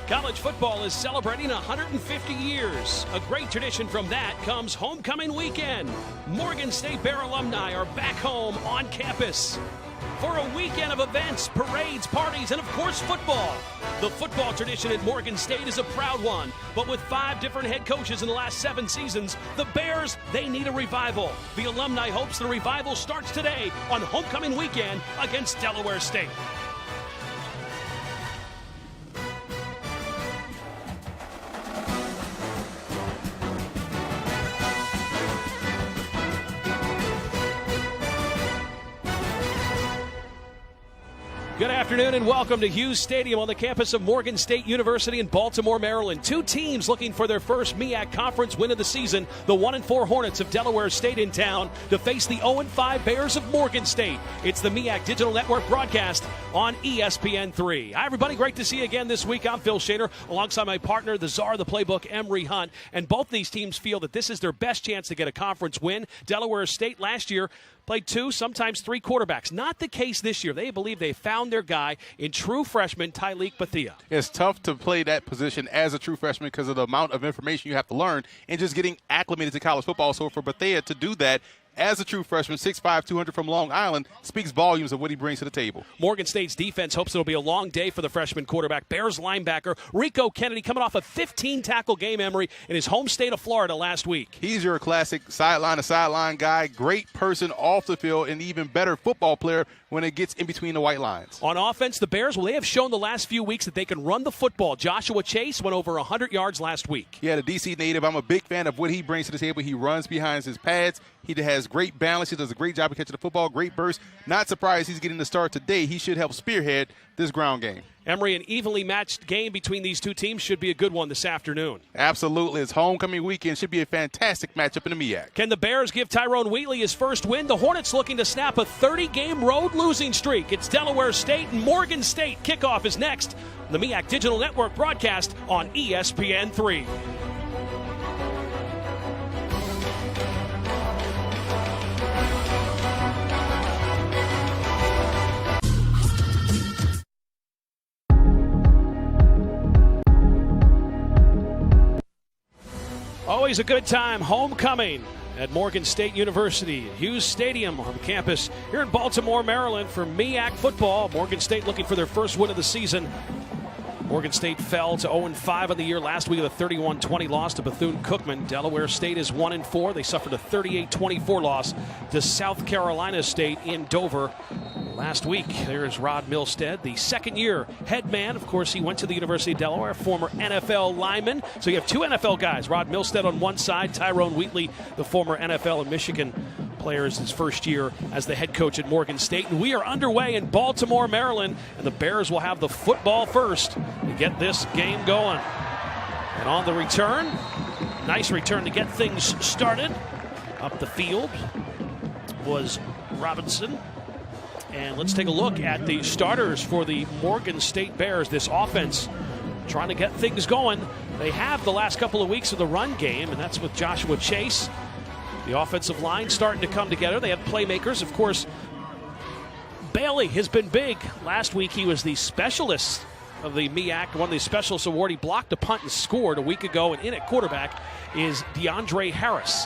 College football is celebrating 150 years. A great tradition from that comes homecoming weekend. Morgan State Bear alumni are back home on campus for a weekend of events, parades, parties, and of course football. The football tradition at Morgan State is a proud one, but with 5 different head coaches in the last 7 seasons, the Bears, they need a revival. The alumni hopes the revival starts today on homecoming weekend against Delaware State. Good afternoon and welcome to Hughes Stadium on the campus of Morgan State University in Baltimore, Maryland. 2 teams looking for their first MEAC conference win of the season. The 1-4 Hornets of Delaware State in town to face the 0-5 Bears of Morgan State. It's the MEAC Digital Network broadcast on ESPN3. Hi everybody, great to see you again this week. I'm Phil Shaner alongside my partner, the czar of the playbook, Emory Hunt. And both these teams feel that this is their best chance to get a conference win. Delaware State last year played 2, sometimes 3 quarterbacks. Not the case this year. They believe they found their guy in true freshman Tyleek Bethea. It's tough to play that position as a true freshman because of the amount of information you have to learn and just getting acclimated to college football. So for Bethea to do that as a true freshman, 6'5", 200 from Long Island, speaks volumes of what he brings to the table. Morgan State's defense hopes it'll be a long day for the freshman quarterback. Bears linebacker Rico Kennedy coming off a 15-tackle game, Emory, in his home state of Florida last week. He's your classic sideline-to-sideline guy, great person off the field, and even better football player when it gets in between the white lines. On offense, the Bears, well, they have shown the last few weeks that they can run the football. Joshua Chase went over 100 yards last week. Yeah, the D.C. native, I'm a big fan of what he brings to the table. He runs behind his pads. He has great balance. He does a great job of catching the football, great burst. Not surprised he's getting the start today. He should help spearhead this ground game. Emory, an evenly matched game between these 2 teams should be a good one this afternoon. Absolutely. It's homecoming weekend. Should be a fantastic matchup in the MEAC. Can the Bears give Tyrone Wheatley his first win? The Hornets looking to snap a 30-game road losing streak. It's Delaware State and Morgan State. Kickoff is next. The MEAC Digital Network broadcast on ESPN3. Always a good time, homecoming at Morgan State University, Hughes Stadium on the campus here in Baltimore, Maryland for MEAC football. Morgan State looking for their first win of the season. Morgan State fell to 0-5 on the year last week with a 31-20 loss to Bethune-Cookman. Delaware State is 1-4. They suffered a 38-24 loss to South Carolina State in Dover last week. There's Rod Milstead, the second-year head man. Of course, he went to the University of Delaware, former NFL lineman. So you have 2 NFL guys, Rod Milstead on one side, Tyrone Wheatley, the former NFL and Michigan players, his first year as the head coach at Morgan State. And we are underway in Baltimore, Maryland, and the Bears will have the football first to get this game going. And on the return, nice return to get things started. Up the field was Robinson. And let's take a look at the starters for the Morgan State Bears. This offense trying to get things going. They have the last couple of weeks of the run game, and that's with Joshua Chase. The offensive line starting to come together. They have playmakers. Of course, Bailey has been big. Last week he was the specialist of the MEAC, won the specialist award. He blocked a punt and scored a week ago. And in at quarterback is DeAndre Harris.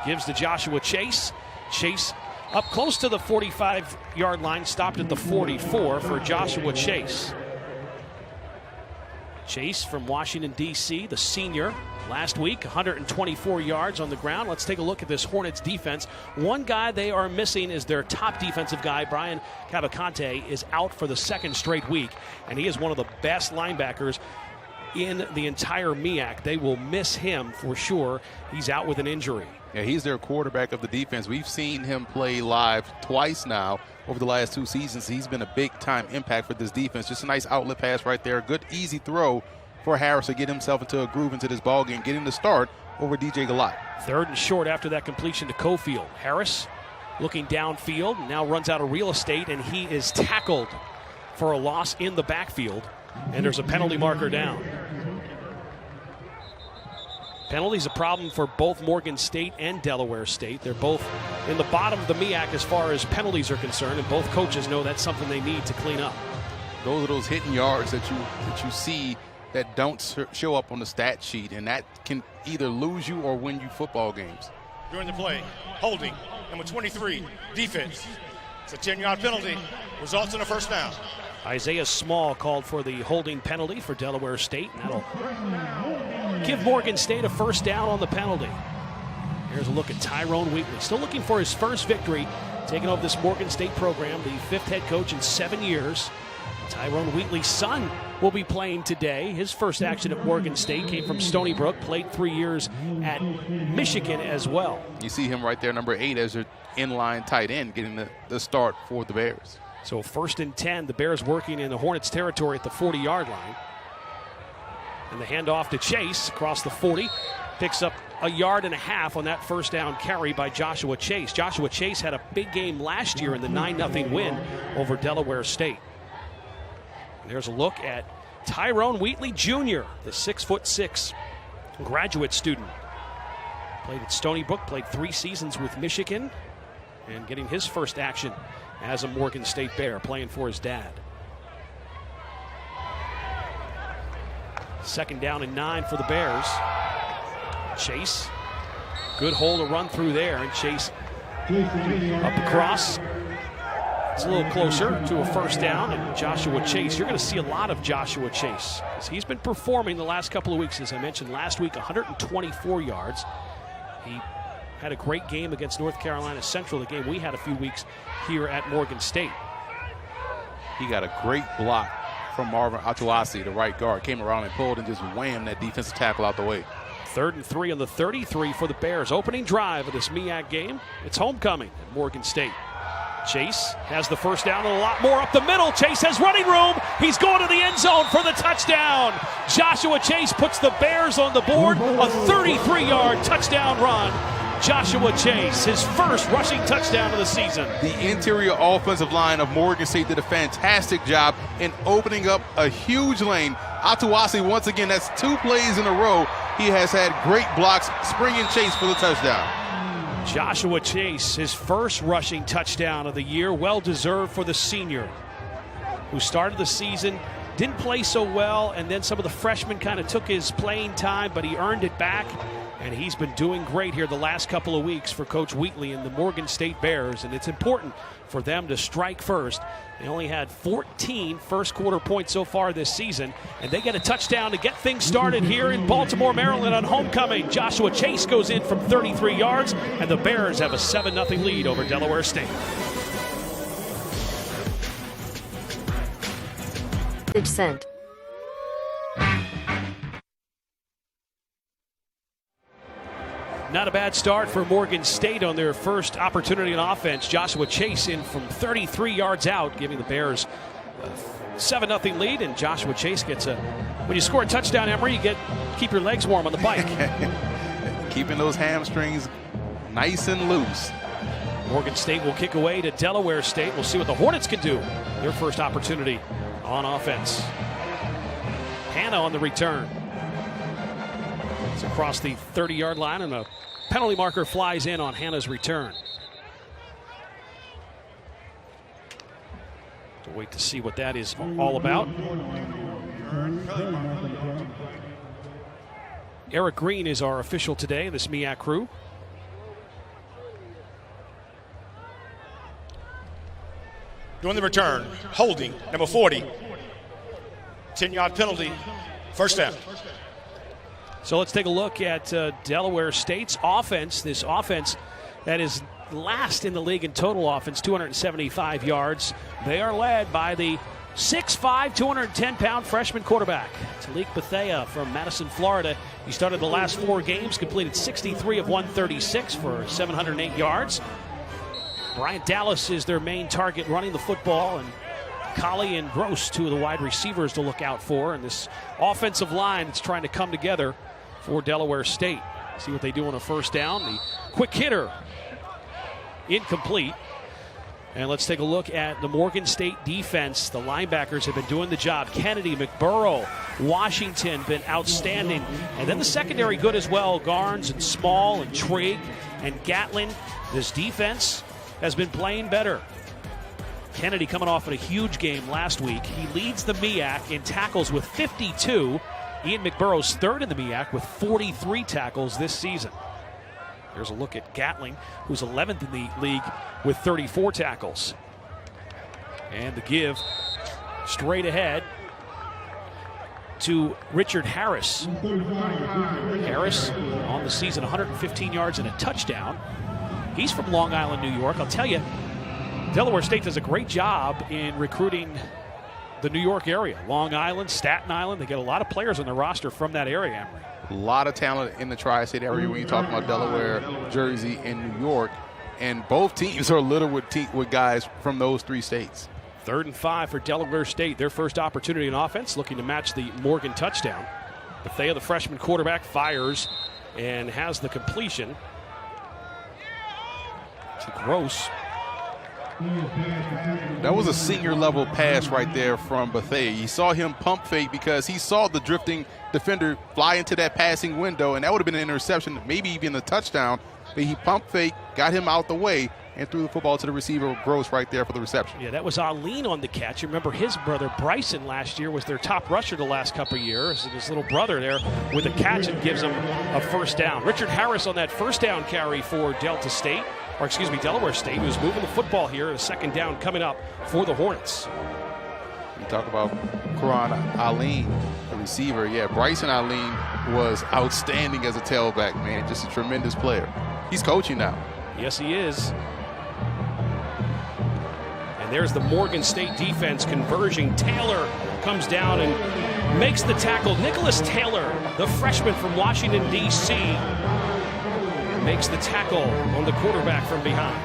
Gives to Joshua Chase. Chase up close to the 45-yard line, stopped at the 44 for Joshua Chase. Chase from Washington, D.C., the senior. Last week, 124 yards on the ground. Let's take a look at this Hornets defense. One guy they are missing is their top defensive guy, Brian Cavalcante, is out for the 2nd straight week, and he is one of the best linebackers in the entire MEAC. They will miss him for sure. He's out with an injury. Yeah, he's their quarterback of the defense. We've seen him play live twice now over the last 2 seasons. He's been a big-time impact for this defense. Just a nice outlet pass right there. Good, easy throw for Harris to get himself into a groove into this ballgame, getting the start over DJ Galot. 3rd and short after that completion to Cofield. Harris looking downfield, now runs out of real estate, and he is tackled for a loss in the backfield, and there's a penalty marker down. Penalties a problem for both Morgan State and Delaware State. They're both in the bottom of the MEAC as far as penalties are concerned, and both coaches know that's something they need to clean up. Those are those hitting yards that you see that don't show up on the stat sheet, and that can either lose you or win you football games. During the play, holding, number 23, defense. It's a 10-yard penalty, results in a first down. Isaiah Small called for the holding penalty for Delaware State. That'll give Morgan State a first down on the penalty. Here's a look at Tyrone Wheatley, still looking for his first victory, taking over this Morgan State program, the 5th head coach in 7 years. Tyrone Wheatley's son will be playing today. His first action at Morgan State came from Stony Brook, played 3 years at Michigan as well. You see him right there, number 8, as their inline tight end, getting the start for the Bears. So 1st and 10, the Bears working in the Hornets territory at the 40-yard line. And the handoff to Chase across the 40. Picks up a yard and a half on that first down carry by Joshua Chase. Joshua Chase had a big game last year in the 9-0 win over Delaware State. And there's a look at Tyrone Wheatley Jr., the 6'6" graduate student. Played at Stony Brook, played 3 seasons with Michigan, and getting his first action as a Morgan State Bear, playing for his dad. 2nd down and 9 for the Bears. Chase, good hole to run through there, and Chase up across. It's a little closer to a first down, and Joshua Chase, you're going to see a lot of Joshua Chase, because he's been performing the last couple of weeks. As I mentioned last week, 124 yards. He had a great game against North Carolina Central, the game we had a few weeks here at Morgan State. He got a great block from Marvin Atuasi, the right guard. Came around and pulled and just whammed that defensive tackle out the way. 3rd and 3 on the 33 for the Bears. Opening drive of this MEAC game. It's homecoming at Morgan State. Chase has the first down and a lot more up the middle. Chase has running room. He's going to the end zone for the touchdown. Joshua Chase puts the Bears on the board. A 33-yard touchdown run. Joshua Chase, his first rushing touchdown of the season. The interior offensive line of Morgan State did a fantastic job in opening up a huge lane. Atuasi, once again, that's 2 plays in a row. He has had great blocks, springing Chase for the touchdown. Joshua Chase, his first rushing touchdown of the year, well-deserved for the senior, who started the season, didn't play so well, and then some of the freshmen kind of took his playing time, but he earned it back. And he's been doing great here the last couple of weeks for Coach Wheatley and the Morgan State Bears, and it's important for them to strike first. They only had 14 first-quarter points so far this season, and they get a touchdown to get things started here in Baltimore, Maryland on homecoming. Joshua Chase goes in from 33 yards, and the Bears have a 7-0 lead over Delaware State. Sent. Not a bad start for Morgan State on their first opportunity on offense. Joshua Chase in from 33 yards out, giving the Bears a 7-0 lead, and Joshua Chase gets a... When you score a touchdown, Emery, you keep your legs warm on the bike. Keeping those hamstrings nice and loose. Morgan State will kick away to Delaware State. We'll see what the Hornets can do. Their first opportunity on offense. Hannah on the return. It's across the 30-yard line, and a penalty marker flies in on Hannah's return. So wait to see what that is all about. Eric Green is our official today, this MEAC crew. During the return, holding, number 40. 10-yard penalty, first down. So let's take a look at Delaware State's offense. This offense that is last in the league in total offense, 275 yards. They are led by the 6'5", 210-pound freshman quarterback, Talik Bethea from Madison, Florida. He started the last 4 games, completed 63 of 136 for 708 yards. Bryant Dallas is their main target running the football, and Colley and Gross, 2 of the wide receivers to look out for. And this offensive line that's trying to come together for Delaware State. See what they do on a first down. The quick hitter, incomplete. And let's take a look at the Morgan State defense. The linebackers have been doing the job. Kennedy, McBurrow, Washington been outstanding. And then the secondary good as well. Garnes and Small and Trigg and Gatlin. This defense has been playing better. Kennedy coming off of a huge game last week. He leads the MEAC in tackles with 52. Ian McBurrow's third in the MEAC with 43 tackles this season. Here's a look at Gatling, who's 11th in the league with 34 tackles. And the give straight ahead to Richard Harris. Harris on the season, 115 yards and a touchdown. He's from Long Island, New York. I'll tell you, Delaware State does a great job in recruiting the New York area. Long Island, Staten Island, they get a lot of players on their roster from that area, Emery. A lot of talent in the tri-state area when you talk about Delaware, Jersey, and New York. And both teams are littered with guys from those three states. 3rd and 5 for Delaware State. Their first opportunity in offense, looking to match the Morgan touchdown. Bethea, the freshman quarterback, fires and has the completion to Gross. That was a senior level pass right there from Bethea. You saw him pump fake because he saw the drifting defender fly into that passing window, and that would have been an interception, maybe even a touchdown. But he pump fake, got him out the way, and threw the football to the receiver, Gross, right there for the reception. Yeah, that was Aline on the catch. You remember his brother Bryson last year was their top rusher the last couple of years. And his little brother there with a catch and gives him a first down. Richard Harris on that first down carry for Delaware State, who was moving the football here. A second down coming up for the Hornets. You talk about Quran Aline, the receiver. Yeah, Bryson Aline was outstanding as a tailback, man. Just a tremendous player. He's coaching now. Yes, he is. And there's the Morgan State defense converging. Taylor comes down and makes the tackle. Nicholas Taylor, the freshman from Washington, D.C., makes the tackle on the quarterback from behind.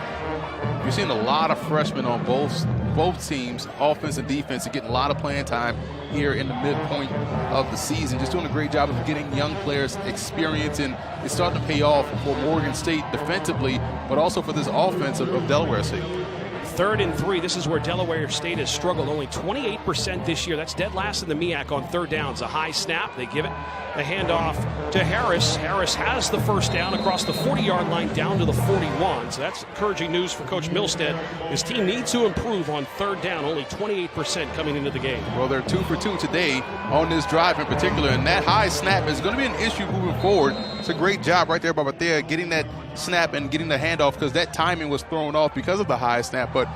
You're seeing a lot of freshmen on both teams, offense and defense, are getting a lot of playing time here in the midpoint of the season. Just doing a great job of getting young players experience, and it's starting to pay off for Morgan State defensively, but also for this offense of Delaware State. 3rd and 3. This is where Delaware State has struggled. Only 28% this year. That's dead last in the MEAC on third downs. A high snap. They give it. A handoff to Harris. Harris has the first down across the 40-yard line down to the 41. So that's encouraging news for Coach Milstead. His team needs to improve on third down. Only 28% coming into the game. Well, they're 2 for 2 today on this drive in particular, and that high snap is going to be an issue moving forward. It's a great job right there by Bethea getting that snap and getting the handoff, because that timing was thrown off because of the high snap. But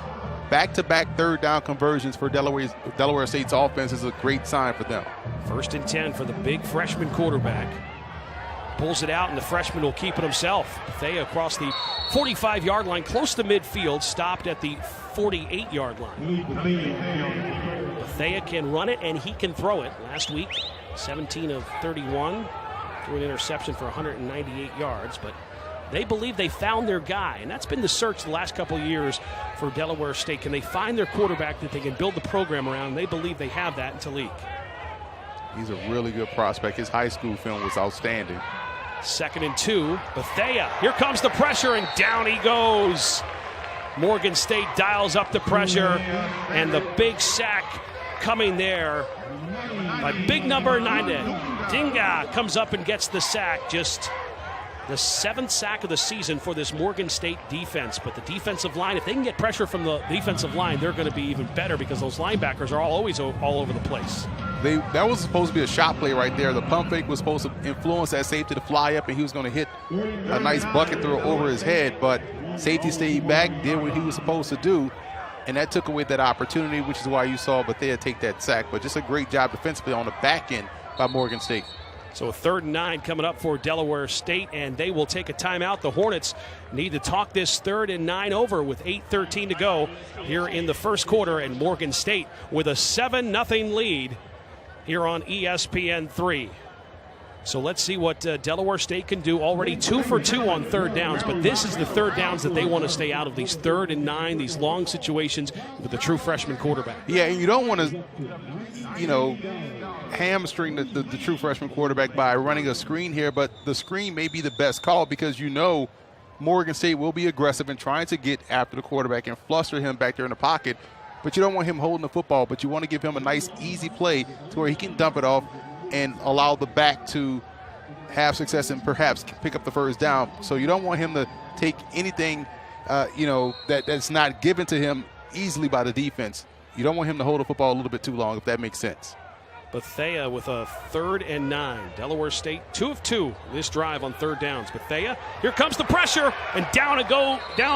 back-to-back third down conversions for Delaware State's offense is a great sign for them. 1st and 10 for the big freshman quarterback. Pulls it out, and the freshman will keep it himself. Bethea across the 45-yard line, close to midfield, stopped at the 48-yard line. Bethea can run it, and he can throw it. Last week, 17 of 31, threw an interception for 198 yards, but they believe they found their guy, and that's been the search the last couple of years for Delaware State. Can they find their quarterback that they can build the program around? They believe they have that in Talik. He's a really good prospect. His high school film was outstanding. 2nd and 2. Bethea. Here comes the pressure, and down he goes. Morgan State dials up the pressure, and the big sack coming there by big number 9. Dinga comes up and gets the sack. Just the 7th sack of the season for this Morgan State defense. But the defensive line, if they can get pressure from the defensive line, they're going to be even better, because those linebackers are always all over the place. That was supposed to be a shot play right there. The pump fake was supposed to influence that safety to fly up, and he was going to hit a nice bucket throw over his head. But safety stayed back, did what he was supposed to do, and that took away that opportunity, which is why you saw Bethea take that sack. But just a great job defensively on the back end by Morgan State. So 3rd and 9 coming up for Delaware State, and they will take a timeout. The Hornets need to talk this 3rd and 9 over with 8:13 to go here in the first quarter, and Morgan State with a 7-0 lead here on ESPN3. So let's see what Delaware State can do. Already 2 for 2 on third downs, but this is the third downs that they want to stay out of, these 3rd and 9, these long situations with the true freshman quarterback. Yeah, and you don't want to, hamstring the true freshman quarterback by running a screen here, but the screen may be the best call, because Morgan State will be aggressive in trying to get after the quarterback and fluster him back there in the pocket. But you don't want him holding the football, but you want to give him a nice, easy play to where he can dump it off and allow the back to have success and perhaps pick up the first down. So you don't want him to take anything, that's not given to him easily by the defense. You don't want him to hold the football a little bit too long, if that makes sense. Bethea with a 3rd and 9. Delaware State 2 of 2 this drive on 3rd downs. Bethea, here comes the pressure, and down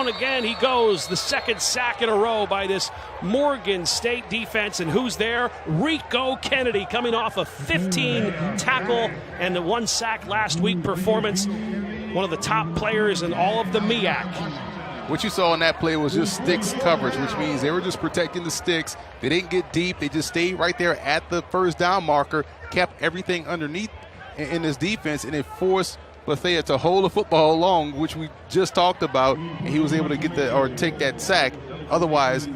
again he goes. The 2nd sack in a row by this Morgan State defense, and who's there? Rico Kennedy, coming off a 15 tackle and the 1 sack last week performance. One of the top players in all of the MEAC. What you saw in that play was just sticks coverage, which means they were just protecting the sticks. They didn't get deep. They just stayed right there at the 1st down marker, kept everything underneath in this defense, and it forced Bethea to hold the football long, which we just talked about, and he was able to get take that sack. Otherwise,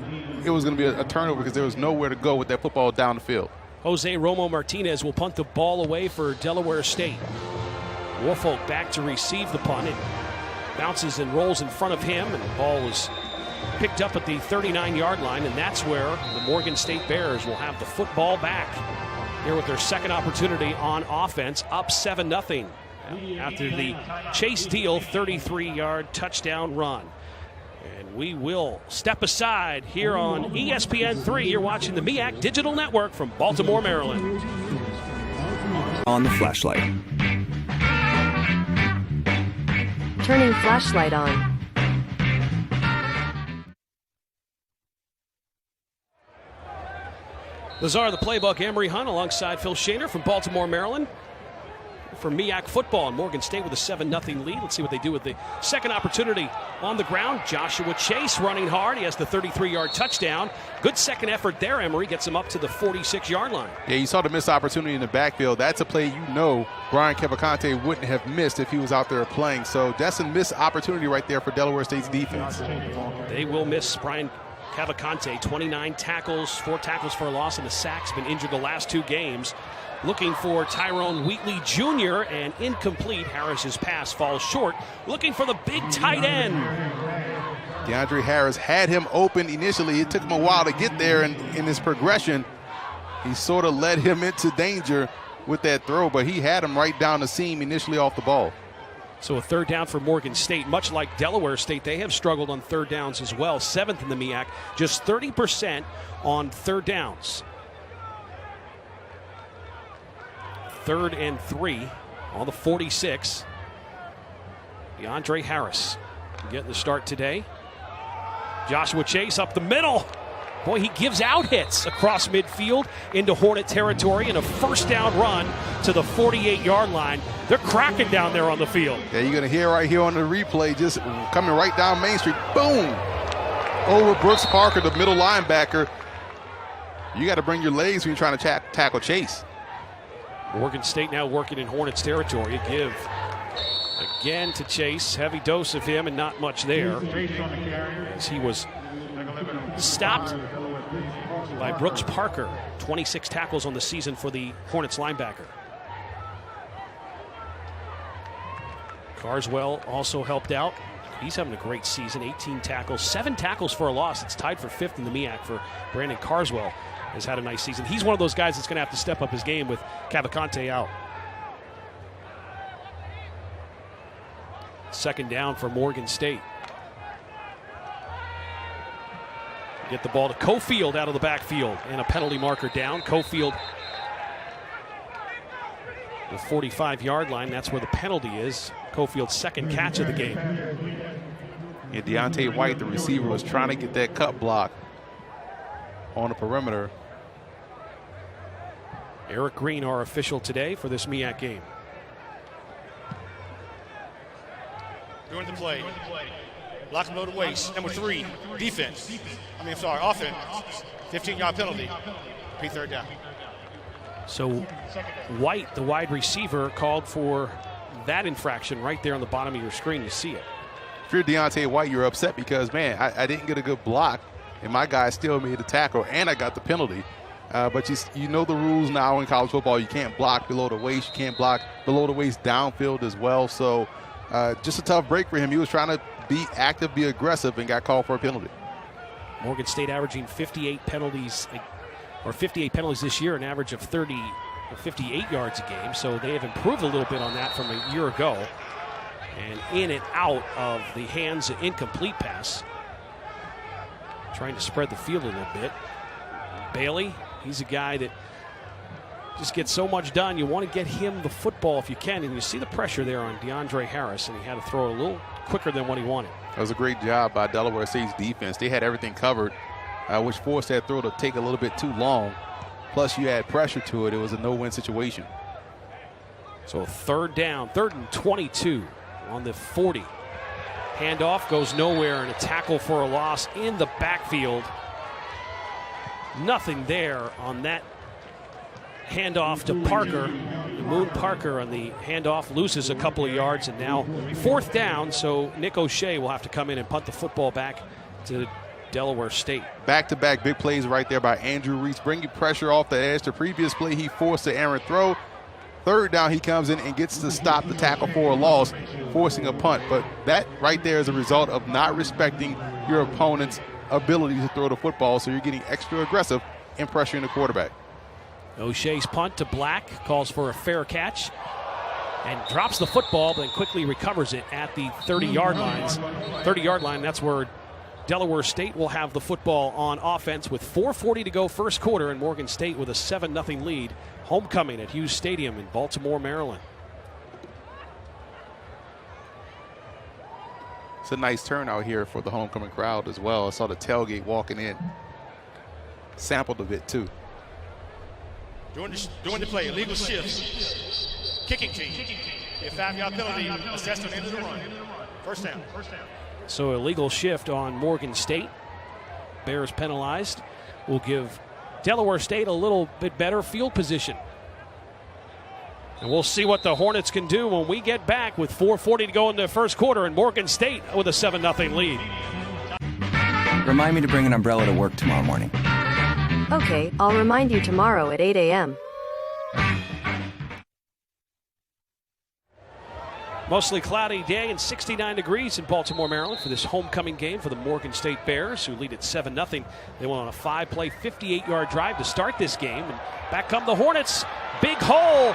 it was going to be a turnover because there was nowhere to go with that football down the field. Jose Romo Martinez will punt the ball away for Delaware State. Woolfolk back to receive the punt. It bounces and rolls in front of him, and the ball is picked up at the 39-yard line, and that's where the Morgan State Bears will have the football back here with their 2nd opportunity on offense, up 7-0 after the Chase Deal 33-yard touchdown run. And we will step aside here on ESPN3. You're watching the MEAC Digital Network from Baltimore, Maryland. On the flashlight. Turning flashlight on. Lazar, the playbook, Emery Hunt alongside Phil Shaner from Baltimore, Maryland. For MEAC football, and Morgan State with a 7-0 lead. Let's see what they do with the 2nd opportunity on the ground. Joshua Chase running hard. He has the 33-yard touchdown. Good 2nd effort there, Emery. Gets him up to the 46-yard line. Yeah, you saw the missed opportunity in the backfield. That's a play you know Brian Cavalcante wouldn't have missed if he was out there playing. So that's a missed opportunity right there for Delaware State's defense. They will miss Brian Cavalcante. 29 tackles, 4 tackles for a loss, and a sack's been injured the last 2 games. Looking for Tyrone Wheatley Jr. and incomplete. Harris's pass falls short. Looking for the big tight end. DeAndre Harris had him open initially. It took him a while to get there, and in his progression, he sort of led him into danger with that throw, but he had him right down the seam initially off the ball. So a 3rd down for Morgan State. Much like Delaware State, they have struggled on 3rd downs as well. 7th in the MEAC, just 30% on 3rd downs. 3rd and 3 on the 46. DeAndre Harris getting the start today. Joshua Chase up the middle. Boy, he gives out hits across midfield into Hornet territory in a 1st down run to the 48-yard line. They're cracking down there on the field. Yeah, you're going to hear right here on the replay, just coming right down Main Street. Boom! Over Brooks Parker, the middle linebacker. You got to bring your legs when you're trying to tackle Chase. Morgan State now working in Hornets territory. A give again to Chase. Heavy dose of him and not much there, as he was stopped by Brooks Parker. 26 tackles on the season for the Hornets linebacker. Carswell also helped out. He's having a great season. 18 tackles, 7 tackles for a loss. It's tied for 5th in the MEAC for Brandon Carswell. Has had a nice season. He's one of those guys that's going to have to step up his game with Cavalcante out. 2nd down for Morgan State. Get the ball to Cofield out of the backfield, and a penalty marker down. Cofield, the 45-yard line. That's where the penalty is. Cofield's 2nd catch of the game. And Deontay White, the receiver, was trying to get that cut block on the perimeter. Eric Green, our official today for this MEAC game. Doing the play. Lock and load of waste. Number 3, offense. 15-yard penalty. Repeat 3rd down. So White, the wide receiver, called for that infraction right there on the bottom of your screen. You see it. If you're Deontay White, you're upset because, man, I didn't get a good block, and my guy still made the tackle, and I got the penalty. But you know the rules now in college football. You can't block below the waist. You can't block below the waist downfield as well. So just a tough break for him. He was trying to be active, be aggressive, and got called for a penalty. Morgan State averaging 58 penalties this year, an average of 58 yards a game. So they have improved a little bit on that from a year ago. And in and out of the hands, an incomplete pass. Trying to spread the field a little bit. Bailey, he's a guy that just gets so much done. You want to get him the football if you can. And you see the pressure there on DeAndre Harris, and he had to throw it a little quicker than what he wanted. That was a great job by Delaware State's defense. They had everything covered, which forced that throw to take a little bit too long. Plus, you add pressure to it. It was a no-win situation. So third down, 3rd and 22 on the 40. Handoff goes nowhere, and a tackle for a loss in the backfield. Nothing there on that handoff to Parker. Moon Parker on the handoff loses a couple of yards, and now 4th down, so Nick O'Shea will have to come in and punt the football back to Delaware State. Back-to-back big plays right there by Andrew Reese, bringing pressure off the edge. The previous play, he forced the errant throw. 3rd down, he comes in and gets to stop the tackle for a loss, forcing a punt. But that right there is a result of not respecting your opponent's ability to throw the football, so you're getting extra aggressive in pressuring the quarterback. O'Shea's punt to Black, calls for a fair catch, and drops the football, but then quickly recovers it at the 30-yard lines. 30-yard line, that's where Delaware State will have the football on offense with 4:40 to go first quarter, and Morgan State with a 7-0 lead. Homecoming at Hughes Stadium in Baltimore, Maryland. It's a nice turnout here for the homecoming crowd as well. I saw the tailgate walking in. Sampled a bit too. During the play, illegal shifts. Kicking team. A 5-yard penalty assessed on the end of the run. First down. So illegal shift on Morgan State. Bears penalized. Will give Delaware State a little bit better field position. And we'll see what the Hornets can do when we get back with 4:40 to go in the first quarter, and Morgan State with a 7-0 lead. Remind me to bring an umbrella to work tomorrow morning. Okay, I'll remind you tomorrow at 8 a.m. Mostly cloudy day and 69 degrees in Baltimore, Maryland for this homecoming game for the Morgan State Bears, who lead at 7-0. They went on a 5-play, 58-yard drive to start this game. And back come the Hornets. Big hole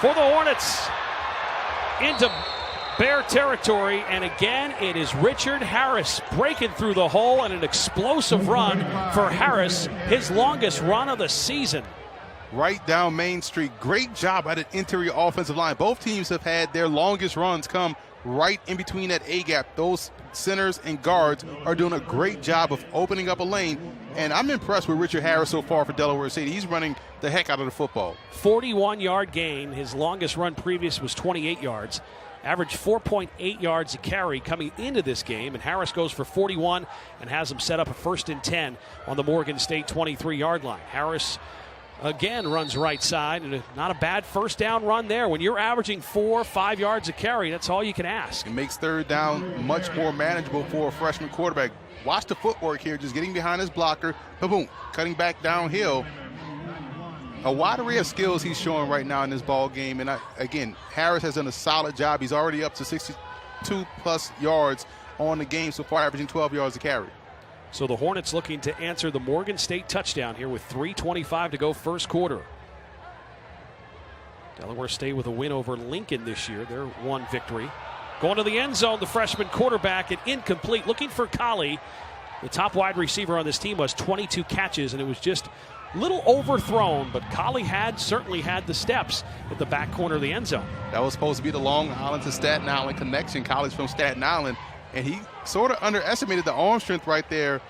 for the Hornets into Bear territory. And again, it is Richard Harris breaking through the hole, and an explosive run for Harris, his longest run of the season. Right down Main Street. Great job by the interior offensive line. Both teams have had their longest runs come right in between that A-gap. Those centers and guards are doing a great job of opening up a lane, and I'm impressed with Richard Harris so far for Delaware State. He's running the heck out of the football. 41-yard gain. His longest run previous was 28 yards. Averaged 4.8 yards a carry coming into this game, and Harris goes for 41 and has him set up a 1st and 10 on the Morgan State 23-yard line. Harris again runs right side, and not a bad first down run there. When you're averaging 4 or 5 yards a carry, that's all you can ask. It makes 3rd down much more manageable for a freshman quarterback. Watch the footwork here, just getting behind his blocker, boom, cutting back downhill. A wide array of skills he's showing right now in this ball game, and again, Harris has done a solid job. He's already up to 62-plus yards on the game so far, averaging 12 yards a carry. So the Hornets looking to answer the Morgan State touchdown here with 3:25 to go first quarter. Delaware State with a win over Lincoln this year, their one victory. Going to the end zone, the freshman quarterback, and incomplete. Looking for Colley. The top wide receiver on this team was 22 catches, and it was just a little overthrown, but Colley certainly had the steps at the back corner of the end zone. That was supposed to be the Long Island to Staten Island connection. Colley's from Staten Island, and he sort of underestimated the arm strength right there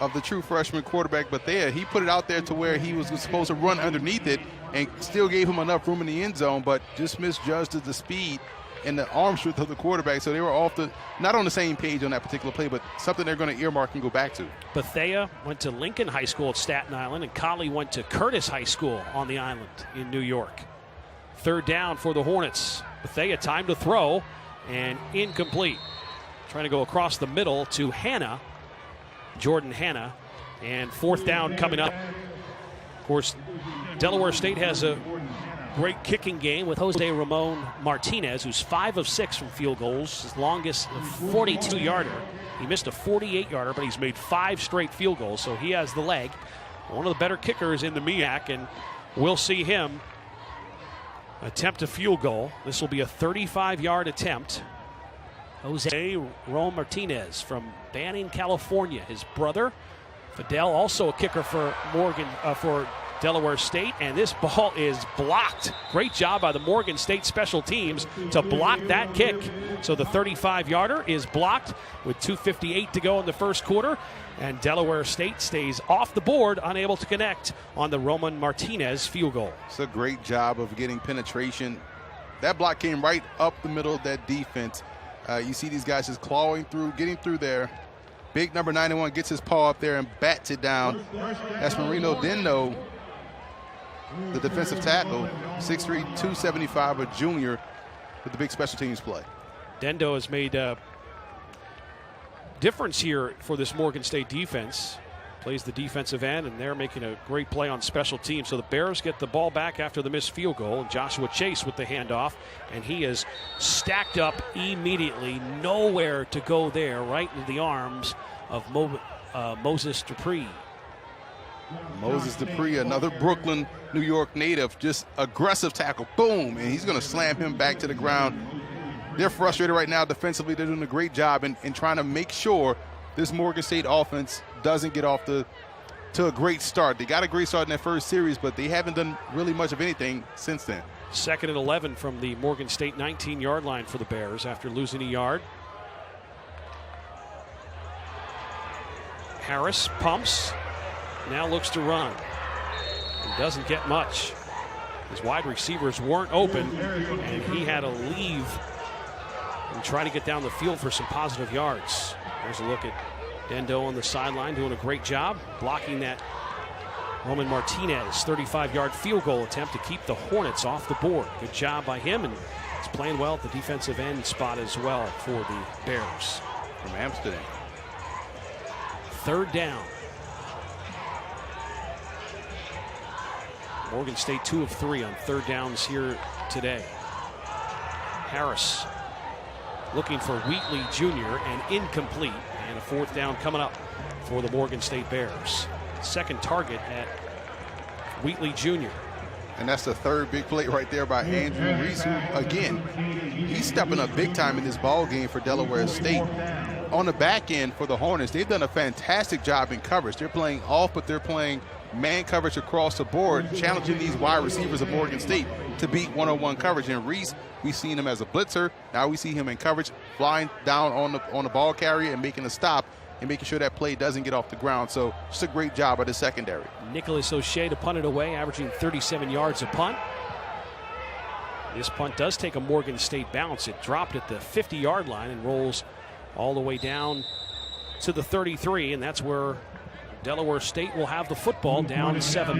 of the true freshman quarterback, but there he put it out there to where he was supposed to run underneath it and still gave him enough room in the end zone, but just misjudged the speed and the arm strength of the quarterback. So they were not on the same page on that particular play, but something they're going to earmark and go back to. Bethea went to Lincoln High School at Staten Island, and Colley went to Curtis High School on the island in New York. 3rd down for the Hornets. Bethea time to throw, and incomplete. Trying to go across the middle to Hanna, Jordan Hanna, and 4th down coming up. Of course, Delaware State has a great kicking game with Jose Ramon Martinez, who's 5 of 6 from field goals, his longest 42-yarder. He missed a 48-yarder, but he's made 5 straight field goals, so he has the leg. One of the better kickers in the MEAC, and we'll see him attempt a field goal. This will be a 35-yard attempt. Jose Ramon Martinez from Banning, California. His brother, Fidel, also a kicker for Delaware State, and this ball is blocked. Great job by the Morgan State special teams to block that kick. So the 35-yarder is blocked with 2:58 to go in the first quarter, and Delaware State stays off the board, unable to connect on the Roman Martinez field goal. It's a great job of getting penetration. That block came right up the middle of that defense. You see these guys just clawing through, getting through there. Big number 91 gets his paw up there and bats it down. That's Marino Dendo, the defensive tackle, 6'3", 275, a junior with the big special teams play. Dendo has made a difference here for this Morgan State defense. Plays the defensive end, and they're making a great play on special teams. So the Bears get the ball back after the missed field goal. And Joshua Chase with the handoff, and he is stacked up immediately. Nowhere to go there, right into the arms of Moses Dupree. Moses Dupree, another Brooklyn, New York native, just aggressive tackle, boom, and he's going to slam him back to the ground. They're frustrated right now defensively. They're doing a great job in trying to make sure this Morgan State offense doesn't get off to a great start. They got a great start in that first series, but they haven't done really much of anything since then. 2nd and 11 from the Morgan State 19-yard line for the Bears after losing a yard. Harris pumps, now looks to run, and doesn't get much. His wide receivers weren't open, and he had to leave and try to get down the field for some positive yards. There's a look at Dendo on the sideline doing a great job blocking that Roman Martinez 35-yard field goal attempt to keep the Hornets off the board. Good job by him, and he's playing well at the defensive end spot as well for the Bears. From Amsterdam. 3rd down. Morgan State 2 of 3 on 3rd downs here today. Harris looking for Wheatley Jr. and incomplete, and a 4th down coming up for the Morgan State Bears. 2nd target at Wheatley Jr. And that's the 3rd big play right there by Andrew Reese, who, again, he's stepping up big time in this ball game for Delaware State. On the back end for the Hornets, they've done a fantastic job in coverage. They're playing off, but they're playing man coverage across the board, challenging these wide receivers of Morgan State to beat one-on-one coverage. And Reese, we've seen him as a blitzer. Now we see him in coverage, flying down on the ball carrier and making a stop and making sure that play doesn't get off the ground. So just a great job by the secondary. Nicholas O'Shea to punt it away, averaging 37 yards a punt. This punt does take a Morgan State bounce. It dropped at the 50-yard line and rolls all the way down to the 33, and that's where Delaware State will have the football, down 7-0.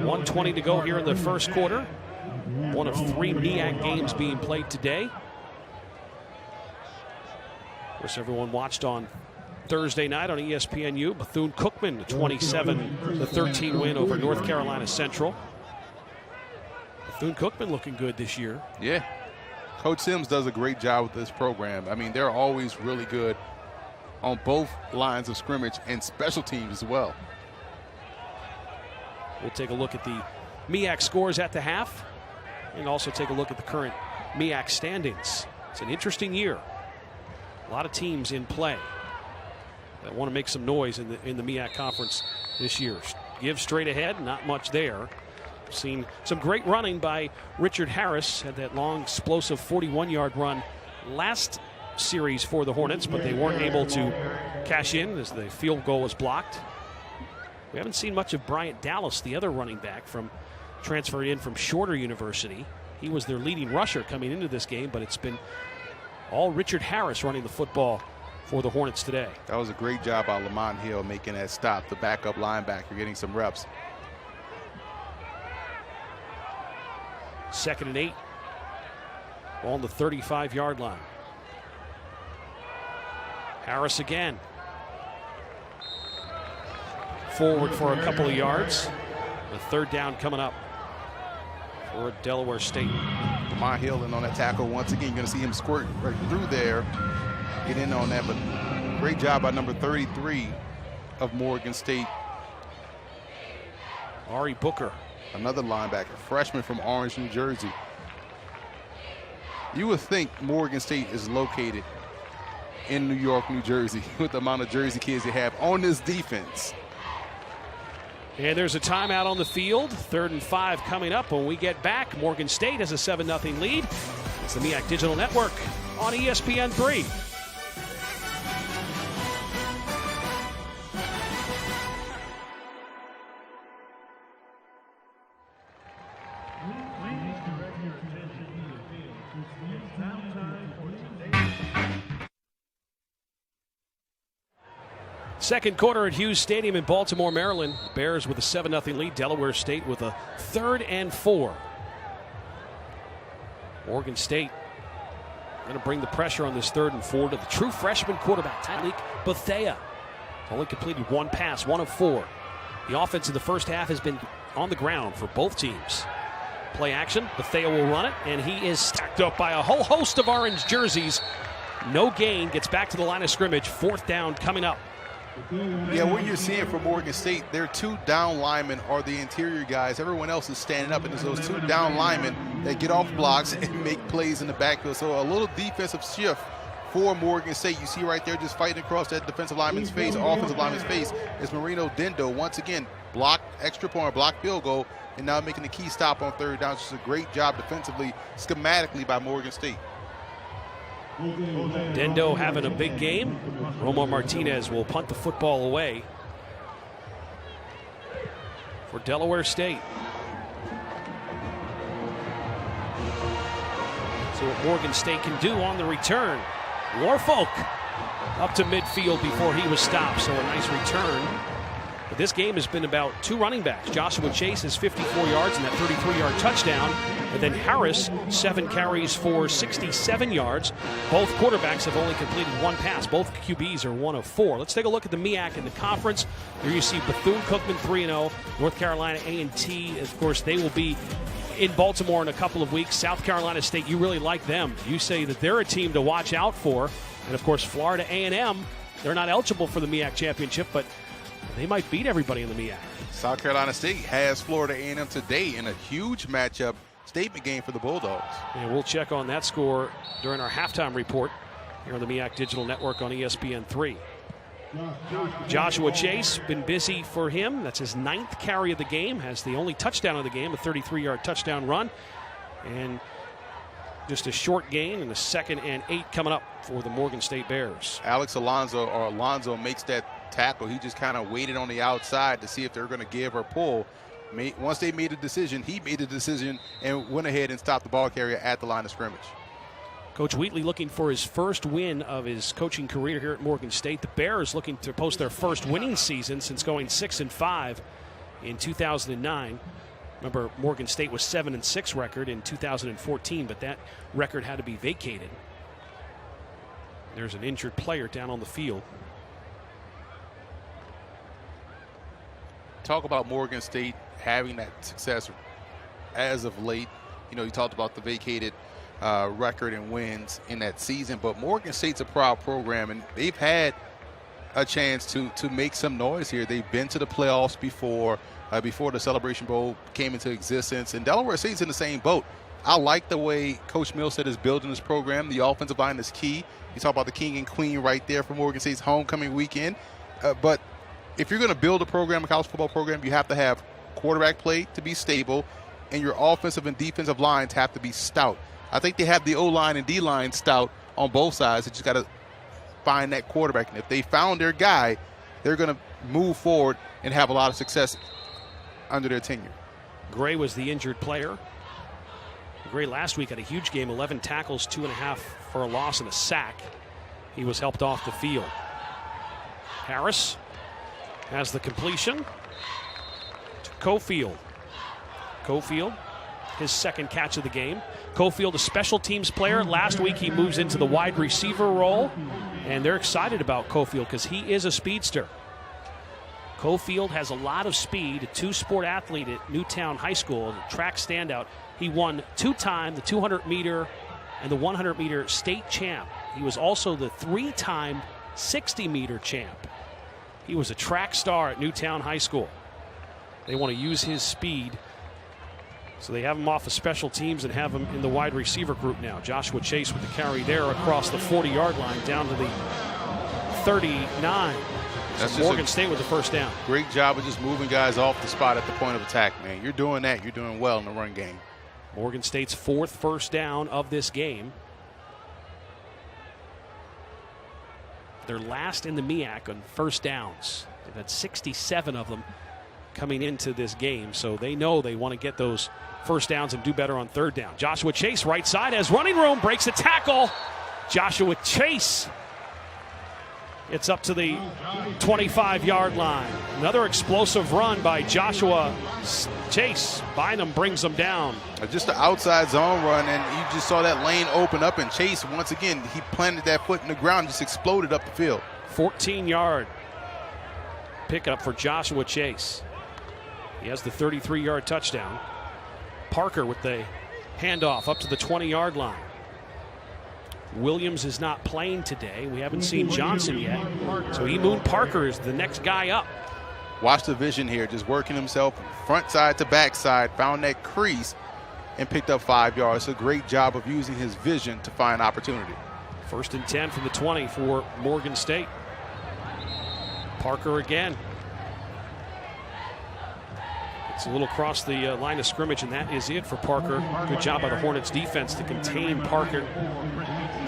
1:20 to go here in the first quarter. One of 3 MEAC games being played today. Of course, everyone watched on Thursday night on ESPNU. Bethune-Cookman, 27-13 win over North Carolina Central. Bethune-Cookman looking good this year. Yeah. Coach Sims does a great job with this program. I mean, they're always really good on both lines of scrimmage and special teams as well. We'll take a look at the MEAC scores at the half and also take a look at the current MEAC standings. It's an interesting year. A lot of teams in play that want to make some noise in the MEAC conference this year. Give straight ahead, not much there. We've seen some great running by Richard Harris. Had that long, explosive 41-yard run last series for the Hornets, but they weren't able to cash in as the field goal was blocked. We haven't seen much of Bryant Dallas, the other running back from transferred in from Shorter University. He was their leading rusher coming into this game, but it's been all Richard Harris running the football for the Hornets today. That was a great job by Lamont Hill making that stop, the backup linebacker getting some reps. 2nd and 8. Ball on the 35-yard line. Harris again. Forward for a couple of yards. The 3rd down coming up for Delaware State. Lamont Hill in on that tackle once again. You're going to see him squirt right through there, get in on that, but great job by number 33 of Morgan State. Ari Booker. Another linebacker, freshman from Orange, New Jersey. You would think Morgan State is located in New York, New Jersey, with the amount of Jersey kids they have on this defense. And there's a timeout on the field. 3rd and 5 coming up when we get back. Morgan State has a 7-0 lead. It's the MEAC Digital Network on ESPN3. Second quarter at Hughes Stadium in Baltimore, Maryland. Bears with a 7-0 lead. Delaware State with a 3rd and 4. Morgan State going to bring the pressure on this 3rd and 4 to the true freshman quarterback, Tyleek Bethea. Only completed 1 pass, 1 of 4. The offense in the first half has been on the ground for both teams. Play action. Bethea will run it, and he is stacked up by a whole host of orange jerseys. No gain. Gets back to the line of scrimmage. 4th down coming up. Yeah, what you're seeing from Morgan State, their 2 down linemen are the interior guys. Everyone else is standing up, and it's those 2 down linemen that get off blocks and make plays in the backfield. So a little defensive shift for Morgan State. You see right there just fighting across that defensive lineman's face, offensive lineman's face, is Marino Dendo. Once again, blocked extra point, blocked field goal, and now making the key stop on 3rd down. Just a great job defensively, schematically by Morgan State. Dendo having a big game. Romo Martinez will punt the football away for Delaware State. So what Morgan State can do on the return. Norfolk up to midfield before he was stopped, so a nice return. But this game has been about 2 running backs. Joshua Chase has 54 yards and that 33-yard touchdown. And then Harris, 7 carries for 67 yards. Both quarterbacks have only completed 1 pass. Both QBs are 1 of 4. Let's take a look at the MEAC in the conference. Here you see Bethune-Cookman 3-0. North Carolina A&T, of course, they will be in Baltimore in a couple of weeks. South Carolina State, you really like them. You say that they're a team to watch out for. And, of course, Florida A&M, they're not eligible for the MEAC championship, but they might beat everybody in the MEAC. South Carolina State has Florida A&M today in a huge matchup, statement game for the Bulldogs. And we'll check on that score during our halftime report here on the MEAC Digital Network on ESPN3. Joshua Chase, been busy for him. That's his 9th carry of the game, has the only touchdown of the game, a 33-yard touchdown run. And just a short gain and a 2nd and 8 coming up for the Morgan State Bears. Alex Alonso makes that tackle. He just kind of waited on the outside to see if they're going to give or pull. Once they made a decision, he made a decision and went ahead and stopped the ball carrier at the line of scrimmage. Coach Wheatley looking for his first win of his coaching career here at Morgan State. The Bears looking to post their first winning season since going 6-5 in 2009. Remember, Morgan State was 7-6 record in 2014, but that record had to be vacated. There's an injured player down on the field. Talk about Morgan State having that success as of late. You know, you talked about the vacated record and wins in that season, but Morgan State's a proud program, and they've had a chance to make some noise here. They've been to the playoffs before the Celebration Bowl came into existence, and Delaware State's in the same boat. I like the way Coach Milstead is building this program. The offensive line is key. You talk about the king and queen right there for Morgan State's homecoming weekend. But if you're going to build a program, a college football program, you have to have quarterback play to be stable, and your offensive and defensive lines have to be stout. I think they have the O-line and D-line stout on both sides. They just got to find that quarterback. And if they found their guy, they're going to move forward and have a lot of success under their tenure. Gray was the injured player. Gray last week had a huge game, 11 tackles, 2.5 for a loss and a sack. He was helped off the field. Harris has the completion to Cofield. Cofield, his 2nd catch of the game. Cofield, a special teams player. Last week he moves into the wide receiver role, and they're excited about Cofield because he is a speedster. Cofield has a lot of speed, a 2-sport athlete at Newtown High School, a track standout. He won 2-time the 200-meter and the 100-meter state champ. He was also the 3-time 60-meter champ. He was a track star at Newtown High School. They want to use his speed, so they have him off of special teams and have him in the wide receiver group now. Joshua Chase with the carry there across the 40-yard line down to the 39. That's So Morgan State with the first down. Great job of just moving guys off the spot at the point of attack, man. You're doing that. You're doing well in the run game. Morgan State's 4th first down of this game. They're last in the MEAC on first downs. They've had 67 of them coming into this game, so they know they want to get those first downs and do better on third down. Joshua Chase, right side, has running room, breaks a tackle. Joshua Chase, it's up to the 25-yard line. Another explosive run by Joshua Chase. Bynum brings them down. Just an outside zone run, and you just saw that lane open up, and Chase, once again, he planted that foot in the ground, just exploded up the field. 14-yard pickup for Joshua Chase. He has the 33-yard touchdown. Parker with the handoff up to the 20-yard line. Williams is not playing today. We haven't seen Johnson yet. So Eamon Parker is the next guy up. Watch the vision here, just working himself front side to back side, found that crease, and picked up 5 yards. A great job of using his vision to find opportunity. 1st and 10 from the 20 for Morgan State. Parker again. It's a little across the line of scrimmage, and that is it for Parker. Good job by the Hornets defense to contain Parker.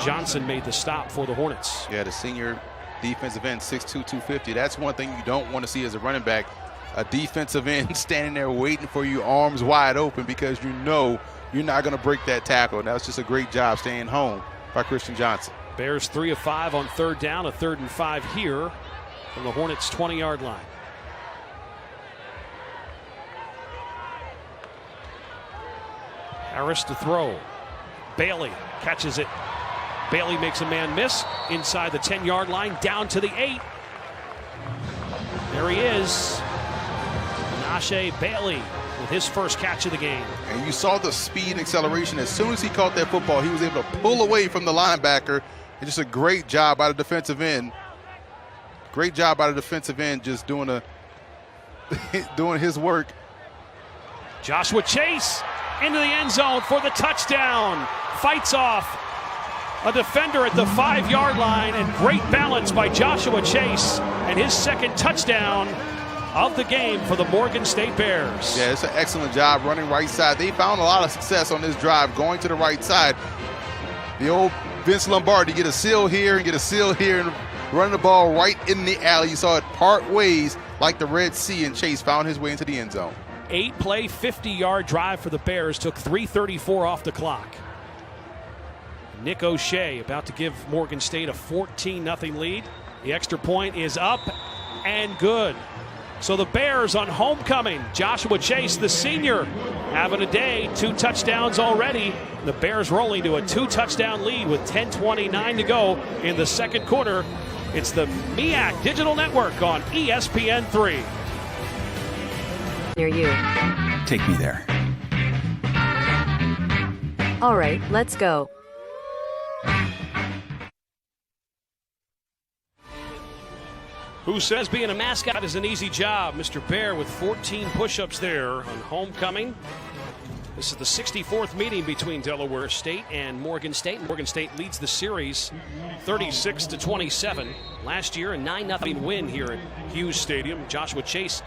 Johnson made the stop for the Hornets. Yeah, the senior defensive end, 6'2", 250. That's one thing you don't want to see as a running back. A defensive end standing there waiting for you, arms wide open, because you know you're not going to break that tackle. And that was just a great job staying home by Christian Johnson. Bears 3 of 5 on third down, a 3rd and 5 here from the Hornets' 20-yard line. Harris to throw. Bailey catches it. Bailey makes a man miss inside the 10-yard line, down to the 8. There he is. Menashe Bailey with his first catch of the game. And you saw the speed and acceleration. As soon as he caught that football, he was able to pull away from the linebacker. And just a great job by the defensive end. Great job by the defensive end, just doing his work. Joshua Chase into the end zone for the touchdown. Fights off a defender at the 5-yard line, and great balance by Joshua Chase, and his 2nd touchdown of the game for the Morgan State Bears. Yeah, it's an excellent job running right side. They found a lot of success on this drive going to the right side. The old Vince Lombardi, get a seal here and get a seal here, and running the ball right in the alley. You saw it part ways like the Red Sea, and Chase found his way into the end zone. 8-play, 50-yard drive for the Bears. Took 3:34 off the clock. Nick O'Shea about to give Morgan State a 14-0 lead. The extra point is up and good. So the Bears on homecoming. Joshua Chase, the senior, having a day. 2 touchdowns already. The Bears rolling to a 2-touchdown lead with 10:29 to go in the second quarter. It's the MEAC Digital Network on ESPN3. Near you. Take me there. All right, let's go. Who says being a mascot is an easy job? Mr. Bear with 14 push-ups there on homecoming. This is the 64th meeting between Delaware State and Morgan State. Morgan State leads the series 36-27. Last year, a 9-0 win here at Hughes Stadium. Joshua Chase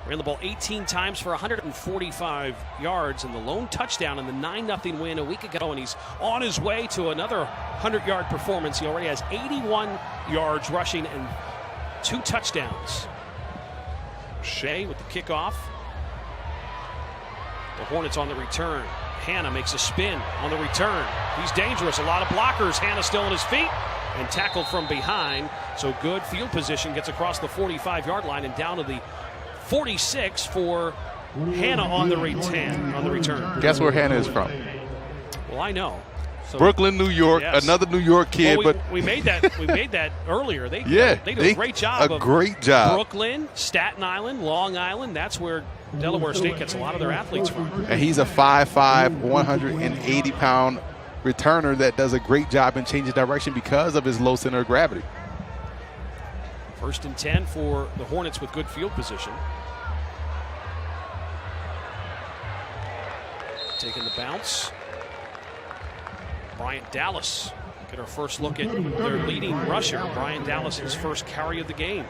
ran the ball 18 times for 145 yards and the lone touchdown in the 9-0 win a week ago, and he's on his way to another 100-yard performance. He already has 81 yards rushing and 2 touchdowns. Shea with the kickoff. The Hornets on the return. Hannah makes a spin on the return. He's dangerous. A lot of blockers. Hannah still on his feet and tackled from behind. So good field position. Gets across the 45-yard line and down to the 46 for Hannah on the return. Guess where Hannah is from? Well, I know. So, Brooklyn, New York. Yes. Another New York kid. Well, but we made that earlier. They do a great job. A great job. Brooklyn, Staten Island, Long Island. That's where Delaware State gets a lot of their athletes from. And he's a 5'5", 180-pound returner that does a great job in changing direction because of his low center of gravity. 1st and 10 for the Hornets with good field position. Taking the bounce. Bryant Dallas. Get our first look at their leading rusher. Bryant Dallas, his first carry of the game.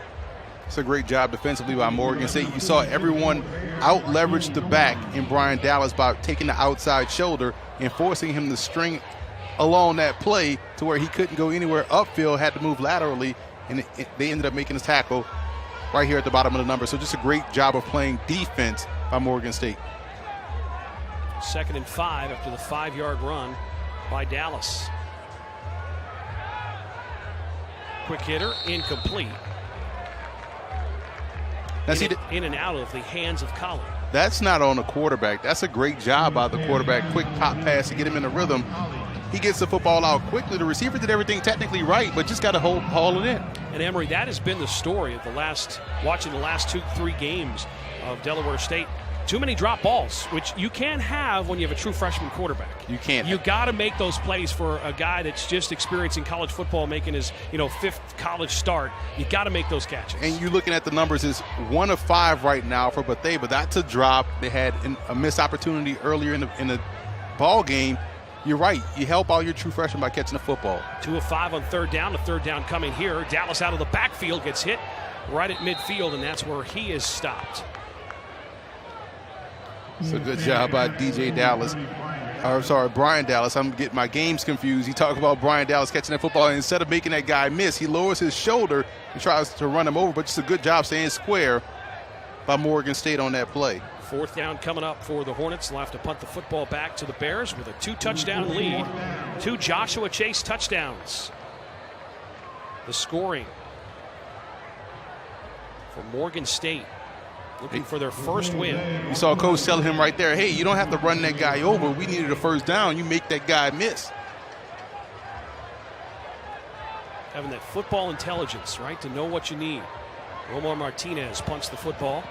It's a great job defensively by Morgan State. You saw everyone out-leverage the back in Brian Dallas by taking the outside shoulder and forcing him to string along that play to where he couldn't go anywhere upfield, had to move laterally, and they ended up making his tackle right here at the bottom of the number. So just a great job of playing defense by Morgan State. 2nd and 5 after the 5-yard run by Dallas. Quick hitter, incomplete. Now, in and out of the hands of Collin. That's not on the quarterback. That's a great job by the quarterback. Quick pop pass to get him in the rhythm. He gets the football out quickly. The receiver did everything technically right, but just got to haul it in. And Emory, that has been the story of watching the last 2-3 games of Delaware State. Too many drop balls, which you can't have when you have a true freshman quarterback. You can't. You got to make those plays for a guy that's just experiencing college football, making his 5th college start. You got to make those catches. And you're looking at the numbers, is 1 of 5 right now for Bethea, but that's a drop. They had a missed opportunity earlier in the ball game. You're right. You help all your true freshmen by catching the football. 2 of 5 on 3rd down. A 3rd down coming here. Dallas out of the backfield gets hit right at midfield, and that's where he is stopped. It's a good job by Brian Dallas. I'm getting my games confused. You talk about Brian Dallas catching that football, and instead of making that guy miss, he lowers his shoulder and tries to run him over, but just a good job staying square by Morgan State on that play. 4th down coming up for the Hornets. They'll have to punt the football back to the Bears with a 2-touchdown lead. 2 Joshua Chase touchdowns. The scoring for Morgan State, looking for their first win. You saw Coach telling him right there, hey, you don't have to run that guy over. We needed a 1st down. You make that guy miss. Having that football intelligence, right, to know what you need. Omar Martinez punts the football,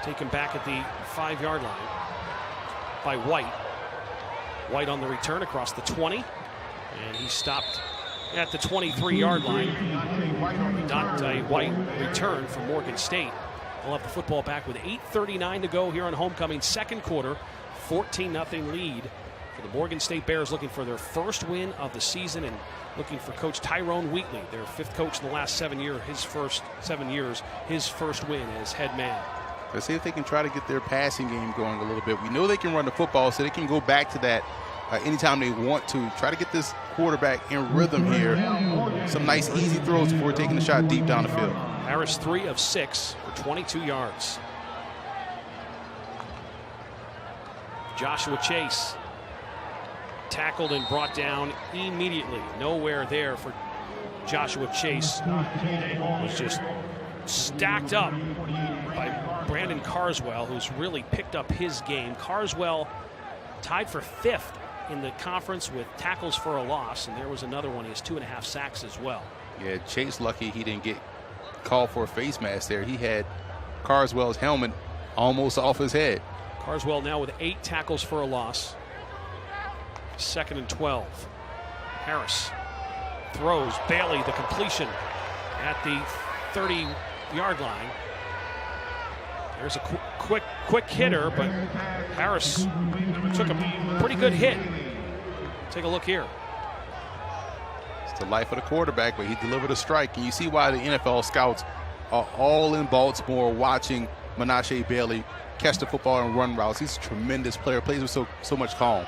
taken back at the 5-yard line by White. White on the return across the 20, and he stopped at the 23-yard line. Not a White return from Morgan State. We'll have the football back with 8:39 to go here on homecoming, 2nd quarter. 14-0 lead for the Morgan State Bears, looking for their first win of the season and looking for Coach Tyrone Wheatley, their 5th coach in the last 7 years, his first 7 years, his first win as head man. Let's see if they can try to get their passing game going a little bit. We know they can run the football, so they can go back to that anytime they want to. Try to get this quarterback in rhythm here. Some nice easy throws before taking the shot deep down the field. Harris 3 of 6 for 22 yards. Joshua Chase tackled and brought down immediately. Nowhere there for Joshua Chase. Was just stacked up by Brandon Carswell, who's really picked up his game. Carswell tied for 5th in the conference with tackles for a loss, and there was another one. He has 2.5 sacks as well. Yeah, Chase lucky he didn't get called for a face mask there. He had Carswell's helmet almost off his head. Carswell now with 8 tackles for a loss. 2nd and 12. Harris throws. Bailey the completion at the 30-yard line. There's a quick hitter, but Harris took a pretty good hit. Take a look here. It's the life of the quarterback, but he delivered a strike. And you see why the NFL scouts are all in Baltimore watching Menashe Bailey catch the football and run routes. He's a tremendous player, plays with so much calm.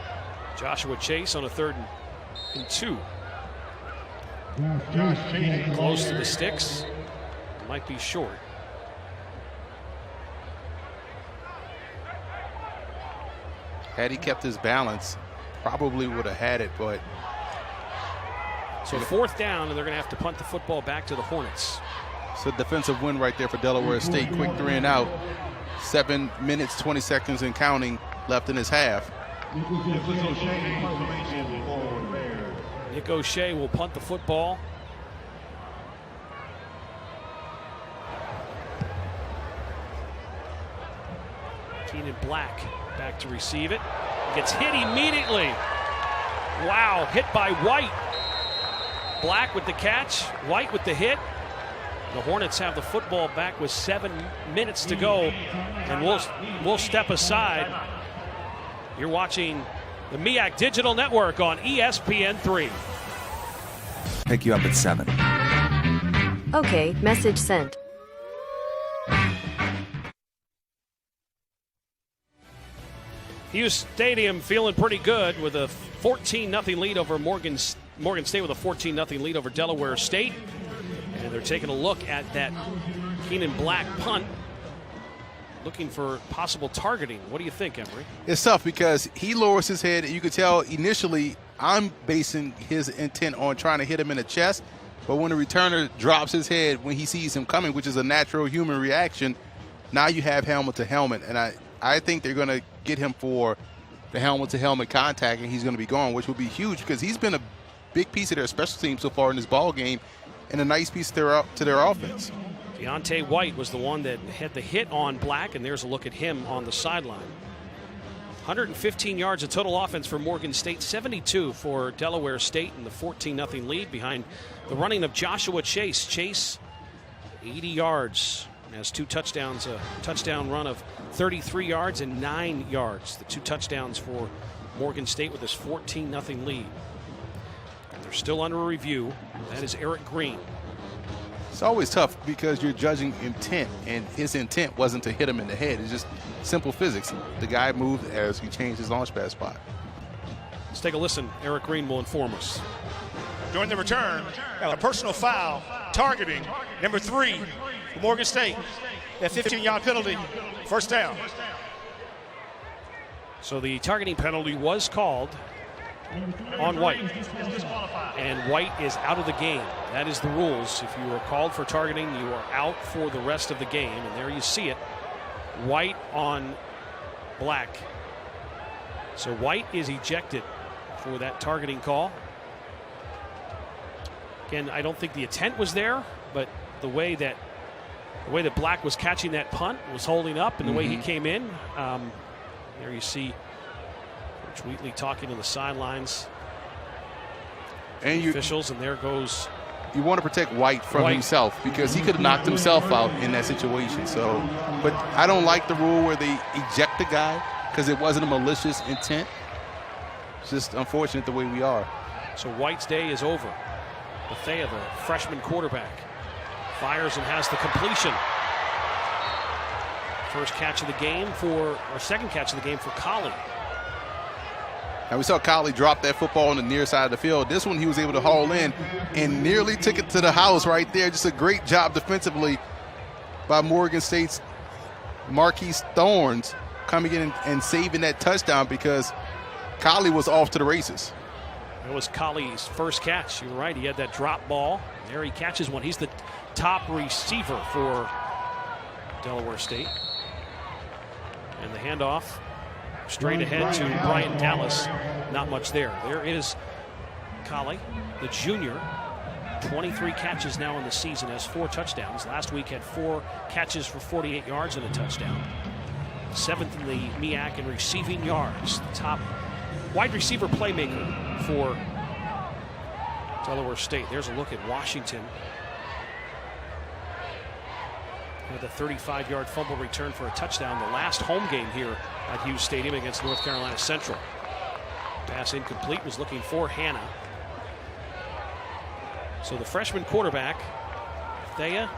Joshua Chase on a 3rd and 2. Close to the sticks. Might be short. Had he kept his balance, probably would have had it, but. So 4th down, and they're going to have to punt the football back to the Hornets. It's a defensive win right there for Delaware State. Quick 3 and out. 7 minutes, 20 seconds and counting left in his half. Nick O'Shea will punt the football. Keenan Black back to receive it. Gets hit immediately. Wow, hit by White. Black with the catch, White with the hit. The Hornets have the football back with 7 minutes to go, and we'll step aside. You're watching the MEAC Digital Network on ESPN3. Pick you up at 7. Okay, message sent. Hughes Stadium feeling pretty good with a 14-0 lead over Morgan State, with a 14-0 lead over Delaware State. And they're taking a look at that Keenan Black punt, looking for possible targeting. What do you think, Emery? It's tough because he lowers his head. You could tell initially I'm basing his intent on trying to hit him in the chest. But when the returner drops his head when he sees him coming, which is a natural human reaction, now you have helmet to helmet. And I think they're going to get him for the helmet to helmet contact, and he's going to be gone, which will be huge because he's been a big piece of their special team so far in this ball game and a nice piece to their offense. Deontay White was the one that had the hit on Black, and there's a look at him on the sideline. 115 yards of total offense for Morgan State, 72 for Delaware State in the 14-0 lead behind the running of Joshua Chase. Chase, 80 yards, has 2 touchdowns, a touchdown run of 33 yards and 9 yards. The 2 touchdowns for Morgan State with this 14-0 lead. They're still under review. That is Eric Green. It's always tough because you're judging intent, and his intent wasn't to hit him in the head. It's just simple physics. The guy moved as he changed his launch pad spot. Let's take a listen. Eric Green will inform us. During the return, a personal foul targeting number 3 for Morgan State. That 15-yard penalty, first down. So the targeting penalty was called on White, and White is out of the game. That is the rules. If you are called for targeting, you are out for the rest of the game, and there you see it. White on Black. So White is ejected for that targeting call. Again, I don't think the intent was there, but the way that Black was catching that punt, was holding up, and the way he came in, there you see Coach Wheatley talking to the sidelines and officials, and there goes. You want to protect White from himself because he could have knocked himself out in that situation. So, but I don't like the rule where they eject the guy because it wasn't a malicious intent. It's just unfortunate the way we are. So White's day is over. Bethea, the freshman quarterback, fires and has the completion. First catch of the game second catch of the game for Colley. And we saw Colley drop that football on the near side of the field. This one he was able to haul in and nearly took it to the house right there. Just a great job defensively by Morgan State's Marquise Thorns coming in and saving that touchdown because Colley was off to the races. That was Colley's first catch. You're right. He had that drop ball. There he catches one. He's the top receiver for Delaware State. And the handoff straight ahead to Brian Dallas. Not much there. There is Colley, the junior. 23 catches now in the season, has 4 touchdowns. Last week had 4 catches for 48 yards and a touchdown. 7th in the MEAC in receiving yards. The top wide receiver playmaker for Delaware State. There's a look at Washington. With a 35-yard fumble return for a touchdown. The last home game here at Hughes Stadium against North Carolina Central. Pass incomplete, was looking for Hannah. So the freshman quarterback, Thea,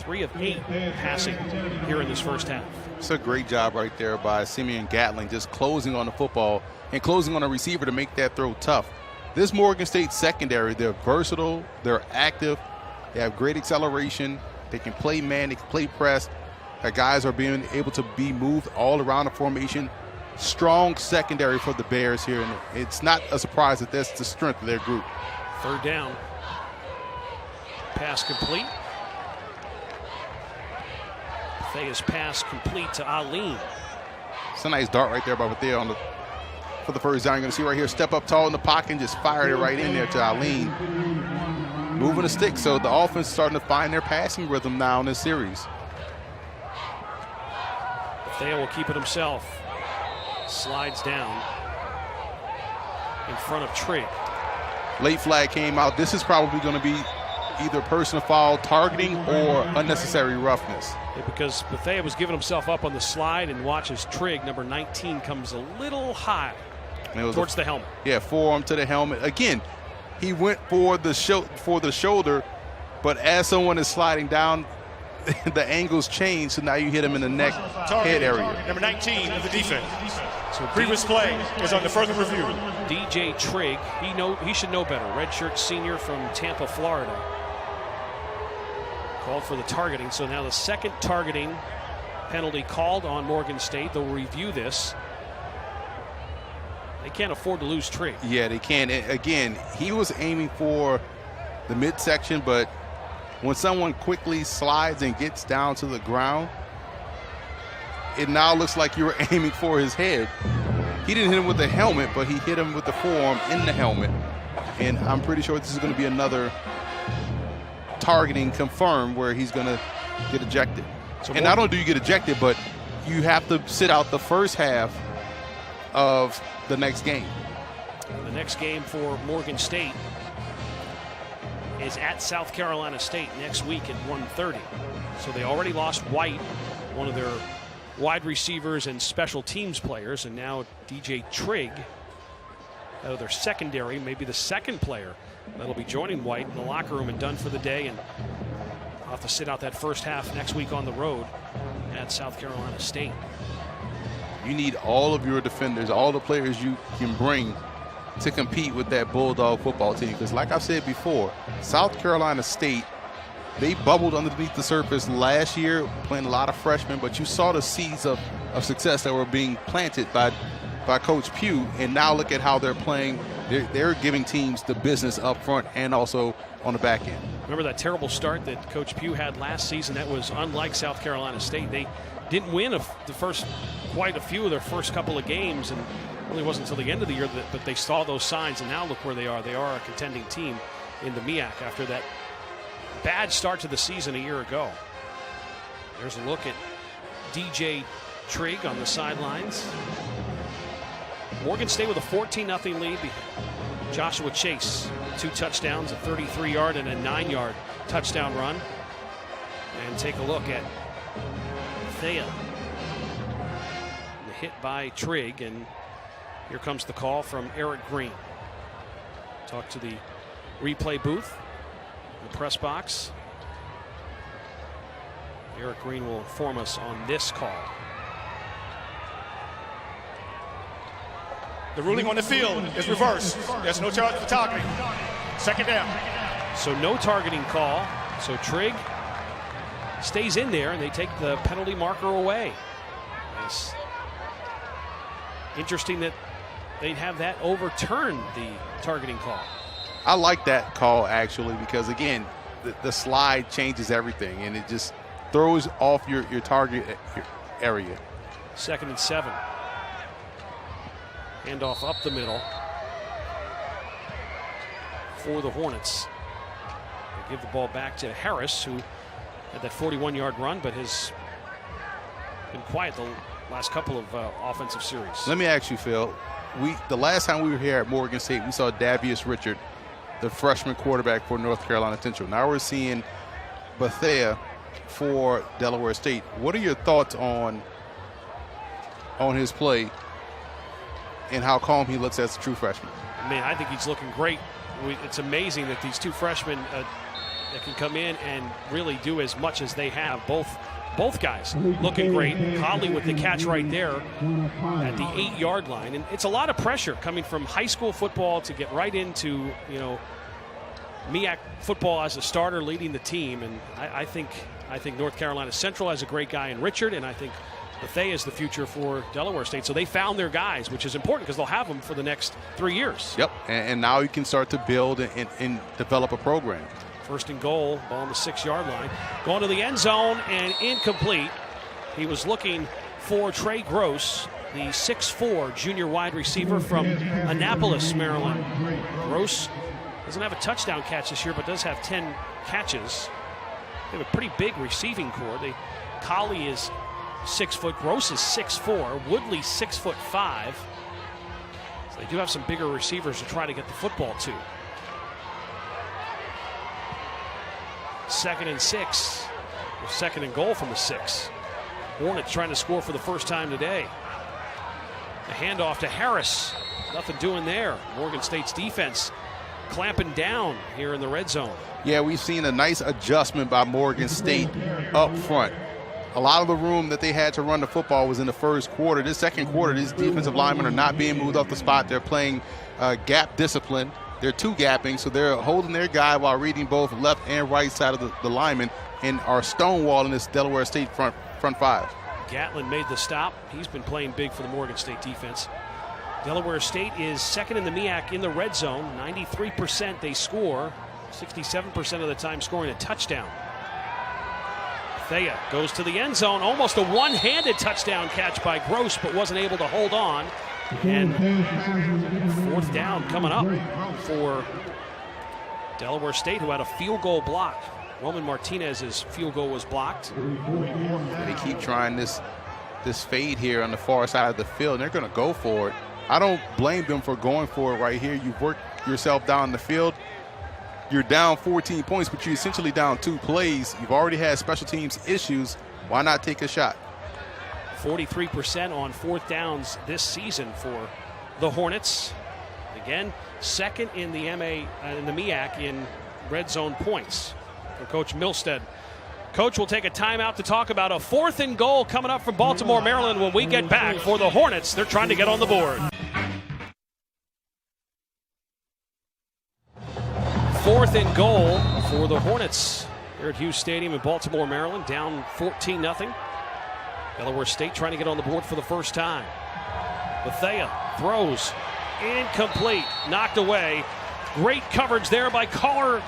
3 of 8 passing here in this first half. It's a great job right there by Simeon Gatling, just closing on the football and closing on a receiver to make that throw tough. This Morgan State secondary, they're versatile, they're active, they have great acceleration, they can play man, they can play press. Their guys are being able to be moved all around the formation. Strong secondary for the Bears here, and it's not a surprise that that's the strength of their group. Third down. Pass complete. Thea's pass complete to Aline. It's a nice dart right there by Bethea for the first down. You're going to see right here, step up tall in the pocket and just fired it right in there to Aline. Moving the stick, so the offense is starting to find their passing rhythm now in this series. Bethea will keep it himself. Slides down in front of Trigg. Late flag came out. This is probably going to be either personal foul, targeting, or unnecessary roughness. Yeah, because Bethea was giving himself up on the slide, and watches Trigg, number 19, comes a little high towards the helmet. Yeah, forearm to the helmet. Again, he went for the shoulder, but as someone is sliding down, the angles change, so now you hit him in the neck, head area. Number 19 of the defense. So previous play is on the further review. DJ Trigg, he should know better. Redshirt senior from Tampa, Florida. Called for the targeting. So now the second targeting penalty called on Morgan State. They'll review this. They can't afford to lose Trigg. Yeah, they can. And again, he was aiming for the midsection, but when someone quickly slides and gets down to the ground, it now looks like you were aiming for his head. He didn't hit him with the helmet, but he hit him with the forearm in the helmet. And I'm pretty sure this is going to be another targeting confirmed where he's going to get ejected. So and not only do you get ejected, but you have to sit out the first half of the next game. The next game for Morgan State is at South Carolina State next week at 1:30. So they already lost White, one of their wide receivers and special teams players, and now DJ Trigg out of their secondary, maybe the second player that'll be joining White in the locker room and done for the day, and I'll have to sit out that first half next week on the road at South Carolina State. You need all of your defenders, all the players you can bring to compete with that Bulldog football team. Because like I said before, South Carolina State, they bubbled underneath the surface last year, playing a lot of freshmen, but you saw the seeds of success that were being planted by Coach Pugh, and now look at how they're playing. They're giving teams the business up front and also on the back end. Remember that terrible start that Coach Pugh had last season? That was unlike South Carolina State. They didn't win quite a few of their first couple of games, and it really wasn't until the end of the year but they saw those signs, and now look where they are. They are a contending team in the MEAC after that bad start to the season a year ago. There's a look at DJ Trigg on the sidelines. Morgan State with a 14-0 lead. Joshua Chase, 2 touchdowns, a 33-yard and a 9-yard touchdown run. And take a look at Thea. The hit by Trigg, and here comes the call from Eric Green. Talk to the replay booth, the press box. Eric Green will inform us on this call. The ruling on the field is reversed. There's no charge for targeting. Second down. So no targeting call. So Trigg stays in there, and they take the penalty marker away. It's interesting that they'd have that overturn the targeting call. I like that call, actually, because, again, the slide changes everything, and it just throws off your target area. 2nd and 7. Handoff up the middle for the Hornets. They give the ball back to Harris, who had that 41-yard run, but has been quiet the last couple of offensive series. Let me ask you, Phil. The last time we were here at Morgan State, we saw Davius Richard, the freshman quarterback for North Carolina Central. Now we're seeing Bethea for Delaware State. What are your thoughts on his play and how calm he looks as a true freshman? Man, I think he's looking great. It's amazing that these 2 freshmen that can come in and really do as much as they have. Both guys looking great. Conley with the catch right there at the 8-yard line. And it's a lot of pressure coming from high school football to get right into, MEAC football as a starter leading the team. And I think North Carolina Central has a great guy in Richard, and I think Bethea is the future for Delaware State. So they found their guys, which is important because they'll have them for the next 3 years. Yep, and now you can start to build and develop a program. 1st and goal, ball on the 6-yard line. Going to the end zone and incomplete. He was looking for Trey Gross, the 6'4" junior wide receiver from Annapolis, Maryland. Gross doesn't have a touchdown catch this year, but does have 10 catches. They have a pretty big receiving core. Colley is 6 foot, Gross is 6'4", Woodley 6'5". So they do have some bigger receivers to try to get the football to. 2nd and 6, or 2nd and goal from the 6. Hornets trying to score for the first time today. The handoff to Harris, nothing doing there. Morgan State's defense clamping down here in the red zone. Yeah, we've seen a nice adjustment by Morgan State up front. A lot of the room that they had to run the football was in the first quarter. This second quarter, these defensive linemen are not being moved off the spot. They're playing gap discipline. They're two-gapping, so they're holding their guy while reading both left and right side of the linemen and are stonewalling this Delaware State front five. Gatlin made the stop. He's been playing big for the Morgan State defense. Delaware State is second in the MEAC in the red zone. 93% they score, 67% of the time scoring a touchdown. Thea goes to the end zone, almost a one-handed touchdown catch by Gross, but wasn't able to hold on. And fourth down coming up for Delaware State, who had a field goal block. Roman Martinez's field goal was blocked. They keep trying this fade here on the far side of the field, and they're going to go for it. I don't blame them for going for it right here. You've worked yourself down the field. You're down 14 points, but you're essentially down 2 plays. You've already had special teams issues. Why not take a shot? 43% on fourth downs this season for the Hornets. Again, second in the MEAC in red zone points for Coach Milstead. Coach will take a timeout to talk about a 4th and goal coming up from Baltimore, Maryland when we get back for the Hornets. They're trying to get on the board. 4th and goal for the Hornets here at Hughes Stadium in Baltimore, Maryland, down 14-0. Delaware State trying to get on the board for the first time. Bethea throws, incomplete, knocked away. Great coverage there by Carl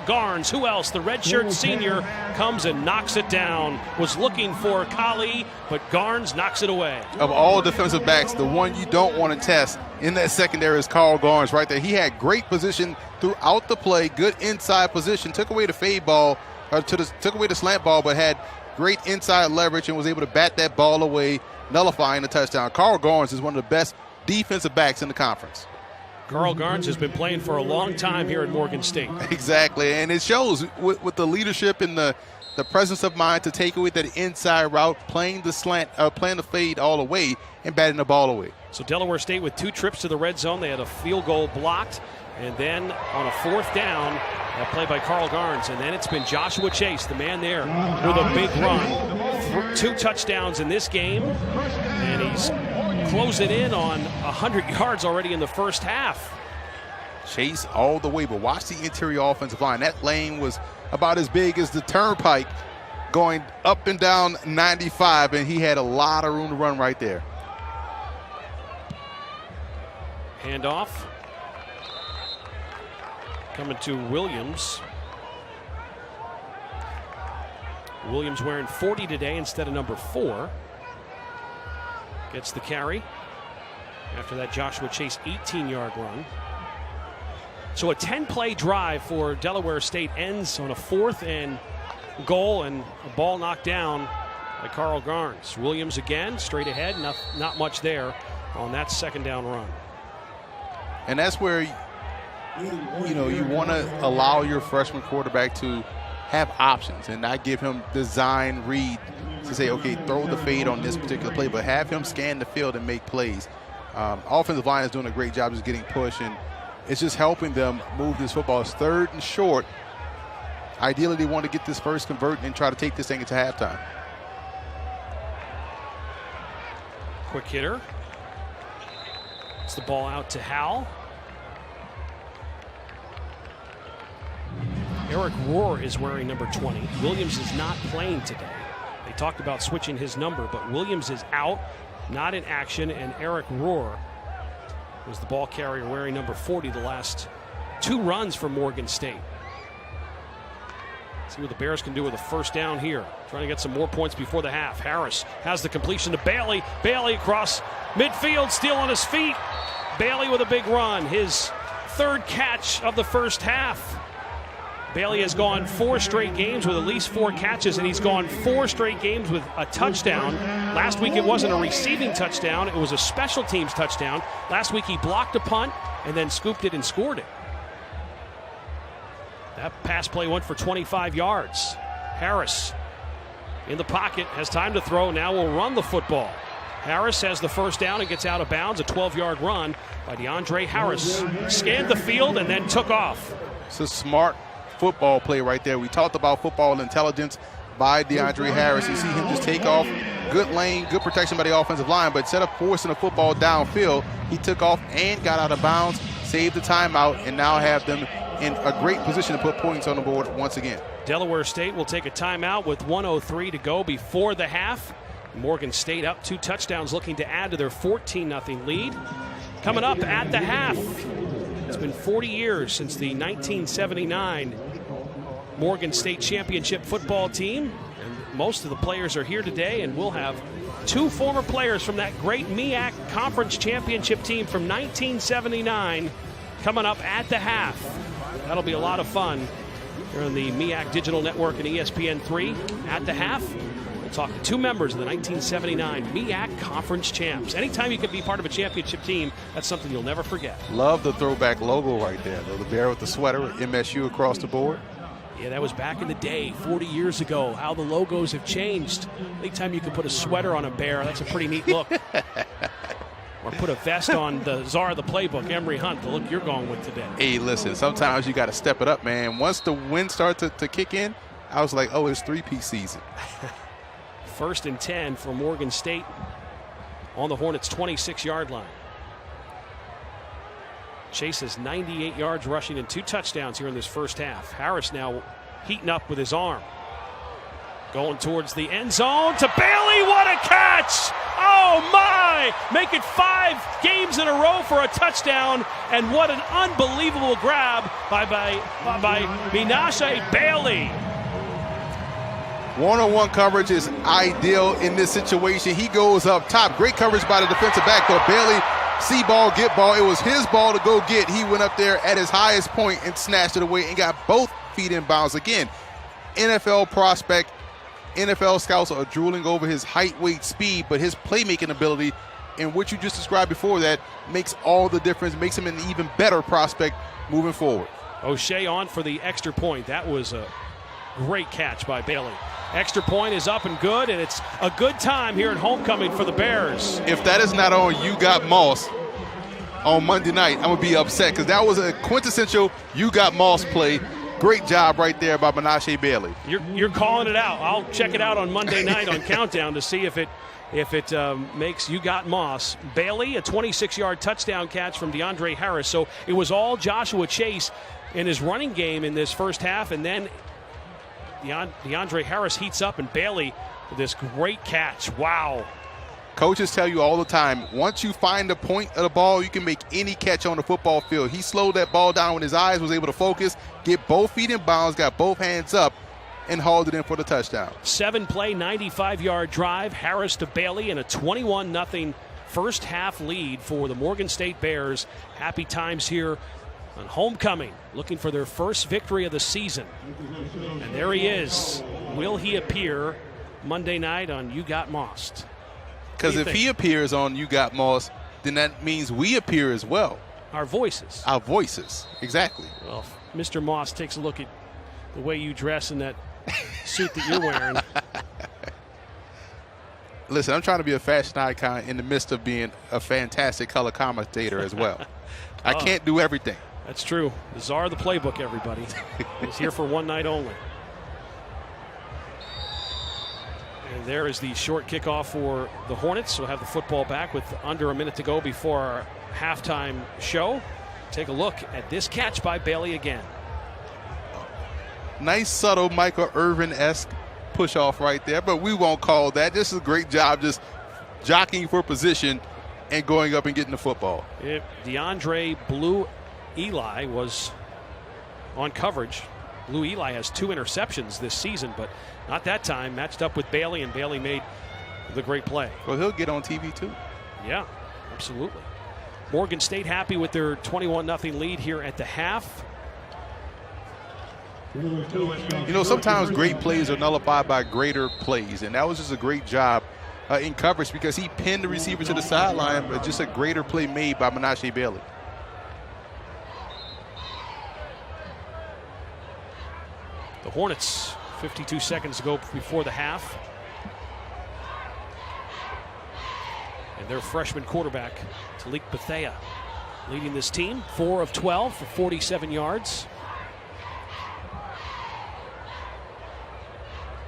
Garnes. Who else? The redshirt senior comes and knocks it down. Was looking for Kali, but Garnes knocks it away. Of all defensive backs, the one you don't want to test in that secondary is Carl Garnes right there. He had great position throughout the play, good inside position, took away the fade ball, took away the slant ball, but had great inside leverage and was able to bat that ball away, nullifying the touchdown. Carl Garnes is one of the best defensive backs in the conference. Carl Garnes has been playing for a long time here at Morgan State. Exactly, and it shows with the leadership and the presence of mind to take away that inside route, playing the slant, playing the fade all the way, and batting the ball away. So Delaware State with 2 trips to the red zone. They had a field goal blocked, and then on a 4th down, a play by Carl Garnes, and then it's been Joshua Chase, the man there, with a big run. 2 touchdowns in this game, and he's closing in on 100 yards already in the first half. Chase all the way, but watch the interior offensive line. That lane was about as big as the turnpike going up and down 95, and he had a lot of room to run right there. Handoff. Coming to Williams. Williams wearing 40 today instead of number 4. Gets the carry. After that Joshua Chase 18-yard run. So a 10-play drive for Delaware State ends on a 4th and goal and a ball knocked down by Carl Garnes. Williams again, straight ahead, not much there on that 2nd down run. And that's where you want to allow your freshman quarterback to have options and not give him design read to say, okay, throw the fade on this particular play, but have him scan the field and make plays. Offensive line is doing a great job just getting push, and it's just helping them move this football. It's 3rd and short. Ideally, they want to get this first convert and try to take this thing into halftime. Quick hitter. It's the ball out to Howell. Eric Rohr is wearing number 20. Williams is not playing today. They talked about switching his number, but Williams is out, not in action, and Eric Rohr was the ball carrier wearing number 40 the last 2 runs for Morgan State. See what the Bears can do with a 1st down here. Trying to get some more points before the half. Harris has the completion to Bailey. Bailey across midfield, still on his feet. Bailey with a big run. His 3rd catch of the first half. Bailey has gone 4 straight games with at least 4 catches, and he's gone 4 straight games with a touchdown. Last week it wasn't a receiving touchdown, it was a special teams touchdown. Last week he blocked a punt and then scooped it and scored it. That pass play went for 25 yards. Harris in the pocket, has time to throw, now will run the football. Harris has the first down and gets out of bounds. A 12-yard run by DeAndre Harris. Scanned the field and then took off. It's a smart football play right there. We talked about football intelligence by DeAndre Harris. You see him just take off. Good lane, good protection by the offensive line, but instead of forcing the football downfield, he took off and got out of bounds, saved the timeout, and now have them in a great position to put points on the board once again. Delaware State will take a timeout with 1:03 to go before the half. Morgan State up 2 touchdowns, looking to add to their 14-0 lead. Coming up at the half, it's been 40 years since the 1979 Morgan State championship football team. And most of the players are here today, and we'll have 2 former players from that great MEAC Conference Championship team from 1979 coming up at the half. That'll be a lot of fun here on the MEAC Digital Network and ESPN3 at the half. We'll talk to 2 members of the 1979 MEAC Conference champs. Anytime you can be part of a championship team, that's something you'll never forget. Love the throwback logo right there, though. The bear with the sweater with MSU across the board. Yeah, that was back in the day, 40 years ago, how the logos have changed. Anytime you can put a sweater on a bear, that's a pretty neat look. Or put a vest on the czar of the playbook, Emory Hunt, the look you're going with today. Hey, listen, sometimes you got to step it up, man. Once the wind started to kick in, I was like, oh, it's 3-piece season. 1st and 10 for Morgan State on the Hornets' 26-yard line. Chase has 98 yards rushing and 2 touchdowns here in this first half. Harris now heating up with his arm. Going towards the end zone to Bailey. What a catch! Oh my! Make it 5 games in a row for a touchdown, and what an unbelievable grab by Menashe Bailey. One-on-one coverage is ideal in this situation. He goes up top. Great coverage by the defensive back, but Bailey, see ball, get ball. It was his ball to go get. He went up there at his highest point and snatched it away and got both feet in bounds. Again, NFL prospect. NFL scouts are drooling over his height, weight, speed, but his playmaking ability and what you just described before that makes all the difference, makes him an even better prospect moving forward. O'Shea on for the extra point. That was a great catch by Bailey. Extra point is up and good, and it's a good time here at homecoming for the Bears. If that is not on You Got Moss on Monday night, I'm going to be upset because that was a quintessential You Got Moss play. Great job right there by Menashe Bailey. You're calling it out. I'll check it out on Monday night on Countdown to see if it makes You Got Moss. Bailey, a 26-yard touchdown catch from DeAndre Harris. So it was all Joshua Chase in his running game in this first half, and then DeAndre Harris heats up, and Bailey with this great catch. Wow. Coaches tell you all the time, once you find the point of the ball, you can make any catch on the football field. He slowed that ball down when his eyes was able to focus, get both feet in bounds, got both hands up, and hauled it in for the touchdown. 7-play, 95-yard drive. Harris to Bailey, and a 21-0 first half lead for the Morgan State Bears. Happy times here on homecoming, looking for their first victory of the season. And there he is. Will he appear Monday night on You Got Mossed? Because if he appears on You Got Moss, then that means we appear as well. Our voices. Our voices, exactly. Well, Mr. Moss takes a look at the way you dress in that suit that you're wearing. Listen, I'm trying to be a fashion icon in the midst of being a fantastic color commentator as well. I can't do everything. That's true. The czar of the playbook, everybody. He's here for one night only. And there is the short kickoff for the Hornets. We'll have the football back with under a minute to go before our halftime show. Take a look at this catch by Bailey again. Nice, subtle Michael Irvin-esque push-off right there, but we won't call that. This is a great job just jockeying for position and going up and getting the football. DeAndre Blue Eli was on coverage. Blue Eli has 2 interceptions this season, but not that time. Matched up with Bailey, and Bailey made the great play. Well, he'll get on TV too. Yeah, absolutely. Morgan State happy with their 21-0 lead here at the half. You know, sometimes great plays are nullified by greater plays, and that was just a great job in coverage because he pinned the receiver to the sideline, but just a greater play made by Menashe Bailey. The Hornets, 52 seconds to go before the half. their freshman quarterback, Talik Bethea, leading this team, 4 of 12 for 47 yards.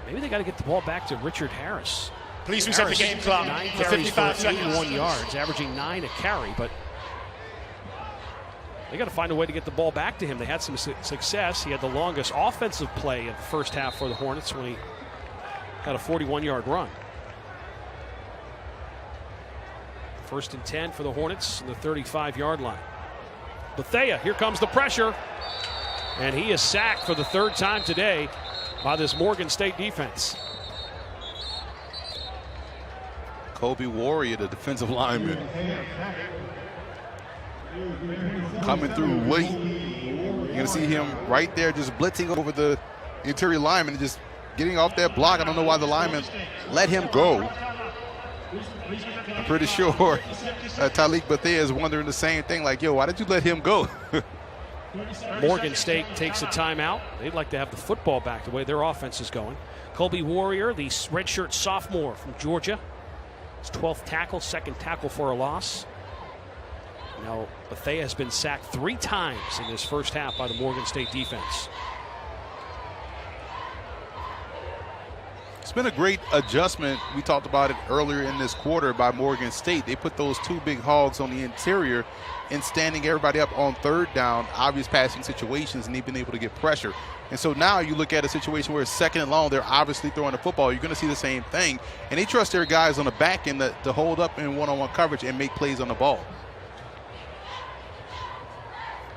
Maybe they got to get the ball back to Richard Harris. Please reset the game clock 9 for carries 55 for seconds. 81 yards, averaging 9 a carry, but they got to find a way to get the ball back to him. They had some success. He had the longest offensive play of the first half for the Hornets when he had a 41-yard run. 1st and 10 for the Hornets in the 35-yard line. Bethea, here comes the pressure. And he is sacked for the 3rd time today by this Morgan State defense. Kobe Warrior, the defensive lineman, coming through late. You're going to see him right there just blitzing over the interior lineman, just getting off that block. I don't know why the lineman let him go. I'm pretty sure Talik Bethea is wondering the same thing, like, yo, why did you let him go? Morgan State takes a timeout. They'd like to have the football back the way their offense is going. Kobe Warrior, the redshirt sophomore from Georgia. His 12th tackle, 2nd tackle for a loss. Now, Bethea has been sacked 3 times in this first half by the Morgan State defense. It's been a great adjustment. We talked about it earlier in this quarter by Morgan State. They put those 2 big hogs on the interior and standing everybody up on 3rd down, obvious passing situations, and they've been able to get pressure. And so now you look at a situation where it's 2nd and long, they're obviously throwing the football. You're going to see the same thing. And they trust their guys on the back end to hold up in one-on-one coverage and make plays on the ball.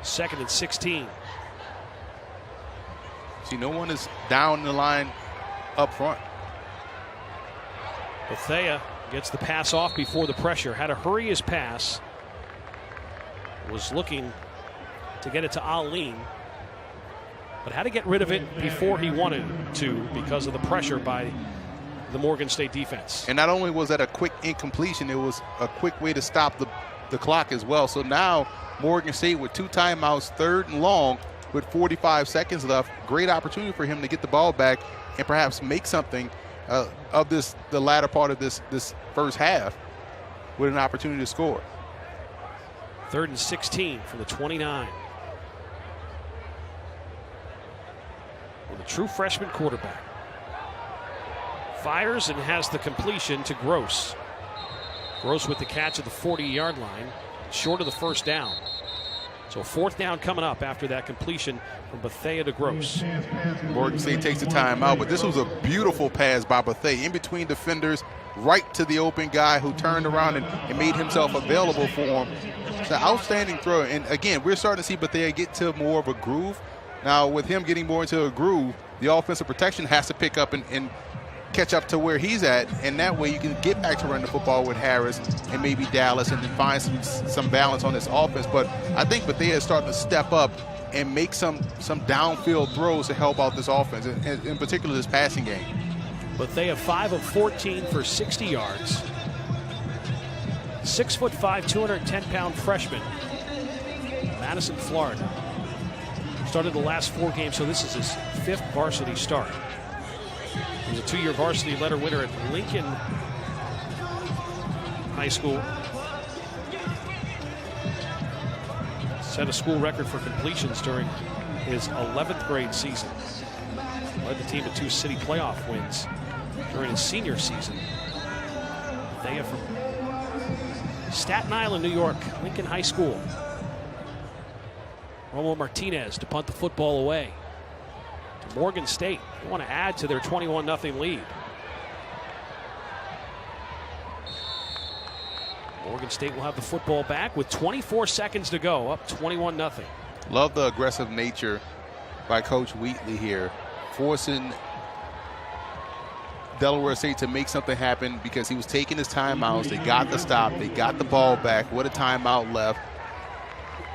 2nd and 16. See, no one is down the line up front. Bethea gets the pass off before the pressure. Had to hurry his pass. Was looking to get it to Aline, but had to get rid of it before he wanted to because of the pressure by the Morgan State defense. And not only was that a quick incompletion, it was a quick way to stop the clock as well. So now Morgan State with 2 timeouts, 3rd and long with 45 seconds left. Great opportunity for him to get the ball back and perhaps make something of the latter part of this first half with an opportunity to score. 3rd and 16 from the 29. With a true freshman quarterback. Fires and has the completion to Gross. Gross with the catch at the 40-yard line, short of the 1st down. So 4th down coming up after that completion from Bethea to Gross. Morgan State takes the timeout, but this was a beautiful pass by Bethea in between defenders, right to the open guy who turned around and made himself available for him. It's an outstanding throw. And again, we're starting to see Bethea get to more of a groove. Now, with him getting more into a groove, the offensive protection has to pick up and catch up to where he's at, and that way you can get back to running the football with Harris and maybe Dallas and then find some balance on this offense. But I think Bethea is starting to step up and make some downfield throws to help out this offense, and in particular this passing game. Bethea 5 of 14 for 60 yards. 6'5", 210-pound freshman, Madison, Florida. Started the last 4 games, so this is his 5th varsity start. He was a 2-year varsity letter winner at Lincoln High School. Set a school record for completions during his 11th grade season. Led the team to 2 city playoff wins during his senior season. Bethea from Staten Island, New York, Lincoln High School. Romo Martinez to punt the football away to Morgan State. They want to add to their 21-0 lead. Morgan State will have the football back with 24 seconds to go, up 21-0. Love the aggressive nature by Coach Wheatley here, forcing Delaware State to make something happen because he was taking his timeouts. They got the stop. They got the ball back with a timeout left.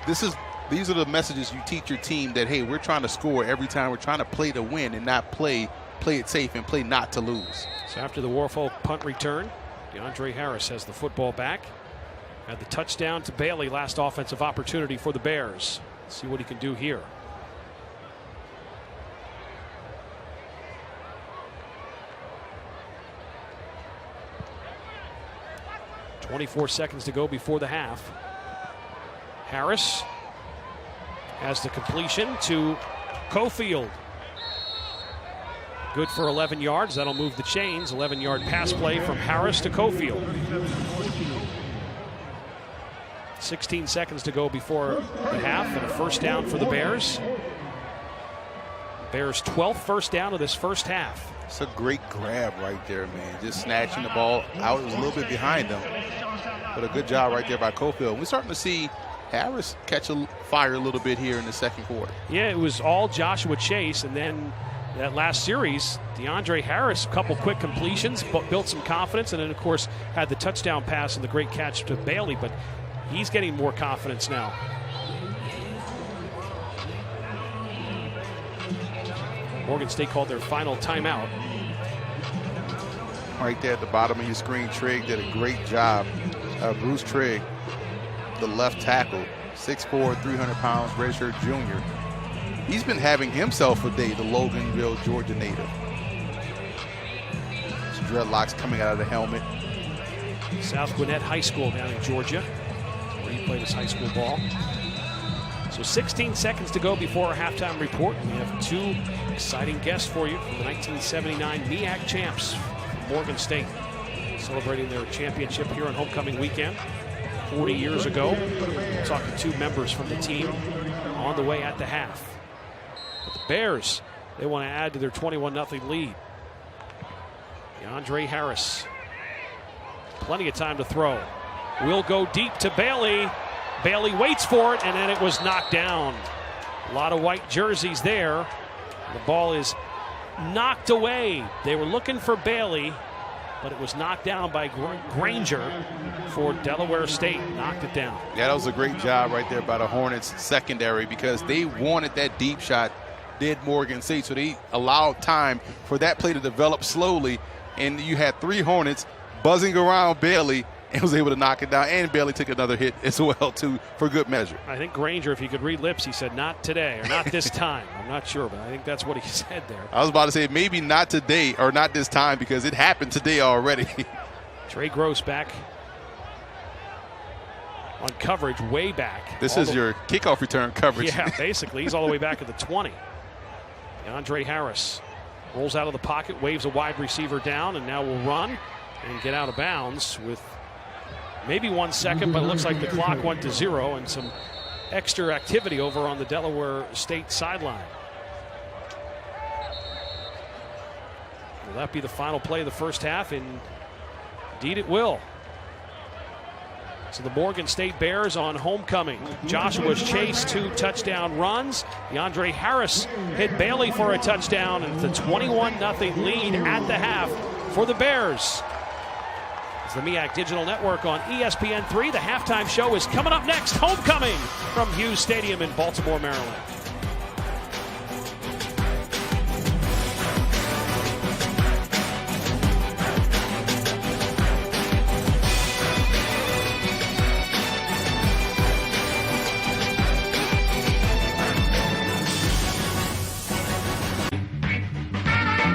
These are the messages you teach your team that, hey, we're trying to score every time. We're trying to play to win and not play it safe and play not to lose. So after the Warfolk punt return, DeAndre Harris has the football back. Had the touchdown to Bailey, last offensive opportunity for the Bears. Let's see what he can do here. 24 seconds to go before the half. Harris has the completion to Cofield. Good for 11 yards. That'll move the chains. 11-yard pass play from Harris to Cofield. 16 seconds to go before the half, and a first down for the Bears. Bears' 12th first down of this first half. It's a great grab right there, man. Just snatching the ball out. It was a little bit behind them, but a good job right there by Cofield. We're starting to see Harris catch a fire a little bit here in the second quarter. Yeah, it was all Joshua Chase, and then that last series, DeAndre Harris, a couple quick completions, but built some confidence, and then, of course, had the touchdown pass and the great catch to Bailey, but he's getting more confidence now. Morgan State called their final timeout. Right there at the bottom of your screen, Trigg did a great job. Bruce Trigg, the left tackle, 6'4", 300 pounds, redshirt junior. He's been having himself a day, the Loganville, Georgia native. His dreadlocks coming out of the helmet. South Gwinnett High School down in Georgia, where he played his high school ball. So 16 seconds to go before our halftime report. We have two exciting guests for you from the 1979 MEAC champs from Morgan State, celebrating their championship here on homecoming weekend 40 years ago. We'll talk to two members from the team on the way at the half. But the Bears, they want to add to their 21-0 lead. DeAndre Harris, plenty of time to throw. Will go deep to Bailey. Bailey waits for it, and then it was knocked down. A lot of white jerseys there. The ball is knocked away. They were looking for Bailey, but it was knocked down by Granger for Delaware State. Knocked it down. Yeah, that was a great job right there by the Hornets secondary, because they wanted that deep shot, did Morgan State, so they allowed time for that play to develop slowly, and you had three Hornets buzzing around Bailey and was able to knock it down, and Bailey took another hit as well, too, for good measure. I think Granger, if he could read lips, he said, not today, or not this time. I'm not sure, but I think that's what he said there. I was about to say, maybe not today, or not this time, because it happened today already. Trey Gross back on coverage, way back. This is your kickoff return coverage. Yeah, basically. He's all the way back at the 20. DeAndre Harris rolls out of the pocket, waves a wide receiver down, and now will run and get out of bounds with maybe 1 second, but it looks like the clock went to 0, and some extra activity over on the Delaware State sideline. Will that be the final play of the first half? Indeed it will. So the Morgan State Bears on homecoming. Joshua Chase, 2 touchdown runs. DeAndre Harris hit Bailey for a touchdown, and it's a 21-0 lead at the half for the Bears. It's the MEAC Digital Network on ESPN3. The halftime show is coming up next. Homecoming from Hughes Stadium in Baltimore, Maryland.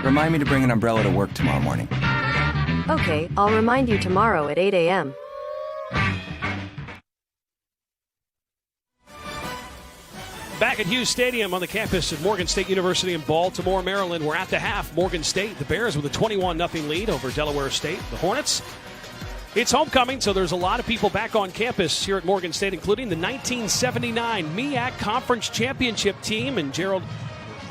Remind me to bring an umbrella to work tomorrow morning. Okay, I'll remind you tomorrow at 8 a.m. Back at Hughes Stadium on the campus of Morgan State University in Baltimore, Maryland. We're at the half. Morgan State, the Bears with a 21-0 lead over Delaware State. The Hornets. It's homecoming, so there's a lot of people back on campus here at Morgan State, including the 1979 MEAC Conference Championship team, and Gerald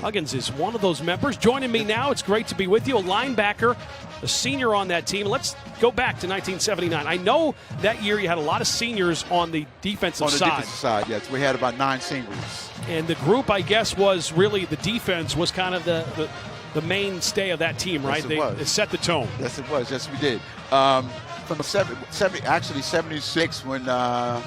Huggins is one of those members. Joining me now, it's great to be with you, a linebacker, a senior on that team. Let's go back to 1979. I know that year you had a lot of seniors on the defensive side. On the defensive side, yes. We had about 9 seniors. And the group, I guess, was really the defense was kind of the mainstay of that team, right? Yes, It set the tone. Yes, it was. Yes, we did. From the 76 when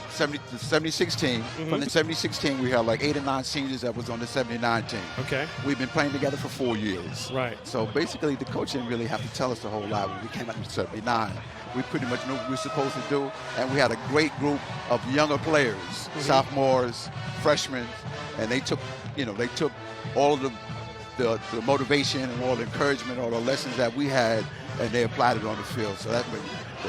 76 team. From the 76 team, we had like 8 or 9 seniors that was on the 79 team. Okay. We've been playing together for 4 years. Right. So basically, the coach didn't really have to tell us a whole lot when we came out in 79. We pretty much knew what we were supposed to do, and we had a great group of younger players, sophomores, freshmen, and they took all of the motivation and all the encouragement, all the lessons that we had, and they applied it on the field. So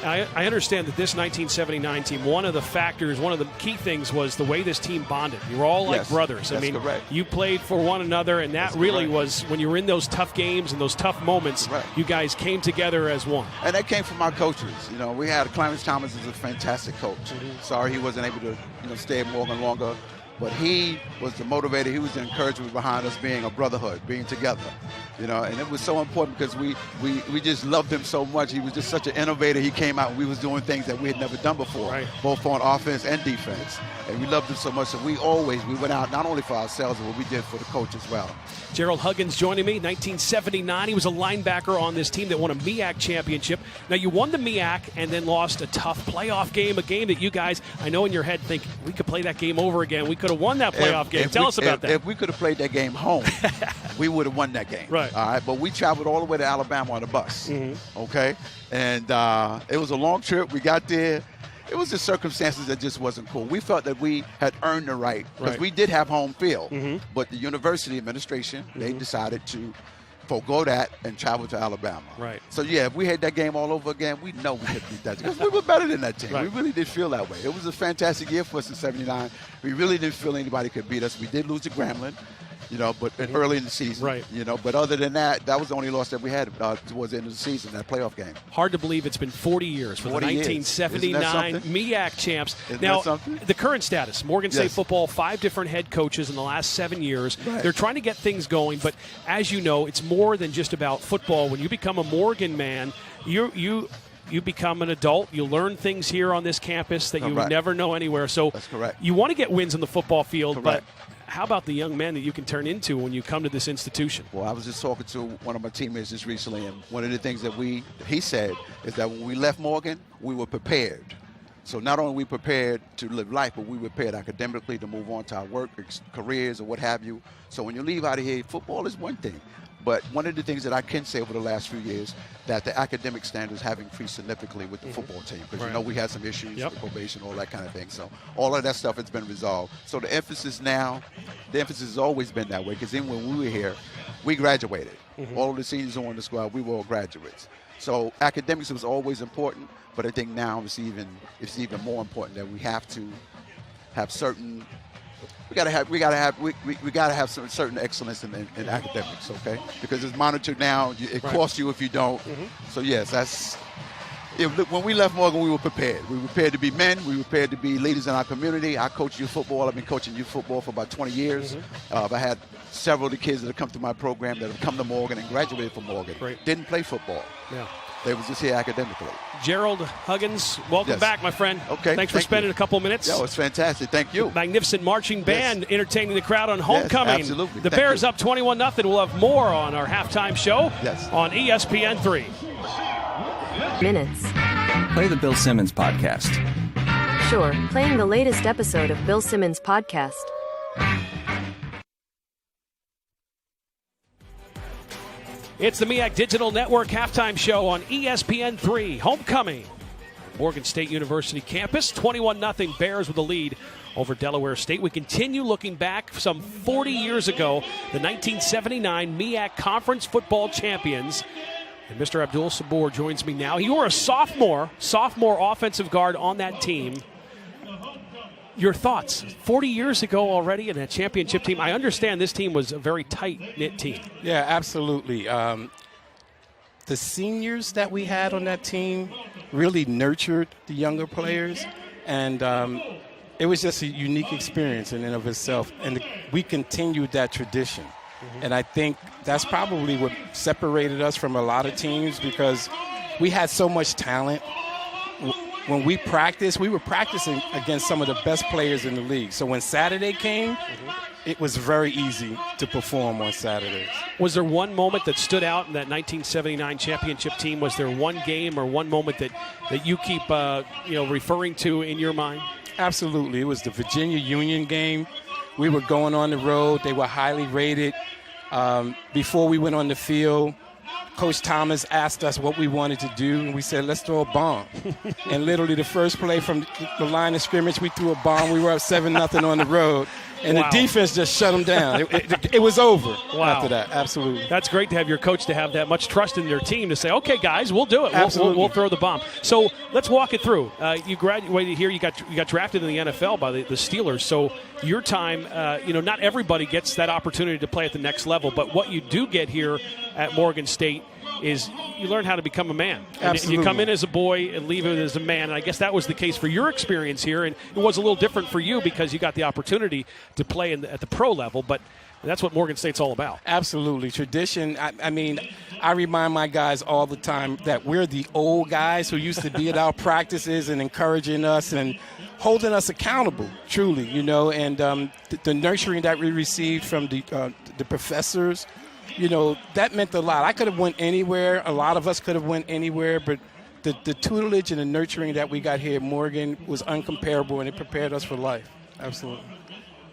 I understand that this 1979 team, one of the factors, one of the key things was the way this team bonded. You were all like Yes, brothers. that's correct. You played for one another, and that That's really correct. was, when you were in those tough games and those tough moments, Correct. you guys came together as one. And that came from our coaches. You know, we had Clarence Thomas is a fantastic coach. Sorry he wasn't able to, stay at Morgan longer. But he was the motivator. He was the encouragement behind us being a brotherhood, being together. And it was so important because we just loved him so much. He was just such an innovator. He came out and we was doing things that we had never done before, right, both on offense and defense. And we loved him so much. So we went out not only for ourselves, but we did for the coach as well. Gerald Huggins joining me, 1979. He was a linebacker on this team that won a MEAC championship. Now, you won the MEAC and then lost a tough playoff game, a game that you guys, I know in your head, think, we could play that game over again. We could have won that playoff game. Tell us about that. If we could have played that game home, we would have won that game. Right. All right. But we traveled all the way to Alabama on a bus. Okay. And it was a long trip. We got there. It was the circumstances that just wasn't cool. We felt that we had earned the right because we did have home field. But the university administration, they decided to forego that and travel to Alabama. Right. So, if we had that game all over again, we know we could beat that because we were better than that team. Right. We really did feel that way. It was a fantastic year for us in 79. We really didn't feel anybody could beat us. We did lose to Grambling, but early in the season. Right. But other than that, that was the only loss that we had towards the end of the season, that playoff game. Hard to believe it's been 40 years for the 40 years. 1979 Isn't that MEAC champs. Isn't Now, that something? the current status, Morgan State Yes. football, 5 different head coaches in the last 7 years. Right. They're trying to get things going, but as you know, it's more than just about football. When you become a Morgan man, you become an adult. You learn things here on this campus that you would Correct. never know anywhere. So That's correct. You want to get wins on the football field, Correct. but how about the young men that you can turn into when you come to this institution? Well, I was just talking to one of my teammates just recently, and one of the things that he said is that when we left Morgan, we were prepared. So not only were we prepared to live life, but we were prepared academically to move on to our work, careers, or what have you. So when you leave out of here, football is one thing. But one of the things that I can say over the last few years, that the academic standards have increased significantly with the football team. Because Right. we had some issues Yep. with probation, all that kind of thing. So all of that stuff has been resolved. So the emphasis has always been that way. Because even when we were here, we graduated. All of the seniors on the squad, we were all graduates. So academics was always important, but I think now it's even more important that we have to have certain. We gotta have some certain excellence in academics, okay? Because it's monitored now. It costs you if you don't. So yes, that's. When we left Morgan, we were prepared. We were prepared to be men. We were prepared to be leaders in our community. I coach youth football. I've been coaching youth football for about 20 years. I had several of the kids that have come through my program that have come to Morgan and graduated from Morgan. Great. Didn't play football. Yeah. They was just here academically. Gerald Huggins, welcome Yes. back, my friend. Okay, Thanks for thank spending you. a couple minutes. Yeah, it's fantastic. Thank you. Magnificent marching band entertaining the crowd on homecoming. absolutely. The Thank Bears you. up 21-0. We'll have more on our halftime show Yes. on ESPN3. Minutes. Play the Bill Simmons podcast. Sure, playing the latest episode of Bill Simmons' podcast. It's the MEAC Digital Network halftime show on ESPN3. Homecoming. Morgan State University campus. 21-0 Bears with a lead over Delaware State. We continue looking back some 40 years ago, the 1979 MEAC Conference Football Champions. And Mr. Abdul Sabur joins me now. You were a sophomore offensive guard on that team. Your thoughts, 40 years ago already in a championship team. I understand this team was a very tight-knit team. Yeah, absolutely. The seniors that we had on that team really nurtured the younger players, and it was just a unique experience in and of itself. And we continued that tradition. And I think that's probably what separated us from a lot of teams because we had so much talent. When we practiced, we were practicing against some of the best players in the league. So when Saturday came, it was very easy to perform on Saturdays. Was there one moment that stood out in that 1979 championship team? Was there one game or one moment that you keep referring to in your mind? Absolutely. It was the Virginia Union game. We were going on the road. They were highly rated. Before we went on the field, Coach Thomas asked us what we wanted to do, and we said, let's throw a bomb. And literally the first play from the line of scrimmage, we threw a bomb. We were up 7-0 on the road. And the defense just shut them down. It was over after that. Absolutely. That's great to have your coach to have that much trust in their team to say, okay, guys, we'll do it. We'll throw the bomb. So let's walk it through. You graduated here. You got drafted in the NFL by the Steelers. So your time, not everybody gets that opportunity to play at the next level. But what you do get here at Morgan State is you learn how to become a man. And you come in as a boy and leave it as a man. And I guess that was the case for your experience here. And it was a little different for you because you got the opportunity to play at the pro level. But that's what Morgan State's all about. Absolutely. Tradition. I mean, I remind my guys all the time that we're the old guys who used to be at our practices and encouraging us and holding us accountable, truly, and the nurturing that we received from the professors, that meant a lot. I could have went anywhere. A lot of us could have went anywhere, but the tutelage and the nurturing that we got here at Morgan was uncomparable, and it prepared us for life. Absolutely.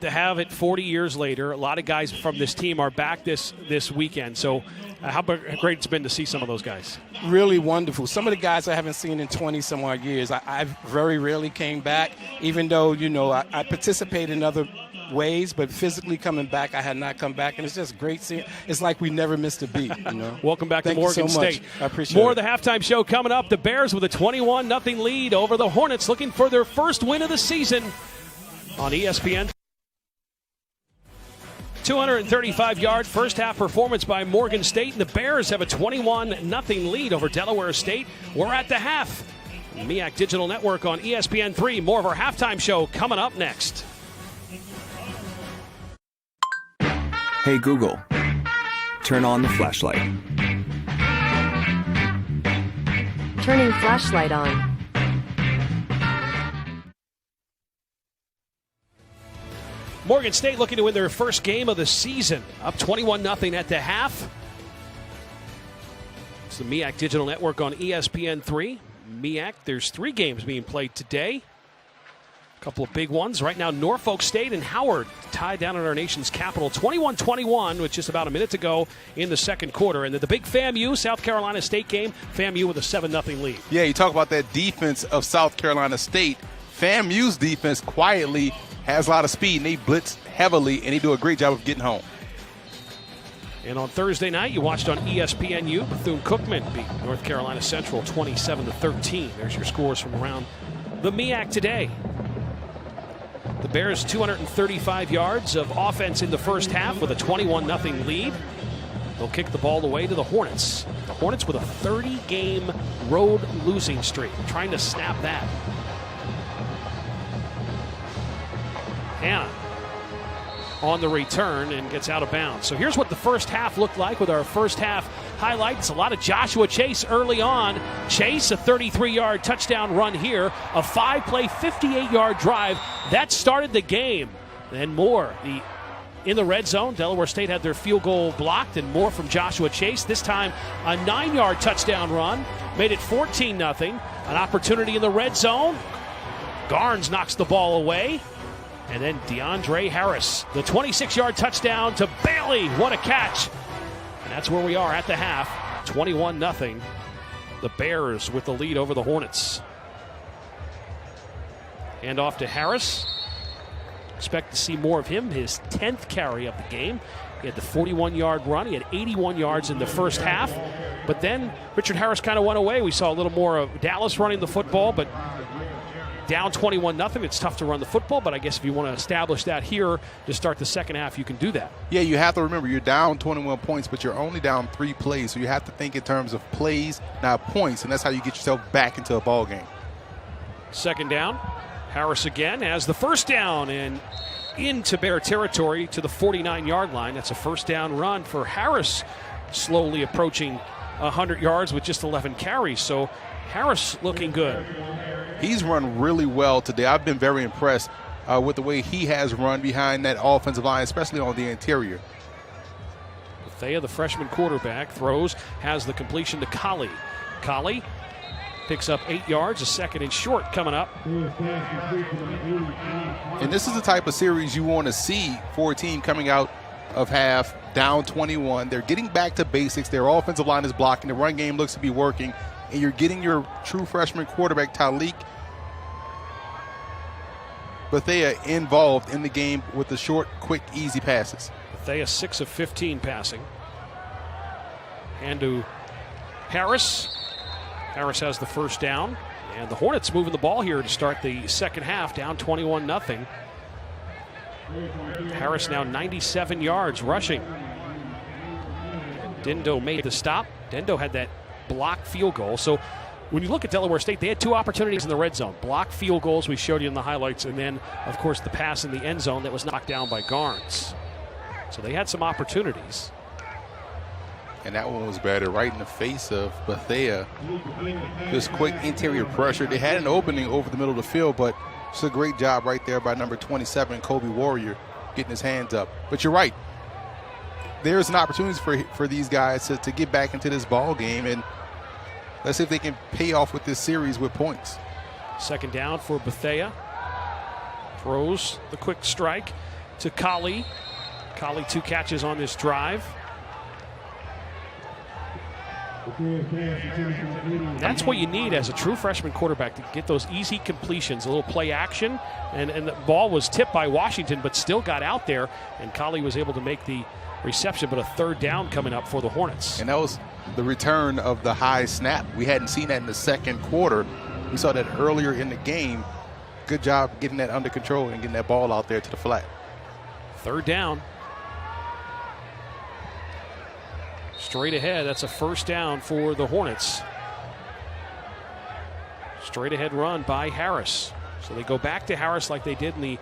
To have it 40 years later, a lot of guys from this team are back this weekend. So how great it's been to see some of those guys. Really wonderful. Some of the guys I haven't seen in 20-some-odd years. I very rarely came back, even though, I participate in other ways, but physically coming back, I had not come back, and it's just great seeing. It's like we never missed a beat. Welcome back Thank to Morgan you so State. Much. I appreciate More it. of the halftime show coming up. The Bears with a 21-0 lead over the Hornets, looking for their first win of the season on ESPN. 235-yard first-half performance by Morgan State, and the Bears have a 21-0 lead over Delaware State. We're at the half. MEAC Digital Network on ESPN3. More of our halftime show coming up next. Hey Google, turn on the flashlight. Turning flashlight on. Morgan State looking to win their first game of the season. Up 21-0 at the half. It's the MEAC Digital Network on ESPN3. MEAC, there's 3 games being played today. A couple of big ones. Right now, Norfolk State and Howard tied down in our nation's capital. 21-21 with just about a minute to go in the second quarter. And the big FAMU, South Carolina State game, FAMU with a 7-0 lead. Yeah, you talk about that defense of South Carolina State. FAMU's defense quietly has a lot of speed, and they blitz heavily, and they do a great job of getting home. And on Thursday night, you watched on ESPNU, Bethune-Cookman beat North Carolina Central 27-13. There's your scores from around the MEAC today. The Bears 235 yards of offense in the first half with a 21-0 lead. They'll kick the ball away to the Hornets. The Hornets with a 30-game road losing streak, trying to snap that. Hannah on the return and gets out of bounds. So here's what the first half looked like with our first half highlights. A lot of Joshua Chase early on. Chase, a 33-yard touchdown run here. A 5-play, 58-yard drive. That started the game. Then more. In the red zone, Delaware State had their field goal blocked, and more from Joshua Chase. This time, a 9-yard touchdown run. Made it 14-0. An opportunity in the red zone. Garnes knocks the ball away. And then DeAndre Harris, the 26-yard touchdown to Bailey. What a catch. And that's where we are at the half. 21-0. The Bears with the lead over the Hornets. Hand off to Harris. Expect to see more of him. His 10th carry of the game. He had the 41-yard run. He had 81 yards in the first half. But then Richard Harris kind of went away. We saw a little more of Dallas running the football, but down 21-0. It's tough to run the football, but I guess if you want to establish that here to start the second half, you can do that. Yeah, you have to remember you're down 21 points, but you're only down 3 plays, so you have to think in terms of plays, not points, and that's how you get yourself back into a ball game. Second down. Harris again has the first down and into Bear territory to the 49-yard line. That's a first down run for Harris, slowly approaching 100 yards with just 11 carries. So Harris looking good. He's run really well today. I've been very impressed with the way he has run behind that offensive line, especially on the interior. Thea, the freshman quarterback, throws, has the completion to Colley. Colley picks up 8 yards, a second and short coming up. And this is the type of series you want to see for a team coming out of half, down 21. They're getting back to basics. Their offensive line is blocking. The run game looks to be working. And you're getting your true freshman quarterback, Talik Bethea involved in the game with the short, quick, easy passes. Bethea 6 of 15 passing. Hand to Harris. Harris has the first down. And the Hornets moving the ball here to start the second half, down 21-0. Harris now 97 yards rushing. Dendo made the stop. Dendo had that blocked field goal. So when you look at Delaware State, they had two opportunities in the red zone. Blocked field goals we showed you in the highlights, and then, of course, the pass in the end zone that was knocked down by Garnes. So they had some opportunities. And that one was better, right in the face of Bethea. Just quick interior pressure. They had an opening over the middle of the field, but it's a great job right there by number 27, Kobe Warrior, getting his hands up. But you're right. There's an opportunity for these guys to get back into this ball game, and let's see if they can pay off with this series with points. Second down for Bethea. Throws the quick strike to Kali. Kali 2 catches on this drive. That's what you need as a true freshman quarterback, to get those easy completions, a little play action. And the ball was tipped by Washington, but still got out there, and Kali was able to make the reception, but a third down coming up for the Hornets. And that was the return of the high snap. We hadn't seen that in the second quarter. We saw that earlier in the game. Good job getting that under control and getting that ball out there to the flat. Third down. Straight ahead, that's a first down for the Hornets. Straight ahead run by Harris. So they go back to Harris like they did in the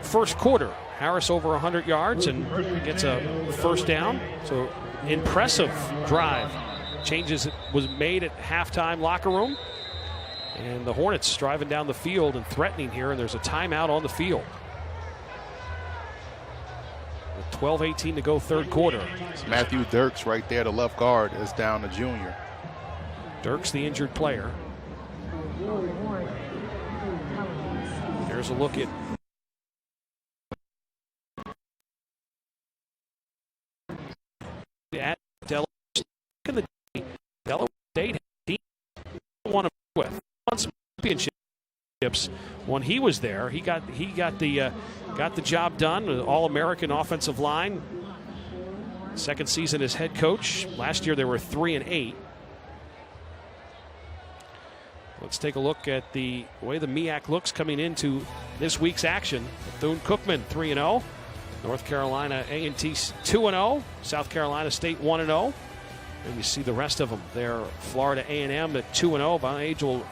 first quarter. Harris over 100 yards and gets a first down. So impressive drive. Changes was made at halftime locker room. And the Hornets driving down the field and threatening here, and there's a timeout on the field. 12-18 to go, third quarter. It's Matthew Dirks right there, the left guard, is down the junior. Dirks, the injured player. There's a look at Delaware State team won with championships when he was there. He got the job done with All-American offensive line. Second season as head coach. Last year they were 3-8. Let's take a look at the way the MEAC looks coming into this week's action. Bethune-Cookman 3-0. North Carolina A&T 2-0. South Carolina State 1-0. And you see the rest of them there. Florida A&M at 2-0, but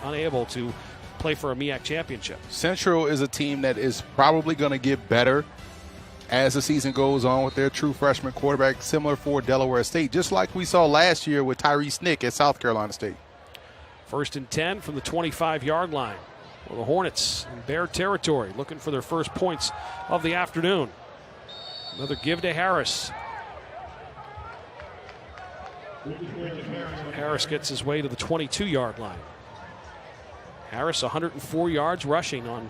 unable to play for a MEAC championship. Central is a team that is probably going to get better as the season goes on with their true freshman quarterback, similar for Delaware State, just like we saw last year with Tyrese Nick at South Carolina State. 1st and 10 from the 25-yard line. Well, the Hornets in Bear territory, looking for their first points of the afternoon. Another give to Harris. Harris gets his way to the 22-yard line. Harris 104 yards rushing on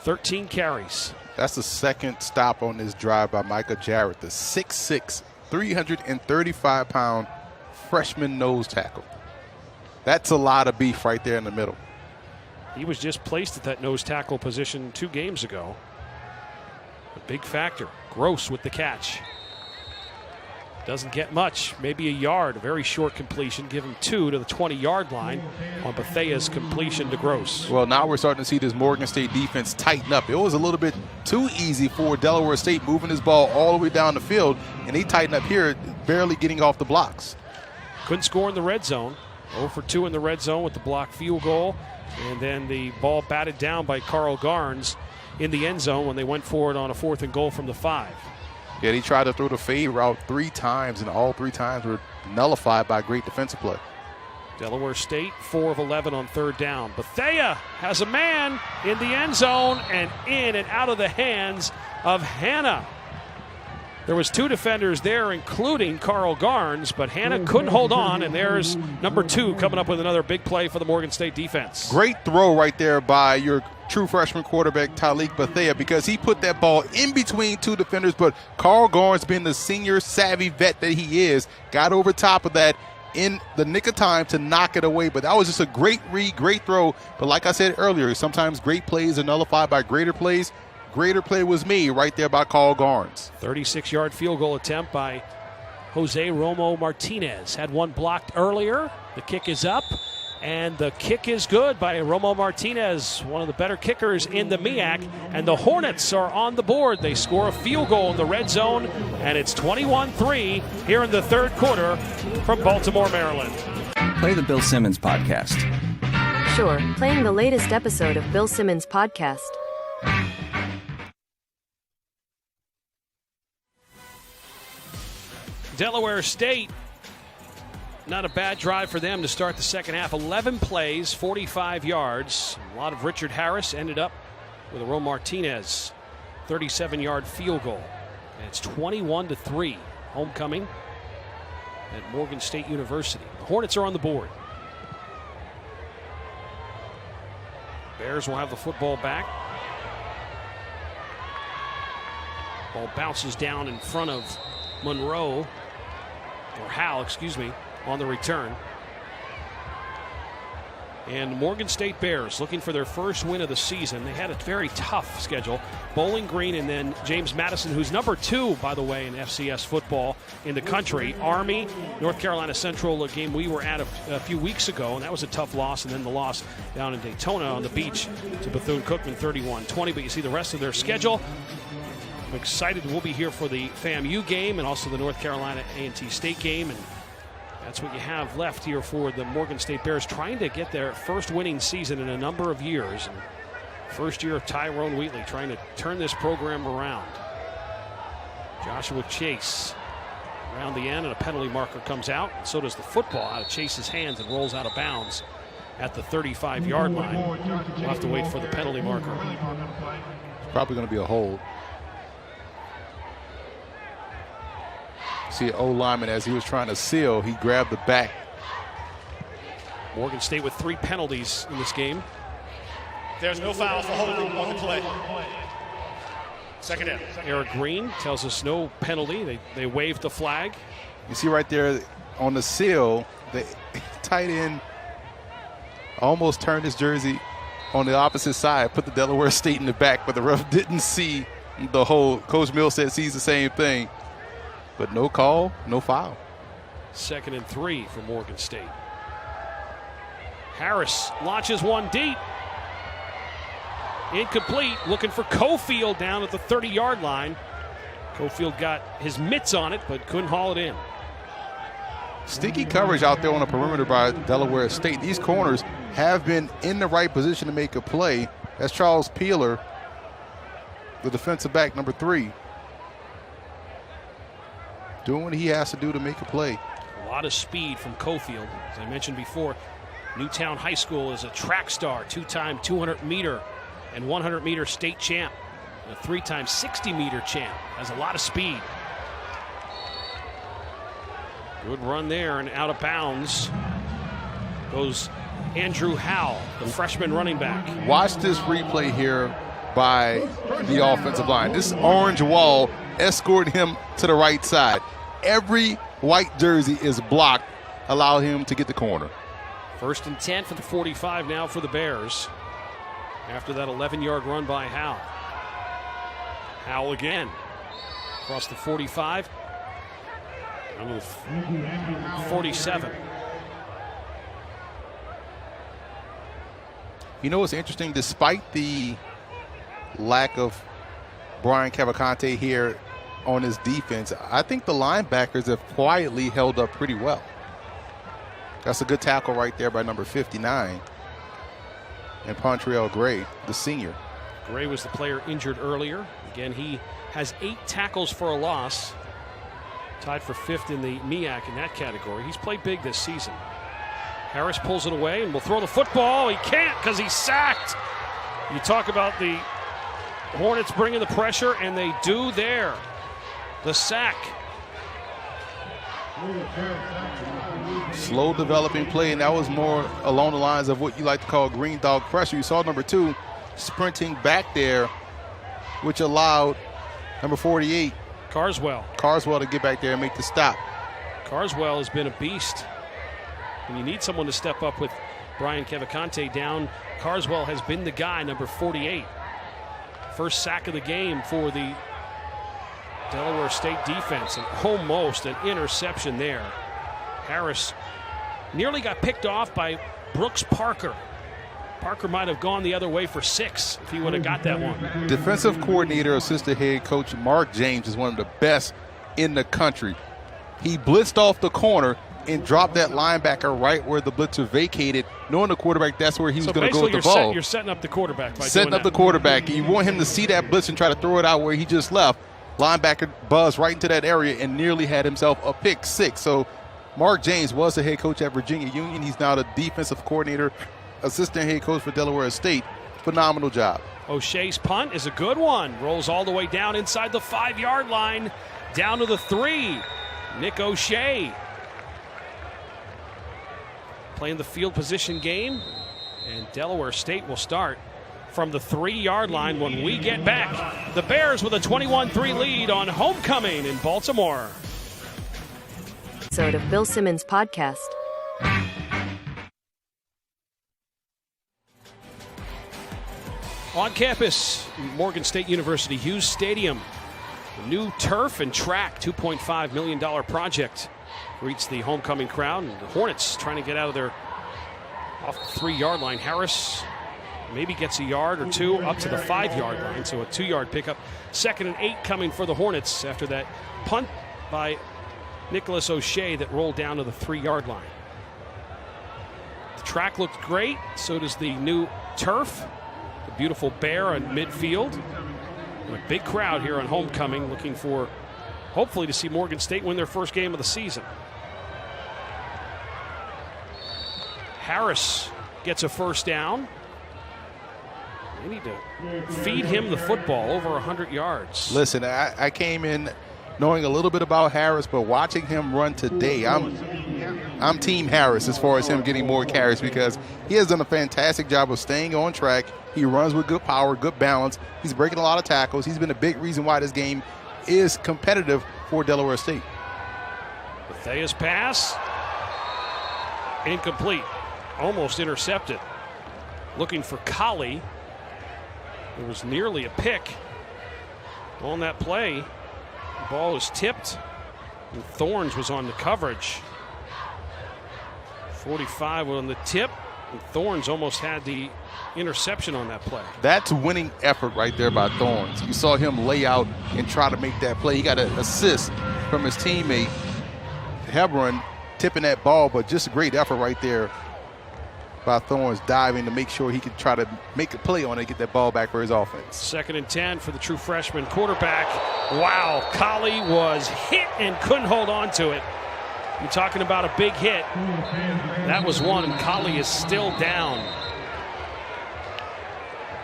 13 carries. That's the second stop on this drive by Micah Jarrett, the 6'6", 335-pound freshman nose tackle. That's a lot of beef right there in the middle. He was just placed at that nose tackle position 2 games ago. A big factor. Gross with the catch. Doesn't get much, maybe a yard, a very short completion. Give him 2 to the 20-yard line on Bethea's completion to Gross. Well, now we're starting to see this Morgan State defense tighten up. It was a little bit too easy for Delaware State moving this ball all the way down the field, and they tighten up here, barely getting off the blocks. Couldn't score in the red zone. 0 for 2 in the red zone with the blocked field goal, and then the ball batted down by Carl Garnes in the end zone when they went for it on a 4th and goal from the 5. Yeah, he tried to throw the fade route 3 times, and all 3 times were nullified by great defensive play. Delaware State 4 of 11 on 3rd down. Bethea has a man in the end zone and in and out of the hands of Hanna. There was 2 defenders there, including Carl Garnes, but Hanna couldn't hold on, and there's number 2 coming up with another big play for the Morgan State defense. Great throw right there by your true freshman quarterback, Talik Bethea, because he put that ball in between 2 defenders, but Carl Garnes, being the senior savvy vet that he is, got over top of that in the nick of time to knock it away. But that was just a great read, great throw. But like I said earlier, sometimes great plays are nullified by greater plays. Greater play was made right there by Carl Garnes. 36-yard field goal attempt by Jose Romo Martinez. Had one blocked earlier. The kick is up, and the kick is good by Romo Martinez, one of the better kickers in the MEAC. And the Hornets are on the board. They score a field goal in the red zone, and it's 21-3 here in the third quarter from Baltimore, Maryland. Play the Bill Simmons podcast. Sure, playing the latest episode of Bill Simmons' podcast. Delaware State, not a bad drive for them to start the second half. 11 plays, 45 yards. A lot of Richard Harris ended up with a Romo Martinez 37-yard field goal. And it's 21-3. Homecoming at Morgan State University. The Hornets are on the board. Bears will have the football back. Ball bounces down in front of Monroe. Or Howell, excuse me, on the return. And Morgan State Bears looking for their first win of the season. They had a very tough schedule. Bowling Green and then James Madison, who's number 2, by the way, in FCS football in the country. Army, North Carolina Central, a game we were at a few weeks ago, and that was a tough loss. And then the loss down in Daytona on the beach to Bethune-Cookman, 31-20. But you see the rest of their schedule. I'm excited. We'll be here for the FAMU game and also the North Carolina A&T State game. And that's what you have left here for the Morgan State Bears, trying to get their first winning season in a number of years. And first year of Tyrone Wheatley trying to turn this program around. Joshua Chase around the end, and a penalty marker comes out. So does the football out of Chase's hands and rolls out of bounds at the 35-yard line. We'll have to wait for the penalty marker. It's probably going to be a hold. See an old lineman as he was trying to seal, he grabbed the back. Morgan State with 3 penalties in this game. There's no foul for holding on the play. Second down. Eric Green tells us no penalty. They waved the flag. You see right there on the seal, the tight end almost turned his jersey on the opposite side, put the Delaware State in the back, but the ref didn't see the hole. Coach Mills said sees the same thing. But no call, no foul. 2nd and 3 for Morgan State. Harris launches one deep. Incomplete, looking for Cofield down at the 30-yard line. Cofield got his mitts on it, but couldn't haul it in. Sticky coverage out there on the perimeter by Delaware State. These corners have been in the right position to make a play. That's Charles Peeler, the defensive back, number 3. Doing what he has to do to make a play. A lot of speed from Cofield. As I mentioned before, Newtown High School is a track star, 2-time 200-meter and 100-meter state champ, and a 3-time 60-meter champ. Has a lot of speed. Good run there, and out of bounds goes Andrew Howell, the freshman running back. Watch this replay here by the offensive line. This orange wall escorted him to the right side. Every white jersey is blocked, allow him to get the corner. 1st and 10 for the 45 now for the Bears. After that 11-yard run by Howell. Howell again. Across the 45. And with 47. You know what's interesting? Despite the lack of Brian Cavalcante here on his defense, I think the linebackers have quietly held up pretty well. That's a good tackle right there by number 59. And Pontrell Gray, the senior. Gray was the player injured earlier. Again, he has 8 tackles for a loss. Tied for 5th in the MEAC in that category. He's played big this season. Harris pulls it away and will throw the football. He can't because he's sacked. You talk about the Hornets bringing the pressure, and they do there. The sack. Slow developing play, and that was more along the lines of what you like to call green dog pressure. You saw number 2 sprinting back there, which allowed number 48, Carswell to get back there and make the stop. Carswell has been a beast And you need someone to step up with Brian Kevicante down. Carswell has been the guy, number 48. First sack of the game for the Delaware State defense, and almost an interception there. Harris nearly got picked off by Brooks Parker. Parker might have gone the other way for 6 if he would have got that one. Defensive coordinator, assistant head coach Mark James is one of the best in the country. He blitzed off the corner and dropped that linebacker right where the blitzer vacated, knowing the quarterback that's where he was going to go with the ball. You're setting up the quarterback by setting up the quarterback. You want him to see that blitz and try to throw it out where he just left. Linebacker buzzed right into that area and nearly had himself a pick 6. So Mark James was the head coach at Virginia Union. He's now the defensive coordinator, assistant head coach for Delaware State. Phenomenal job. O'Shea's punt is a good one. Rolls all the way down inside the 5-yard line, down to the 3. Nick O'Shea playing the field position game, and Delaware State will start from the 3-yard line when we get back. The Bears with a 21-3 lead on homecoming in Baltimore. Episode of Bill Simmons Podcast. On campus, Morgan State University, Hughes Stadium. A new turf and track, $2.5 million project. Greets the homecoming crowd. And the Hornets trying to get out of their off the 3-yard line. Harris maybe gets a yard or two up to the 5-yard line, so a 2-yard pickup. 2nd and 8 coming for the Hornets after that punt by Nicholas O'Shea that rolled down to the 3-yard line. The track looked great, so does the new turf. The beautiful bear in midfield. And a big crowd here on homecoming looking for, hopefully, to see Morgan State win their first game of the season. Harris gets a first down. They need to feed him the football, over 100 yards. Listen, I came in knowing a little bit about Harris, but watching him run today, I'm Team Harris as far as him getting more carries, because he has done a fantastic job of staying on track. He runs with good power, good balance. He's breaking a lot of tackles. He's been a big reason why this game is competitive for Delaware State. Thea's pass, incomplete, almost intercepted. Looking for Colley. There was nearly a pick on that play. The ball is tipped, and Thorns was on the coverage. 45 on the tip, and Thorns almost had the interception on that play. That's winning effort right there by Thorns. You saw him lay out and try to make that play. He got an assist from his teammate, Hebron, tipping that ball, but just a great effort right there by Thorns, diving to make sure he could try to make a play on it, get that ball back for his offense. 2nd and 10 for the true freshman quarterback. Wow, Colley was hit and couldn't hold on to it. You're talking about a big hit. That was one, and Colley is still down.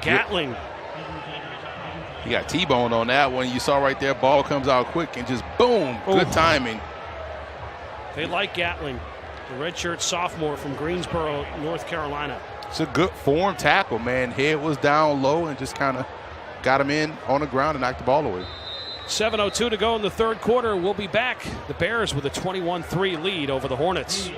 Gatling. He got T-boned on that one. You saw right there, ball comes out quick and just boom, good timing. They like Gatling, the redshirt sophomore from Greensboro, North Carolina. It's a good form tackle, man. Head was down low and just kind of got him in on the ground and knocked the ball away. 7:02 to go in the 3rd quarter. We'll be back. The Bears with a 21-3 lead over the Hornets.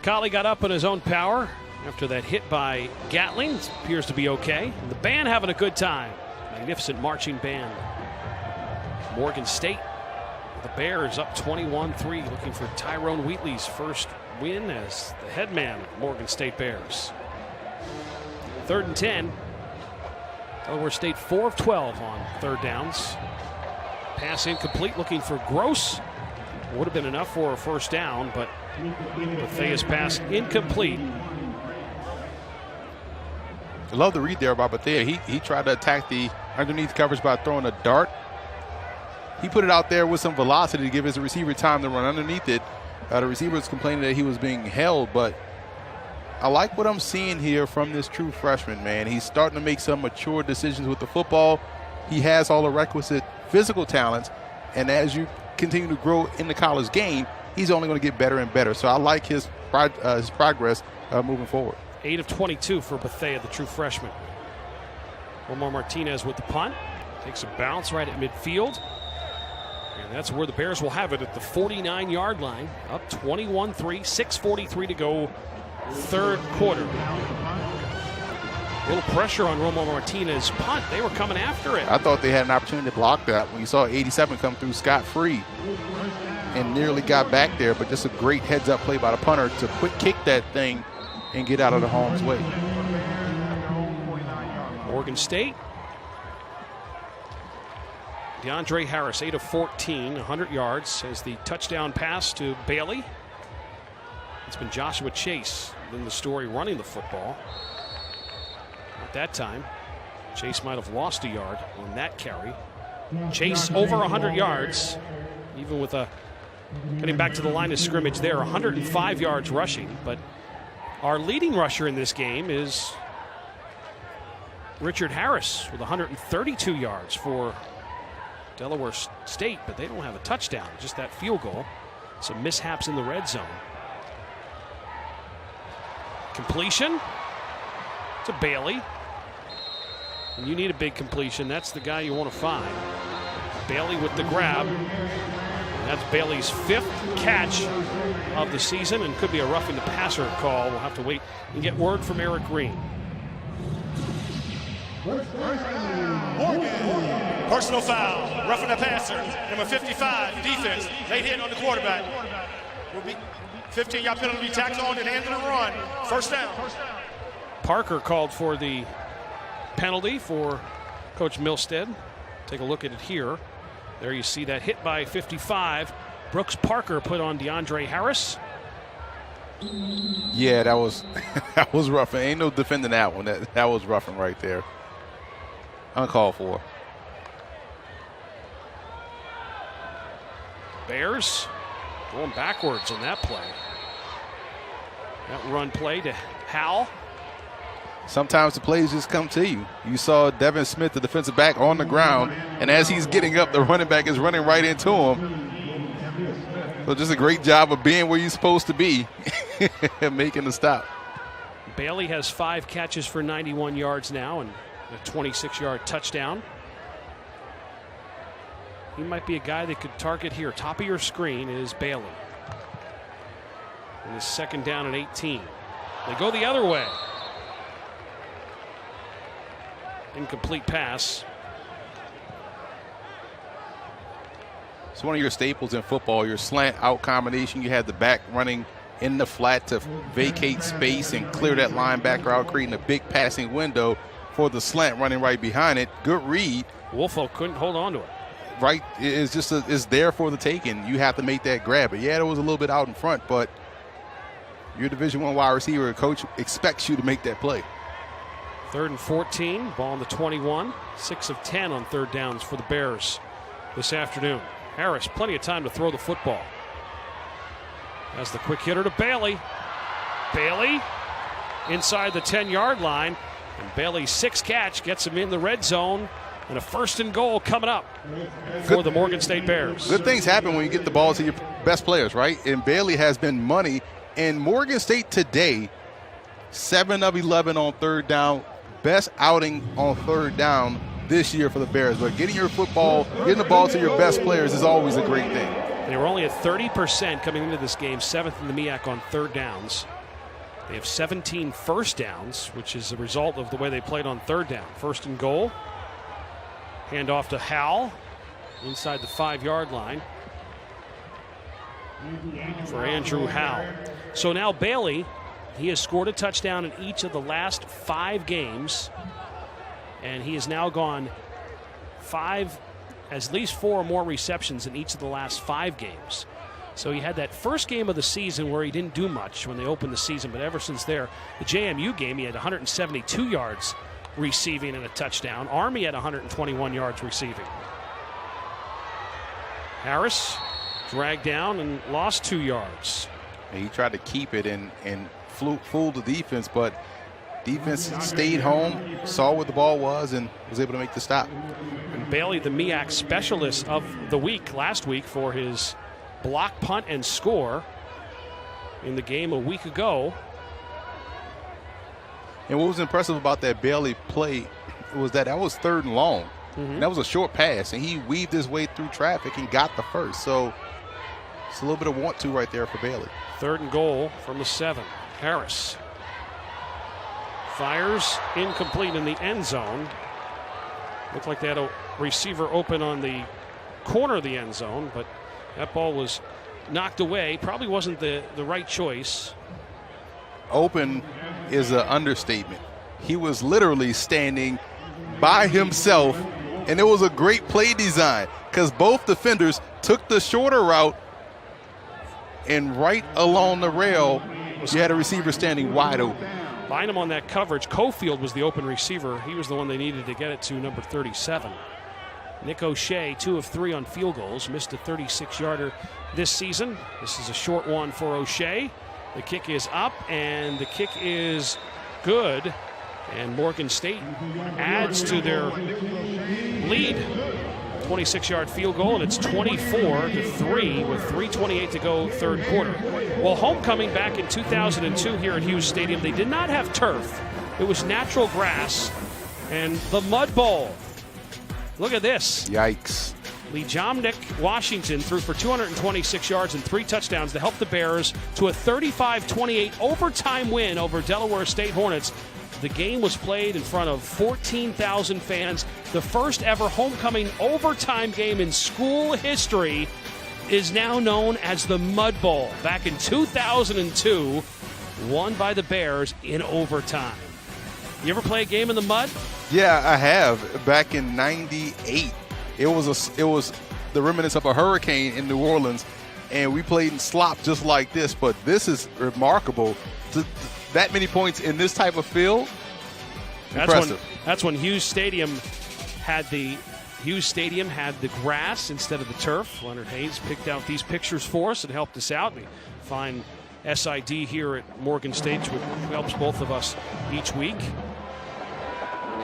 Colley got up in his own power after that hit by Gatling. It appears to be okay. And the band having a good time. Magnificent marching band. Morgan State, the Bears up 21-3, looking for Tyrone Wheatley's first win as the head man of Morgan State Bears. 3rd and 10. Delaware State 4 of 12 on 3rd downs. Pass incomplete, looking for Gross. Would have been enough for a first down, but Thea's pass incomplete. I love the read there by Bethea. He tried to attack the underneath coverage by throwing a dart. He put it out there with some velocity to give his receiver time to run underneath it. The receiver was complaining that he was being held, but I like what I'm seeing here from this true freshman, man. He's starting to make some mature decisions with the football. He has all the requisite physical talents, and as you continue to grow in the college game, he's only going to get better and better. So I like his progress moving forward. 8 of 22 for Bethea, the true freshman. Omar Martinez with the punt. Takes a bounce right at midfield. And that's where the Bears will have it at the 49-yard line. Up 21-3, 6:43 to go, third quarter. A little pressure on Romo Martinez's punt. They were coming after it. I thought they had an opportunity to block that when you saw 87 come through scot-free and nearly got back there, but just a great heads-up play by the punter to quick kick that thing and get out of the harm's way. Oregon State. DeAndre Harris, 8 of 14, 100 yards, as the touchdown pass to Bailey. It's been Joshua Chase in the story running the football. At that time, Chase might have lost a yard on that carry. Chase over 100 yards, even with getting back to the line of scrimmage there, 105 yards rushing. But our leading rusher in this game is Richard Harris with 132 yards for Delaware State, but they don't have a touchdown, just that field goal. Some mishaps in the red zone. Completion to Bailey. And you need a big completion. That's the guy you want to find. Bailey with the grab. That's Bailey's 5th catch of the season and could be a roughing the passer call. We'll have to wait and get word from Eric Green. Personal foul, roughing the passer, number 55, defense, late hit on the quarterback. Will be 15-yard penalty tacked on at the end of the run. First down. Parker called for the penalty for Coach Milstead. Take a look at it here. There you see that hit by 55. Brooks Parker put on DeAndre Harris. Yeah, that was that was roughing. Ain't no defending that one. That was roughing right there. Uncalled for. Bears going backwards on that play. That run play to Howell. Sometimes the plays just come to you. You saw Devin Smith, the defensive back, on the ground, and as he's getting up, the running back is running right into him. So just a great job of being where you're supposed to be and making the stop. Bailey has 5 catches for 91 yards now and a 26-yard touchdown. He might be a guy that could target here. Top of your screen is Bailey. And his second down and 18. They go the other way. Incomplete pass. It's one of your staples in football, your slant out combination. You had the back running in the flat to vacate space and clear that linebacker out, creating a big passing window for the slant running right behind it. Good read. Wolfo couldn't hold on to it. Right, it's just it's there for the taking. You have to make that grab. But yeah, it was a little bit out in front, but your Division I wide receiver coach expects you to make that play. 3rd and 14, ball on the 21. 6 of 10 on third downs for the Bears this afternoon. Harris, plenty of time to throw the football. As the quick hitter to Bailey. Bailey inside the 10-yard line. And Bailey's 6th catch gets him in the red zone. And a 1st and goal coming up for the Morgan State Bears. Good things happen when you get the ball to your best players, right? And Bailey has been money. And Morgan State today, 7 of 11 on third down. Best outing on third down this year for the Bears. But getting the ball to your best players is always a great thing. They were only at 30% coming into this game, 7th in the MEAC on third downs. They have 17 first downs, which is a result of the way they played on third down. 1st and goal. Hand off to Howell inside the 5-yard line for Andrew Howell. So now Bailey, he has scored a touchdown in each of the last 5 games, and he has now gone at least 4 or more receptions in each of the last 5 games. So he had that first game of the season where he didn't do much when they opened the season, but ever since there, the JMU game, he had 172 yards receiving and a touchdown. Army had 121 yards receiving. Harris dragged down and lost 2 yards. And he tried to keep it and fool the defense, but defense stayed home, saw what the ball was, and was able to make the stop. And Bailey, the MEAC specialist of the week last week for his block, punt, and score in the game a week ago. And what was impressive about that Bailey play was that was 3rd and long. And that was a short pass, and he weaved his way through traffic and got the first. So it's a little bit of want to right there for Bailey. 3rd and goal from the 7. Harris fires incomplete in the end zone. Looked like they had a receiver open on the corner of the end zone, but that ball was knocked away. Probably wasn't the right choice. Open is an understatement. He was literally standing by himself, and it was a great play design because both defenders took the shorter route, and right along the rail, you had a receiver standing wide open. Behind him on that coverage, Cofield was the open receiver. He was the one they needed to get it to, number 37. Nick O'Shea, 2 of 3 on field goals, missed a 36-yarder this season. This is a short one for O'Shea. The kick is up, and the kick is good. And Morgan State adds to their lead. 26-yard field goal, and it's 24-3 with 3:28 to go, 3rd quarter. Well, homecoming back in 2002 here at Hughes Stadium, they did not have turf. It was natural grass and the Mud Bowl. Look at this. Yikes. Leijomnik Washington threw for 226 yards and 3 touchdowns to help the Bears to a 35-28 overtime win over Delaware State Hornets. The game was played in front of 14,000 fans. The first ever homecoming overtime game in school history is now known as the Mud Bowl. Back in 2002, won by the Bears in overtime. You ever play a game in the mud? Yeah, I have. Back in '98, it was the remnants of a hurricane in New Orleans, and we played in slop just like this. But this is remarkable. That many points in this type of field. Impressive. That's when Hughes Stadium had the grass instead of the turf. Leonard Hayes picked out these pictures for us and helped us out. We find SID here at Morgan State, which helps both of us each week.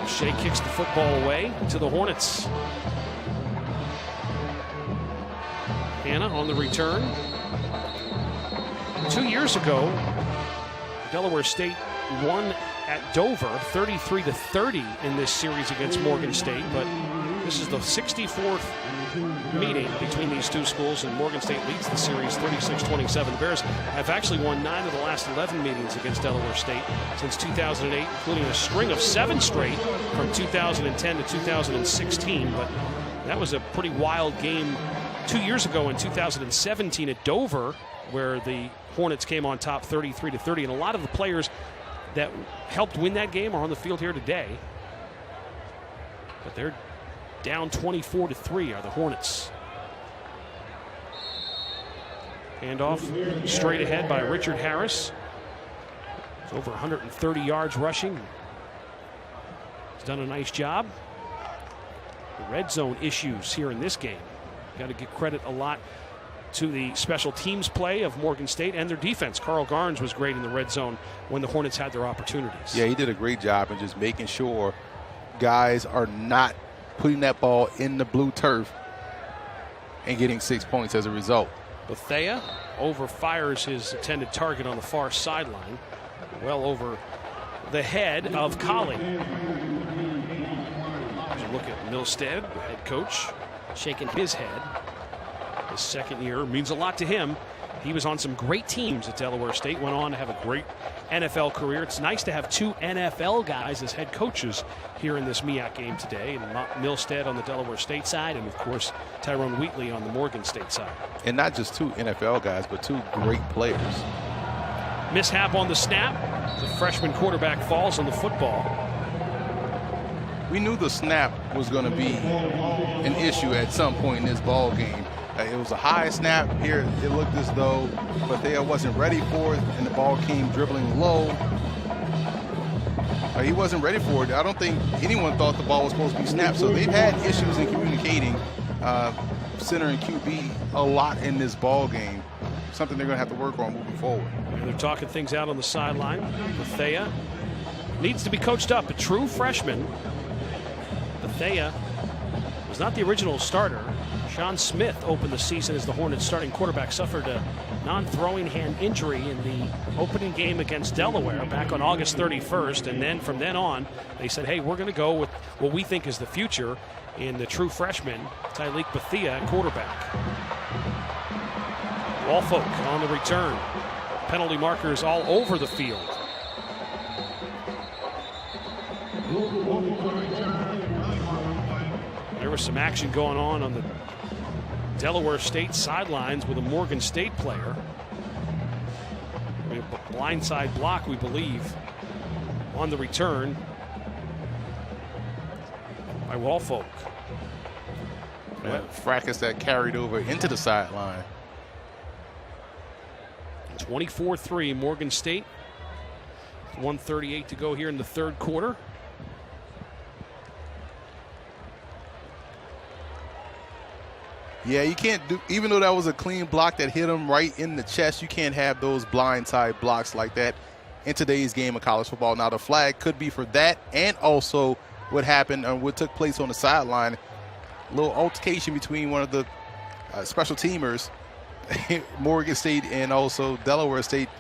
Shea kicks the football away to the Hornets. Hannah on the return. 2 years ago, Delaware State won at Dover 33-30 in this series against Morgan State, but this is the 64th meeting between these two schools, and Morgan State leads the series 36-27. The Bears have actually won 9 of the last 11 meetings against Delaware State since 2008, including a string of 7 straight from 2010 to 2016, but that was a pretty wild game 2 years ago in 2017 at Dover, where the Hornets came on top 33-30, and a lot of the players that helped win that game are on the field here today. But they're down 24-3 are the Hornets. Handoff straight ahead by Richard Harris. It's over 130 yards rushing. He's done a nice job. The red zone issues here in this game. Got to give credit a lot to the special teams play of Morgan State and their defense. Carl Garnes was great in the red zone when the Hornets had their opportunities. Yeah, he did a great job in just making sure guys are not putting that ball in the blue turf and getting 6 points as a result. Bethea overfires his intended target on the far sideline, well over the head of Colley. As you look at Milstead, the head coach, shaking his head. His second year means a lot to him. He was on some great teams at Delaware State, went on to have a great NFL career. It's nice to have 2 NFL guys as head coaches here in this MEAC game today. And Milstead on the Delaware State side, and of course Tyrone Wheatley on the Morgan State side. And not just 2 NFL guys, but 2 great players. Mishap on the snap. The freshman quarterback falls on the football. We knew the snap was going to be an issue at some point in this ball game. It was a high snap. Here it looked as though Bethea wasn't ready for it, and the ball came dribbling low. He wasn't ready for it. I don't think anyone thought the ball was supposed to be snapped, so they've had issues in communicating center and QB a lot in this ball game, something they're going to have to work on moving forward. They're talking things out on the sideline. Bethea needs to be coached up. A true freshman. Bethea was not the original starter. Sean Smith opened the season as the Hornets starting quarterback, suffered a non-throwing hand injury in the opening game against Delaware back on August 31st. And then from then on, they said, hey, we're going to go with what we think is the future. in the true freshman, Tyleek Bethia, at quarterback. Woolfolk on the return. Penalty markers all over the field. There was some action going on the Delaware State sidelines with a Morgan State player. A blindside block, we believe, on the return by Woolfolk. Fracas that carried over into the sideline. 24-3 Morgan State. 1:38 to go here in the third quarter. Yeah, you can't do, even though that was a clean block that hit him right in the chest, you can't have those blindside blocks like that in today's game of college football. Now, the flag could be for that and also what happened and what took place on the sideline. A little altercation between one of the special teamers, Morgan State and also Delaware State,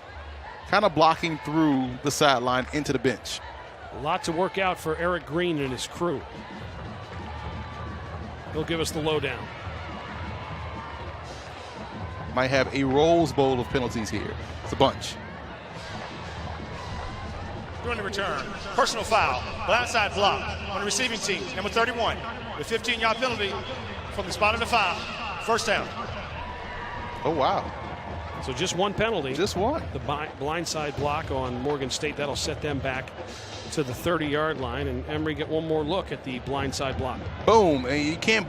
kind of blocking through the sideline into the bench. A lot to work out for Eric Green and his crew. He'll give us the lowdown. Might have a Rose Bowl of penalties here. It's a bunch. During the return, personal foul, blindside block on the receiving team, number 31, with 15-yard penalty from the spot of the foul. First down. Oh, wow. So just one penalty. Just one. The blindside block on Morgan State. That'll set them back to the 30-yard line. And Emory get one more look at the blindside block. Boom. And you can't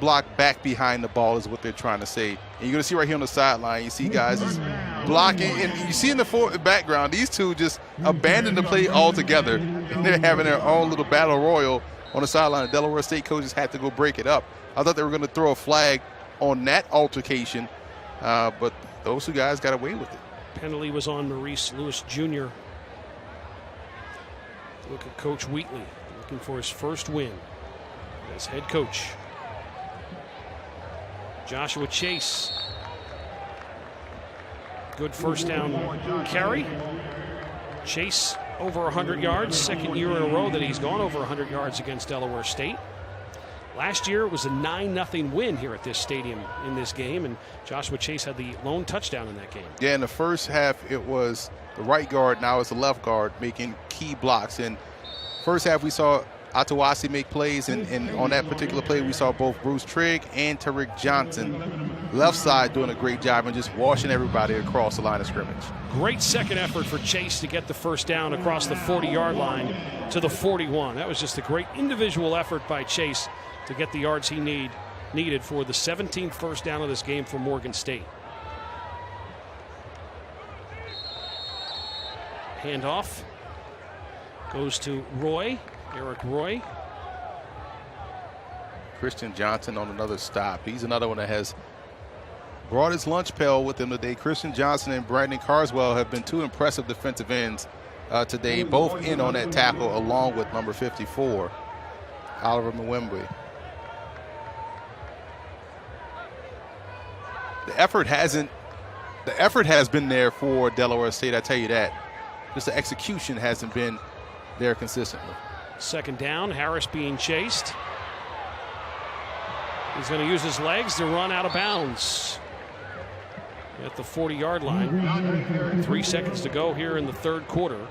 block back behind the ball is what they're trying to say. And you're going to see right here on the sideline, you see guys just blocking. And you see in the background, these two just abandoned the play altogether. And they're having their own little battle royal on the sideline. The Delaware State coaches had to go break it up. I thought they were going to throw a flag on that altercation, but those two guys got away with it. Penalty was on Maurice Lewis Jr. Look at Coach Wheatley looking for his first win as head coach. Joshua Chase. Good first down carry. Chase over 100 yards. Second year in a row that he's gone over 100 yards against Delaware State. Last year it was a 9-0 win here at this stadium in this game, and Joshua Chase had the lone touchdown in that game. Yeah, in the first half it was the right guard, now it's the left guard making key blocks. And first half we saw Atawasi make plays, and on that particular play we saw both Bruce Trigg and Tariq Johnson left side doing a great job and just washing everybody across the line of scrimmage. Great second effort for Chase to get the first down across the 40-yard line to the 41. That was just a great individual effort by Chase to get the yards he needed for the 17th first down of this game for Morgan State. Handoff goes to Roy. Eric Roy. Christian Johnson on another stop. He's another one that has brought his lunch pail with him today. Christian Johnson and Brandon Carswell have been two impressive defensive ends today, both in on that tackle along with number 54, Oliver Mwembe. The effort has been there for Delaware State, I tell you that. Just the execution hasn't been there consistently. Second down, Harris being chased. He's going to use his legs to run out of bounds at the 40-yard line. 3 seconds to go here in the third quarter.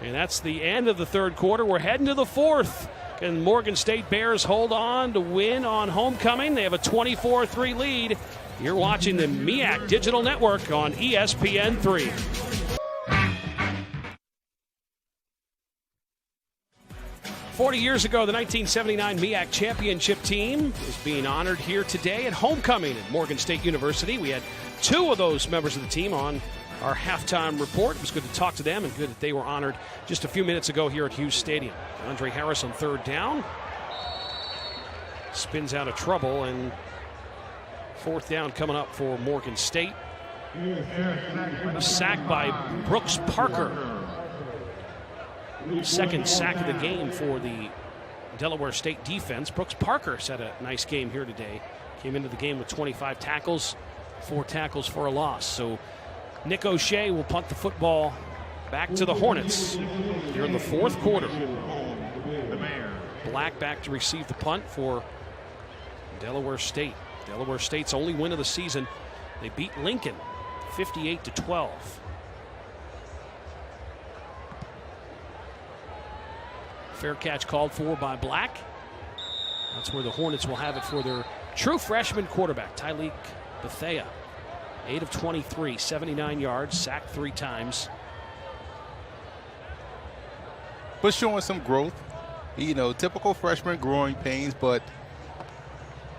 And that's the end of the third quarter. We're heading to the fourth. And Morgan State Bears hold on to win on homecoming. They have a 24-3 lead. You're watching the MEAC Digital Network on ESPN3. 40 years ago, the 1979 MEAC championship team is being honored here today at homecoming at Morgan State University. We had two of those members of the team on our halftime report. It was good to talk to them and good that they were honored just a few minutes ago here at Hughes Stadium. Andre Harris on third down. Spins out of trouble, and fourth down coming up for Morgan State. Sacked by Brooks Parker. Second sack of the game for the Delaware State defense. Brooks Parker's had a nice game here today. Came into the game with 25 tackles, 4 tackles for a loss. So Nick O'Shea will punt the football back to the Hornets here in the fourth quarter. Black back to receive the punt for Delaware State. Delaware State's only win of the season. They beat Lincoln 58-12. Fair catch called for by Black. That's where the Hornets will have it for their true freshman quarterback, Tyleek Bethea. 8 of 23, 79 yards, sacked 3 times. But showing some growth. You know, typical freshman growing pains, but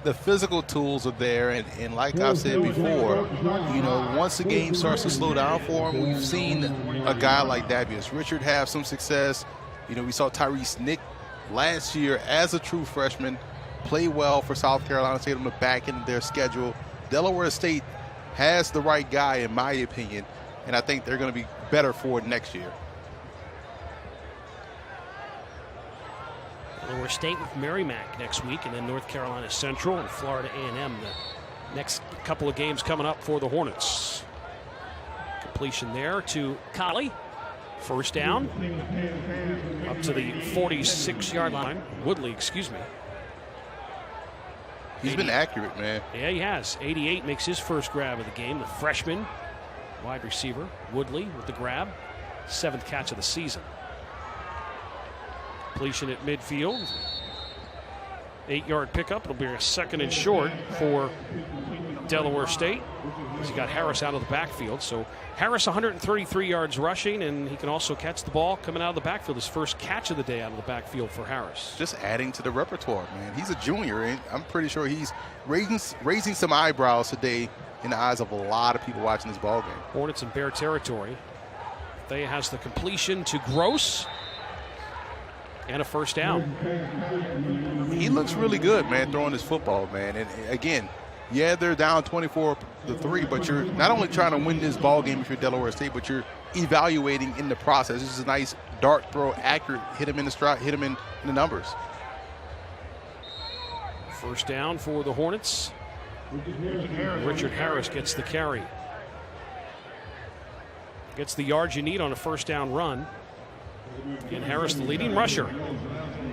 the physical tools are there. And like I've said before, you know, once the game starts to slow down for him, we've seen a guy like Davius Richard have some success. You know, we saw Tyrese Nick last year as a true freshman play well for South Carolina State on the back end of their schedule. Delaware State has the right guy, in my opinion, and I think they're going to be better for it next year. Delaware State with Merrimack next week, and then North Carolina Central and Florida A&M the next couple of games coming up for the Hornets. Completion there to Colley. First down up to the 46-yard line. Woodley, excuse me. He's been accurate, man. Yeah, he has. 88 makes his first grab of the game. The freshman wide receiver, Woodley, with the grab. 7th catch of the season. Completion at midfield. 8-yard pickup. It'll be a 2nd and short for Delaware State. He got Harris out of the backfield. So Harris 133 yards rushing, and he can also catch the ball coming out of the backfield. His first catch of the day out of the backfield for Harris. Just adding to the repertoire, man. He's a junior, and I'm pretty sure he's raising some eyebrows today in the eyes of a lot of people watching this ball game. Hornets in Bear territory. Thea has the completion to Gross. And a first down. He looks really good, man, throwing his football, man. And again, yeah, they're down 24-3, but you're not only trying to win this ball game if you're Delaware State, but you're evaluating in the process. This is a nice dart throw, accurate, hit him in the stride, hit him in the numbers. First down for the Hornets. Richard Harris gets the carry. Gets the yards you need on a first down run. And Harris, the leading rusher.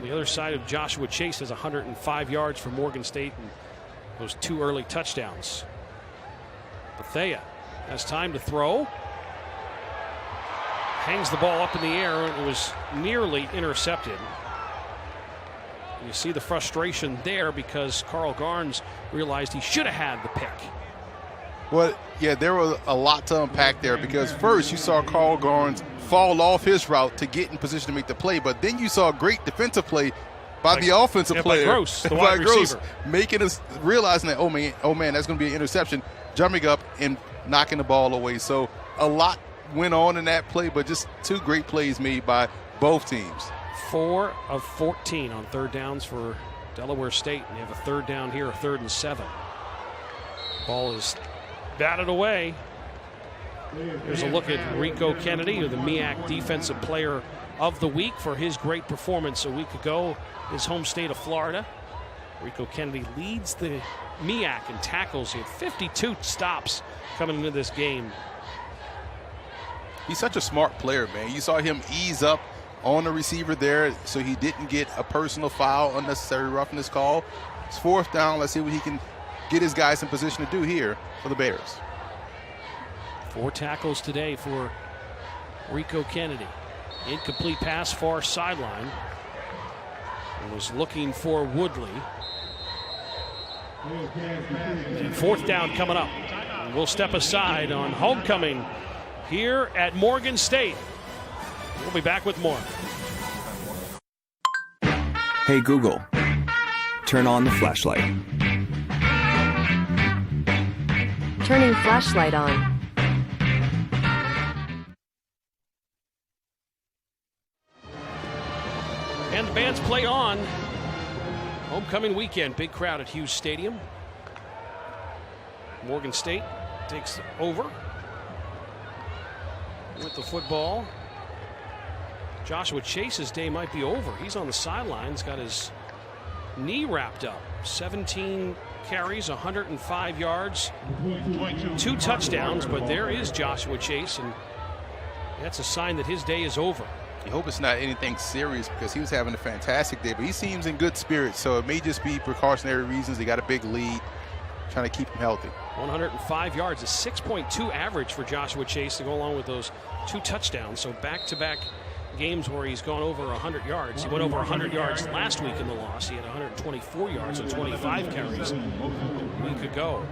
The other side of Joshua Chase has 105 yards for Morgan State and those 2 early touchdowns. Bethea has time to throw. Hangs the ball up in the air, and it was nearly intercepted. You see the frustration there because Carl Garnes realized he should have had the pick. Well, yeah, there was a lot to unpack there because first you saw Carl Garnes fall off his route to get in position to make the play, but then you saw a great defensive play by the offensive player, by Gross, the wide receiver, making us realizing that, oh man, that's going to be an interception, jumping up and knocking the ball away. So a lot went on in that play, but just 2 great plays made by both teams. 4 of 14 on third downs for Delaware State, and they have a third down here, a 3rd and 7. Ball is batted away. Here's a look at Rico Kennedy, the MEAC Defensive Player of the Week for his great performance a week ago, his home state of Florida. Rico Kennedy leads the MEAC in tackles. He had 52 stops coming into this game. He's such a smart player, man. You saw him ease up on the receiver there so he didn't get a personal foul, unnecessary roughness call. It's 4th down. Let's see what he can get his guys in position to do here for the Bears. 4 tackles today for Rico Kennedy. Incomplete pass, far sideline. And was looking for Woodley. And 4th down coming up. And we'll step aside on homecoming here at Morgan State. We'll be back with more. Hey Google, turn on the flashlight. Turning flashlight on. And the bands play on. Homecoming weekend, big crowd at Hughes Stadium. Morgan State takes over with the football. Joshua Chase's day might be over. He's on the sidelines, got his knee wrapped up. 17 carries, 105 yards, 2 touchdowns, but there is Joshua Chase, and That's a sign that his day is over. You hope it's not anything serious because he was having a fantastic day, but he seems in good spirits, so it may just be precautionary reasons. They got a big lead, trying to keep him healthy. 105 yards, a 6.2 average for Joshua Chase to go along with those 2 touchdowns. So back-to-back games where he's gone over 100 yards. He went over 100 yards last week in the loss. He had 124 yards and 25 carries a week ago.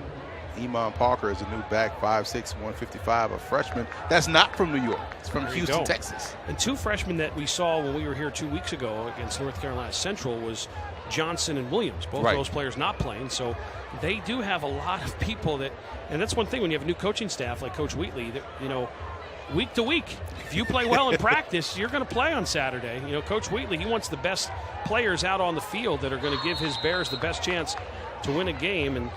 Iman Parker is a new back, 5'6", 155, a freshman. That's not from New York. It's from Houston, Texas. And 2 freshmen that we saw when we were here 2 weeks ago against North Carolina Central was Johnson and Williams. Both of those players not playing. So they do have a lot of people that, and that's one thing when you have a new coaching staff like Coach Wheatley, that, you know, week to week, if you play well in practice, you're going to play on Saturday. You know, Coach Wheatley, he wants the best players out on the field that are going to give his Bears the best chance to win a game. And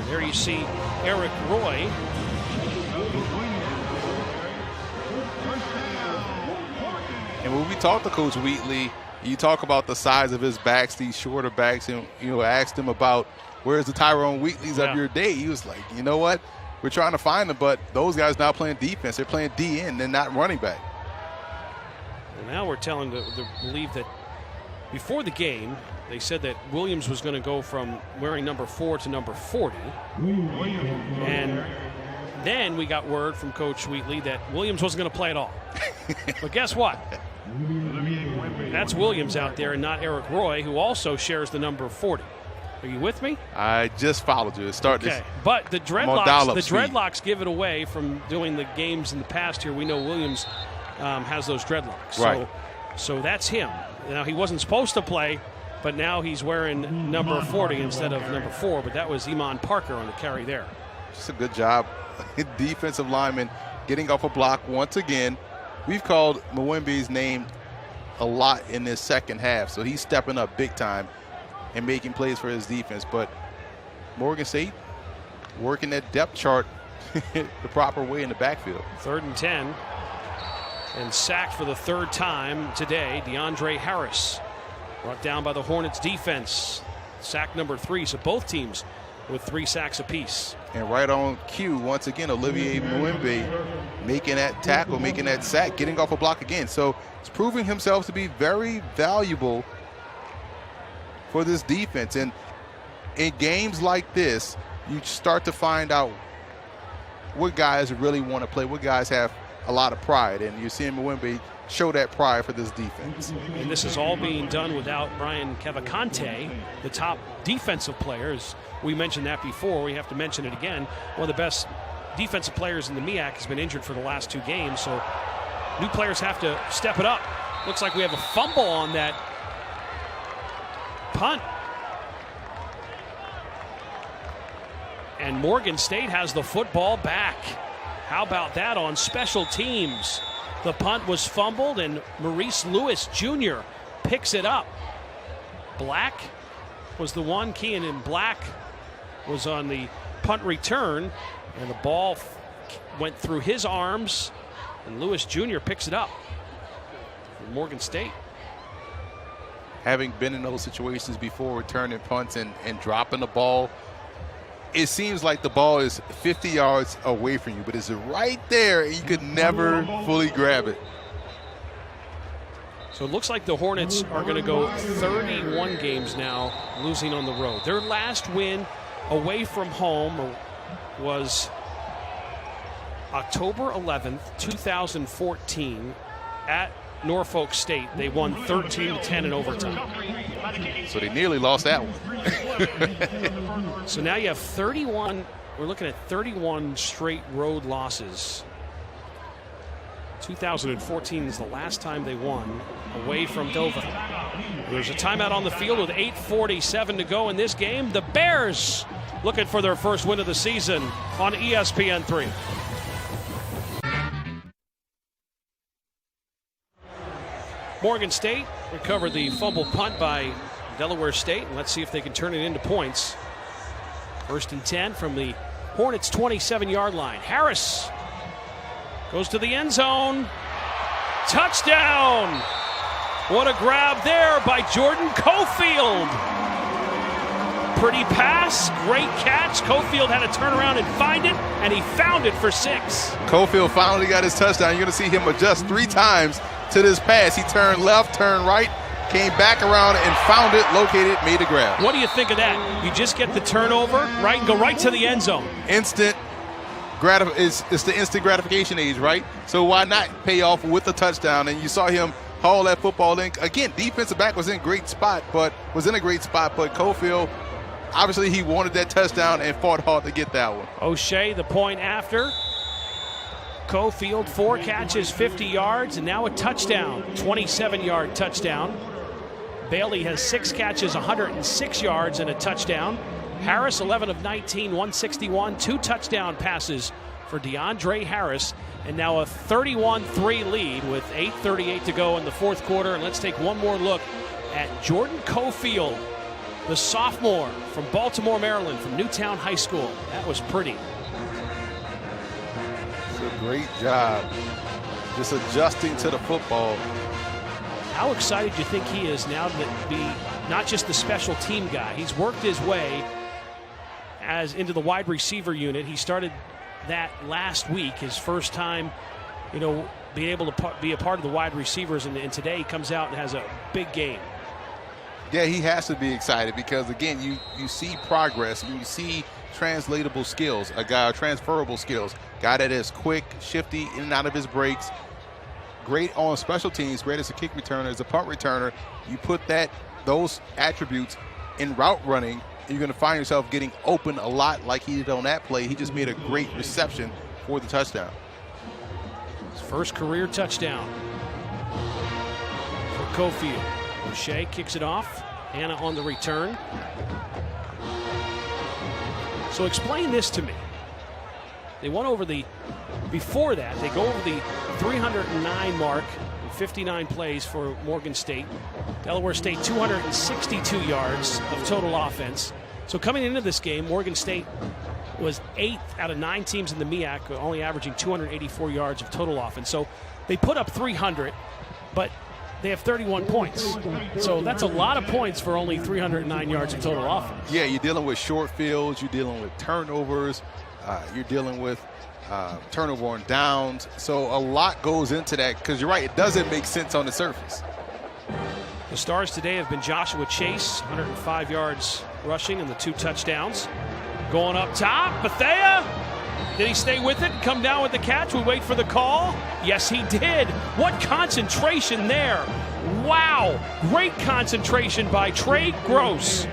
there you see Eric Roy. And when we talked to Coach Wheatley, you talk about the size of his backs, these shorter backs, and asked him about where's the Tyrone Wheatleys of your day. He was like, you know what? We're trying to find them, but those guys now playing defense. They're playing DN. They're not running back. And now we're telling to believe that before the game, they said that Williams was going to go from wearing number 4 to number 40. And then we got word from Coach Wheatley that Williams wasn't going to play at all. But guess what? That's Williams out there and not Eric Roy, who also shares the number 40. Are you with me? I just followed you. But the dreadlocks give it away from doing the games in the past here. We know Williams has those dreadlocks. Right. So that's him. Now, he wasn't supposed to play, but now he's wearing number 40 instead of number 4. But that was Iman Parker on the carry there. Just a good job. Defensive lineman getting off a block once again. We've called Mwembe's name a lot in this second half, so he's stepping up big time and making plays for his defense. But Morgan State working that depth chart the proper way in the backfield. 3rd and 10. And sacked for the 3rd time today, DeAndre Harris. Brought down by the Hornets defense. Sack number 3, so both teams with 3 sacks apiece. And right on cue, once again, Olivier Mwembe making that tackle, making that sack, getting off a block again. So it's proving himself to be very valuable for this defense. And in games like this, you start to find out what guys really want to play, what guys have a lot of pride. And you're seeing Mwembe show that pride for this defense. And this is all being done without Brian Cavalcante, the top defensive players. We mentioned that before. We have to mention it again. One of the best defensive players in the MEAC has been injured for the last 2 games, so new players have to step it up. Looks like we have a fumble on that punt. And Morgan State has the football back. How about that on special teams? The punt was fumbled, and Maurice Lewis Jr. picks it up. Black was the one. Keanan Black was on the punt return, and the ball went through his arms, and Lewis Jr. picks it up for Morgan State. Having been in those situations before, returning punts and dropping the ball, it seems like the ball is 50 yards away from you, but it's right there, and you could never fully grab it. So it looks like the Hornets are going to go 31 games now, losing on the road. Their last win away from home was October 11th, 2014 at Norfolk State. They won 13-10 in overtime. So they nearly lost that one. So now you have 31. We're looking at 31 straight road losses. 2014 is the last time they won away from Dover. There's a timeout on the field with 8:47 to go in this game. The Bears looking for their first win of the season on ESPN3. Morgan State recovered the fumble punt by Delaware State. And let's see if they can turn it into points. 1st and 10 from the Hornets' 27-yard line. Harris goes to the end zone. Touchdown! What a grab there by Jordan Cofield. Pretty pass, great catch. Cofield had to turn around and find it, and he found it for 6. Cofield finally got his touchdown. You're going to see him adjust 3 times to this pass. He turned left, turned right, came back around and found it, located, made a grab. What do you think of that? You just get the turnover, right, and go right to the end zone. Instant it's the instant gratification age, right? So why not pay off with a touchdown? And you saw him haul that football in. Again, defensive back was in a great spot, but Cofield, obviously he wanted that touchdown and fought hard to get that one. O'Shea, the point after. Cofield, 4 catches, 50 yards, and now a touchdown, 27-yard touchdown. Bailey has 6 catches, 106 yards, and a touchdown. Harris, 11 of 19, 161, 2 touchdown passes for DeAndre Harris, and now a 31-3 lead with 8:38 to go in the fourth quarter. And let's take one more look at Jordan Cofield, the sophomore from Baltimore, Maryland, from Newtown High School. That was pretty. It's a great job just adjusting to the football. How excited do you think he is now to be not just the special team guy? He's worked his way into the wide receiver unit. He started that last week, his first time, being able to be a part of the wide receivers, and today he comes out and has a big game. Yeah, he has to be excited because, again, you see progress and you see translatable skills, transferable skills, guy that is quick, shifty, in and out of his breaks, great on special teams, great as a kick returner, as a punt returner. You put those attributes in route running, and you're going to find yourself getting open a lot like he did on that play. He just made a great reception for the touchdown. His first career touchdown for Cofield. O'Shea kicks it off. Hannah on the return. So explain this to me. They went over before that, they go over the 309 mark, 59 plays for Morgan State. Delaware State 262 yards of total offense. So coming into this game, Morgan State was 8th out of 9 teams in the MEAC, only averaging 284 yards of total offense. So they put up 300, but they have 31 points. So that's a lot of points for only 309 yards of total offense. Yeah, you're dealing with short fields, you're dealing with turnovers, you're dealing with turnover on downs. So a lot goes into that because you're right, it doesn't make sense on the surface. The stars today have been Joshua Chase, 105 yards rushing and the 2 touchdowns. Going up top, Bethea. Did he stay with it and come down with the catch? We wait for the call. Yes, he did. What concentration there. Wow. Great concentration by Trey Gross.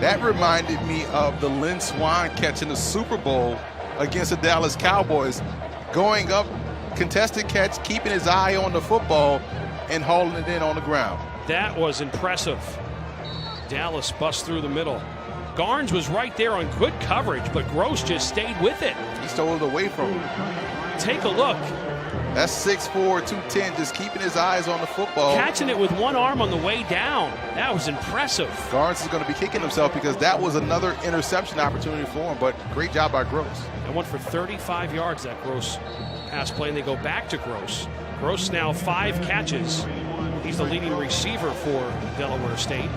That reminded me of the Lynn Swan catch in the Super Bowl against the Dallas Cowboys. Going up, contested catch, keeping his eye on the football and hauling it in on the ground. That was impressive. Dallas busts through the middle. Garnes was right there on good coverage, but Gross just stayed with it. He stole it away from him. Take a look. That's 6'4", 210, just keeping his eyes on the football. Catching it with one arm on the way down. That was impressive. Garnes is going to be kicking himself because that was another interception opportunity for him, but great job by Gross. That went for 35 yards, that Gross pass play, and they go back to Gross. Gross now 5 catches. He's the leading receiver for Delaware State.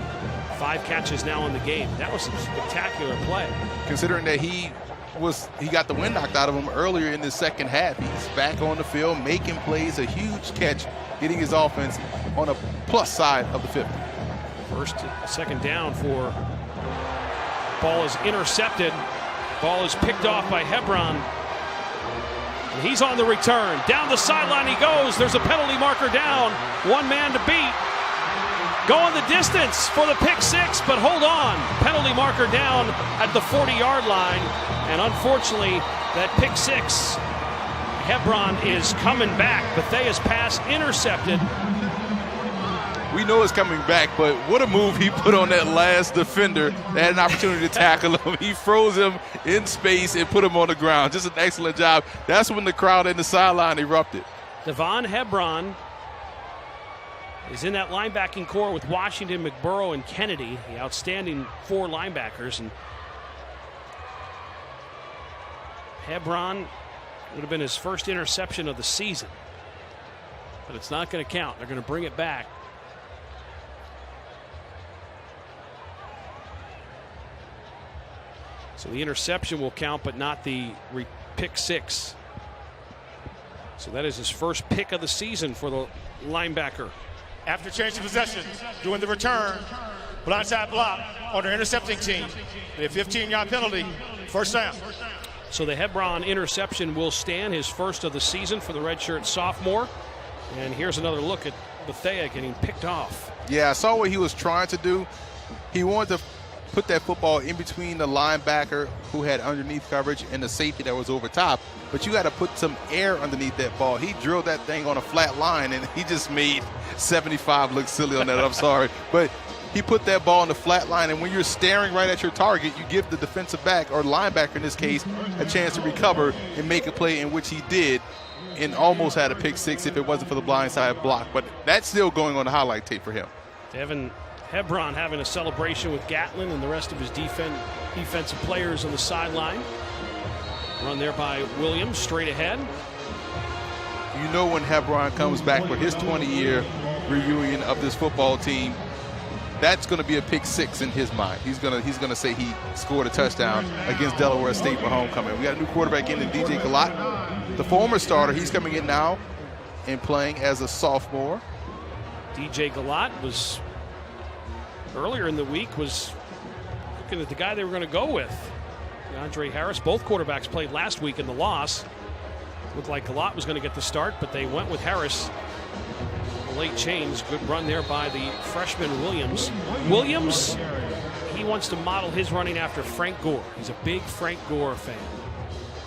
5 catches now in the game. That was a spectacular play. Considering that he got the wind knocked out of him earlier in the second half. He's back on the field, making plays, a huge catch, getting his offense on a plus side of the 50. Second down for. Ball is intercepted. Ball is picked off by Hebron. And he's on the return. Down the sideline he goes. There's a penalty marker down. One man to beat. Going the distance for the pick 6, but hold on. Penalty marker down at the 40-yard line. And unfortunately, that pick 6, Hebron is coming back. Bethea's pass intercepted. We know it's coming back, but what a move he put on that last defender that had an opportunity to tackle him. He froze him in space and put him on the ground. Just an excellent job. That's when the crowd in the sideline erupted. Devon Hebron is in that linebacking core with Washington, McBurrow, and Kennedy, the outstanding 4 linebackers. And Hebron would have been his first interception of the season, but it's not going to count. They're going to bring it back. So the interception will count, but not the pick six. So that is his first pick of the season for the linebacker. After changing possession, doing the return, blindside block on their intercepting team. A 15-yard penalty, first down. So the Hebron interception will stand, his first of the season for the redshirt sophomore. And here's another look at Bethea getting picked off. Yeah, I saw what he was trying to do. He wanted to put that football in between the linebacker who had underneath coverage and the safety that was over top. But you got to put some air underneath that ball. He drilled that thing on a flat line, and he just made 75 look silly on that. I'm sorry. But he put that ball on the flat line, and when you're staring right at your target, you give the defensive back, or linebacker in this case, a chance to recover and make a play, in which he did, and almost had a pick six if it wasn't for the blindside block. But that's still going on the highlight tape for him. Devin Hebron having a celebration with Gatlin and the rest of his defensive players on the sideline. Run there by Williams, straight ahead. You know when Hebron comes back for his 20-year reunion of this football team, that's going to be a pick six in his mind. He's gonna say he scored a touchdown against Delaware State for homecoming. We got a new quarterback in DJ Galat, the former starter. He's coming in now and playing as a sophomore. DJ Galat was earlier in the week was looking at the guy they were going to go with, DeAndre Harris. Both quarterbacks played last week in the loss. Looked like Galat was going to get the start, but they went with Harris. A late change. Good run there by the freshman Williams. Williams, he wants to model his running after Frank Gore. He's a big Frank Gore fan.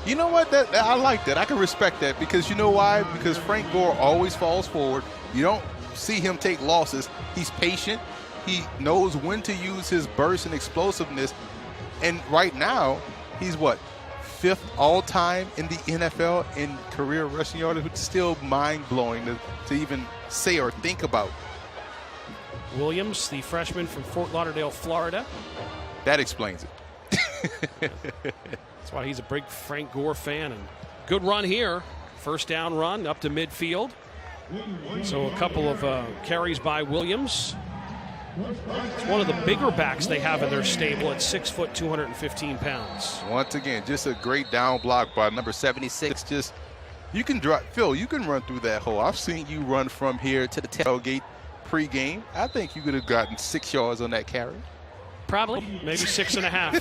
You know what? I like that. I can respect that, because you know why? Because Frank Gore always falls forward. You don't see him take losses. He's patient. He knows when to use his burst and explosiveness. And right now, he's what? 5th all-time in the NFL in career rushing yards, which is still mind-blowing to even say or think about. Williams, the freshman from Fort Lauderdale, Florida. That explains it. That's why he's a big Frank Gore fan. And good run here. First down run up to midfield. So a couple of carries by Williams. It's one of the bigger backs they have in their stable at 6 foot, 215 pounds. Once again, just a great down block by number 76. Just, you can drive, Phil, you can run through that hole. I've seen you run from here to the tailgate pregame. I think you could have gotten 6 yards on that carry. Probably, maybe 6.5.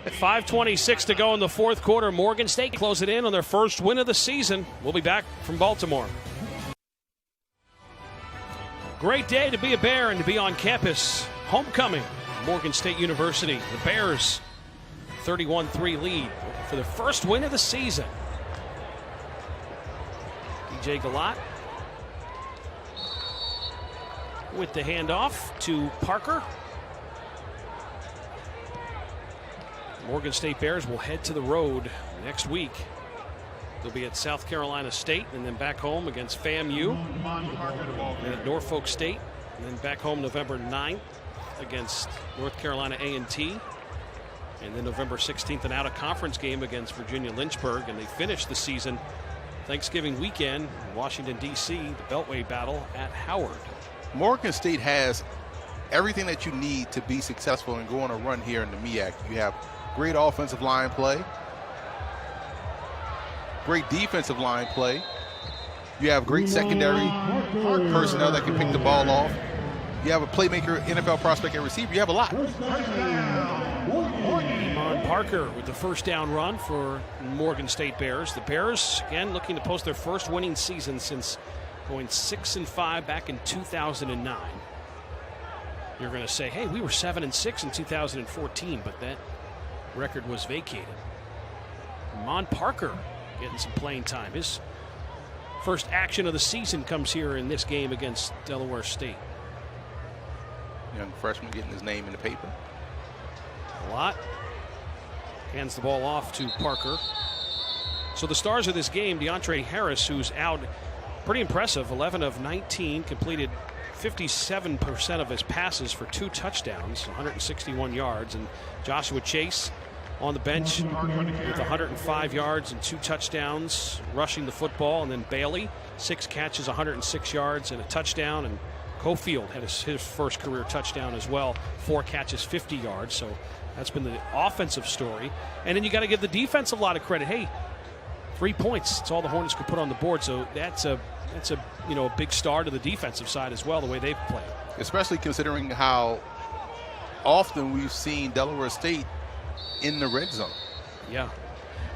5:26 to go in the fourth quarter. Morgan State close it in on their first win of the season. We'll be back from Baltimore. Great day to be a Bear and to be on campus. Homecoming, Morgan State University. The Bears, 31-3 lead for their first win of the season. DJ Galat with the handoff to Parker. Morgan State Bears will head to the road next week. They'll be at South Carolina State and then back home against FAMU and at Norfolk State, and then back home November 9th against North Carolina A&T, and then November 16th an out-of-conference game against Virginia Lynchburg, and they finish the season Thanksgiving weekend in Washington, D.C., the Beltway battle at Howard. Morgan State has everything that you need to be successful and go on a run here in the MEAC. You have great offensive line play, great defensive line play. You have great secondary personnel that can pick the ball off. You have a playmaker, NFL prospect at receiver. You have a lot. Iman Parker with the first down run for Morgan State Bears. The Bears, again, looking to post their first winning season since going 6-5 back in 2009. You're going to say, hey, we were 7-6 in 2014, but that record was vacated. Iman Parker getting some playing time. His first action of the season comes here in this game against Delaware State. Young freshman getting his name in the paper. A lot. Hands the ball off to Parker. So the stars of this game, DeAndre Harris, who's out, pretty impressive. 11 of 19, completed 57% of his passes for 2 touchdowns, 161 yards. And Joshua Chase on the bench with 105 yards and 2 touchdowns, rushing the football. And then Bailey, 6 catches, 106 yards and a touchdown. And Cofield had his first career touchdown as well, 4 catches, 50 yards. So That's been the offensive story. And then you got to give the defense a lot of credit. Hey, 3 points. That's all the Hornets could put on the board. So that's a big star to the defensive side as well, the way they've played. Especially considering how often we've seen Delaware State in the red zone. Yeah.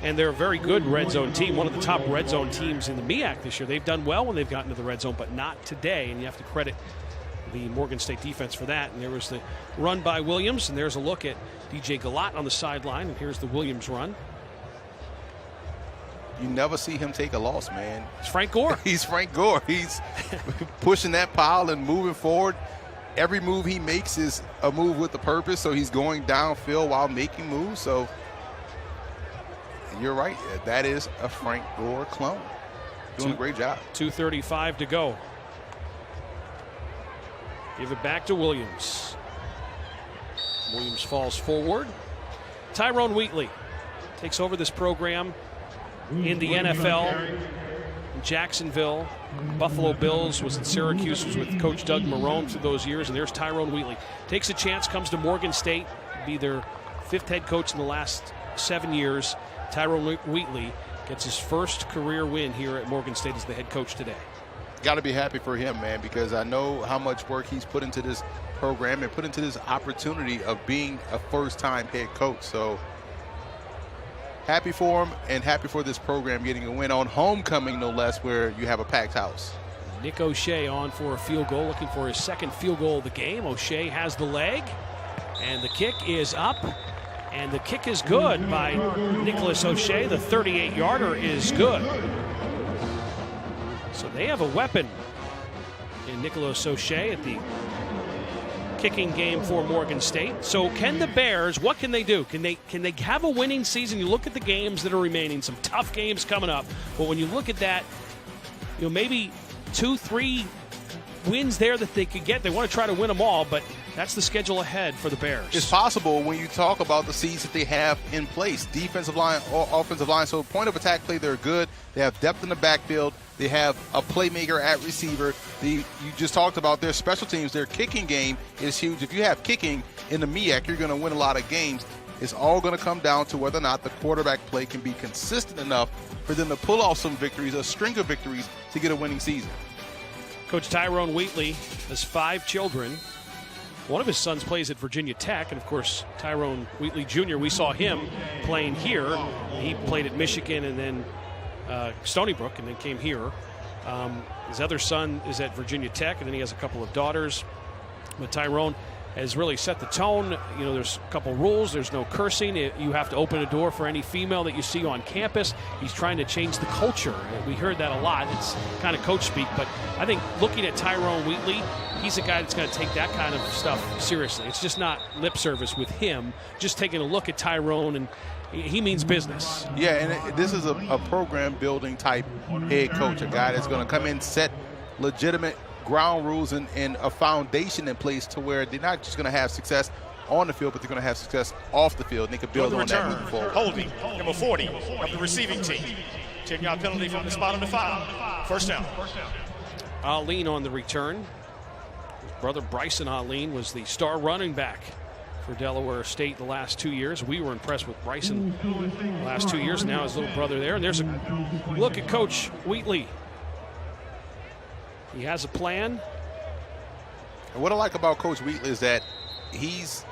And they're a very good red zone team, one of the top red zone teams in the MEAC this year. They've done well when they've gotten to the red zone, but not today. And you have to credit the Morgan State defense for that. And there was the run by Williams, and there's a look at DJ Galat on the sideline. And here's the Williams run. You never see him take a loss, man. It's Frank Gore. He's Frank Gore. He's pushing that pile and moving forward. Every move he makes is a move with a purpose, so he's going downfield while making moves. So you're right. That is a Frank Gore clone. Doing a great job. 2:35 to go. Give it back to Williams. Williams falls forward. Tyrone Wheatley takes over this program in the NFL. In Jacksonville, Buffalo Bills, was at Syracuse, was with Coach Doug Marrone for those years, and there's Tyrone Wheatley. Takes a chance, comes to Morgan State, be their 5th head coach in the last 7 years. Tyrone Wheatley gets his first career win here at Morgan State as the head coach today. Got to be happy for him, man, because I know how much work he's put into this program and put into this opportunity of being a first-time head coach. So happy for him and happy for this program getting a win on homecoming, no less, where you have a packed house. Nick O'Shea on for a field goal, looking for his 2nd field goal of the game. O'Shea has the leg, and the kick is up, and the kick is good by Nicholas O'Shea. The 38-yarder is good. So they have a weapon in Nicholas O'Shea at the kicking game for Morgan State. So can the Bears, what can they do? Can they have a winning season? You look at the games that are remaining, some tough games coming up, but when you look at that, maybe 2-3 wins there that they could get. They want to try to win them all, but that's the schedule ahead for the Bears. It's possible when you talk about the seeds that they have in place. Defensive line or offensive line. So point of attack play, they're good. They have depth in the backfield. They have a playmaker at receiver. You just talked about their special teams. Their kicking game is huge. If you have kicking in the MEAC, you're going to win a lot of games. It's all going to come down to whether or not the quarterback play can be consistent enough for them to pull off some victories, a string of victories, to get a winning season. Coach Tyrone Wheatley has 5 children. One of his sons plays at Virginia Tech, and of course, Tyrone Wheatley Jr., we saw him playing here. He played at Michigan and then Stony Brook, and then came here. His other son is at Virginia Tech, and then he has a couple of daughters. But Tyrone has really set the tone. There's a couple rules. There's no cursing. You have to open a door for any female that you see on campus. He's trying to change the culture. We heard that a lot. It's kind of coach speak, but I think looking at Tyrone Wheatley, he's a guy that's going to take that kind of stuff seriously. It's just not lip service with him. Just taking a look at Tyrone, and he means business. Yeah, and this is a program-building type head coach, a guy that's going to come in, set legitimate ground rules and a foundation in place to where they're not just going to have success on the field, but they're going to have success off the field, and they can build on that moving forward. Holding, number 40 of the receiving team. 10-yard penalty from the spot on the foul. First down. Aline on the return. His brother Bryson Aline was the star running back for Delaware State the last 2 years. We were impressed with Bryson the last 2 years. Now his little brother there. And there's a look at Coach Wheatley. He has a plan. And what I like about Coach Wheatley is that he's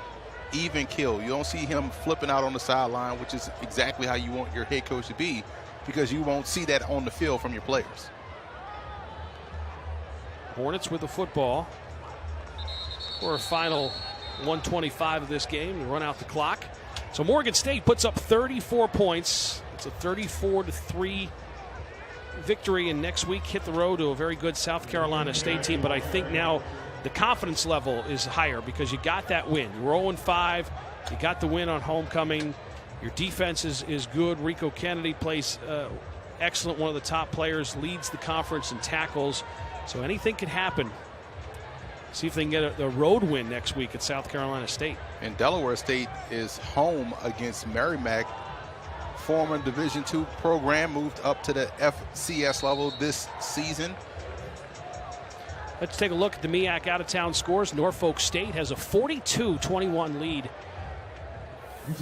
even keel. You don't see him flipping out on the sideline, which is exactly how you want your head coach to be, because you won't see that on the field from your players. Hornets with the football for a final 125 of this game to run out the clock. So Morgan State puts up 34 points. It's a 34-3 victory, and next week hit the road to a very good South Carolina State team. But I think now the confidence level is higher because you got that win. You were 0-5. You got the win on homecoming. Your defense is good. Rico Kennedy plays excellent. One of the top players, leads the conference in tackles. So anything can happen. See if they can get a road win next week at South Carolina State. And Delaware State is home against Merrimack. Former Division II program, moved up to the FCS level this season. Let's take a look at the MEAC out-of-town scores. Norfolk State has a 42-21 lead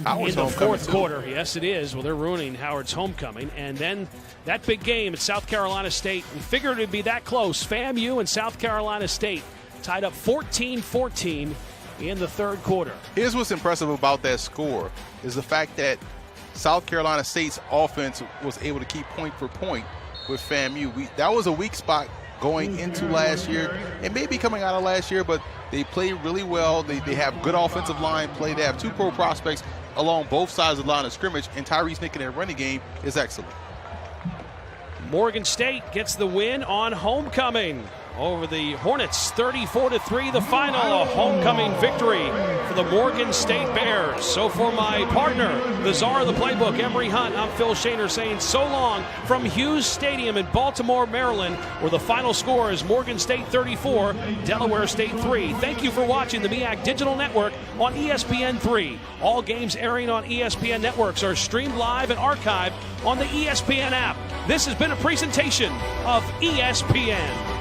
Howard's in the homecoming, fourth too. quarter. Yes, it is. Well, they're ruining Howard's homecoming. And then that big game at South Carolina State, we figured it would be that close. FAMU and South Carolina State tied up 14-14 in the third quarter. Here's what's impressive about that score is the fact that South Carolina State's offense was able to keep point for point with FAMU. That was a weak spot going into last year and maybe coming out of last year, but they play really well. They have good offensive line play. They have two pro prospects along both sides of the line of scrimmage, and Tyrese Nick in their running game is excellent. Morgan State gets the win on homecoming over the Hornets, 34-3, the final, a homecoming victory for the Morgan State Bears. So for my partner, the czar of the playbook, Emery Hunt, I'm Phil Shaner saying so long from Hughes Stadium in Baltimore, Maryland, where the final score is Morgan State 34, Delaware State 3. Thank you for watching the MEAC Digital Network on ESPN3. All games airing on ESPN networks are streamed live and archived on the ESPN app. This has been a presentation of ESPN.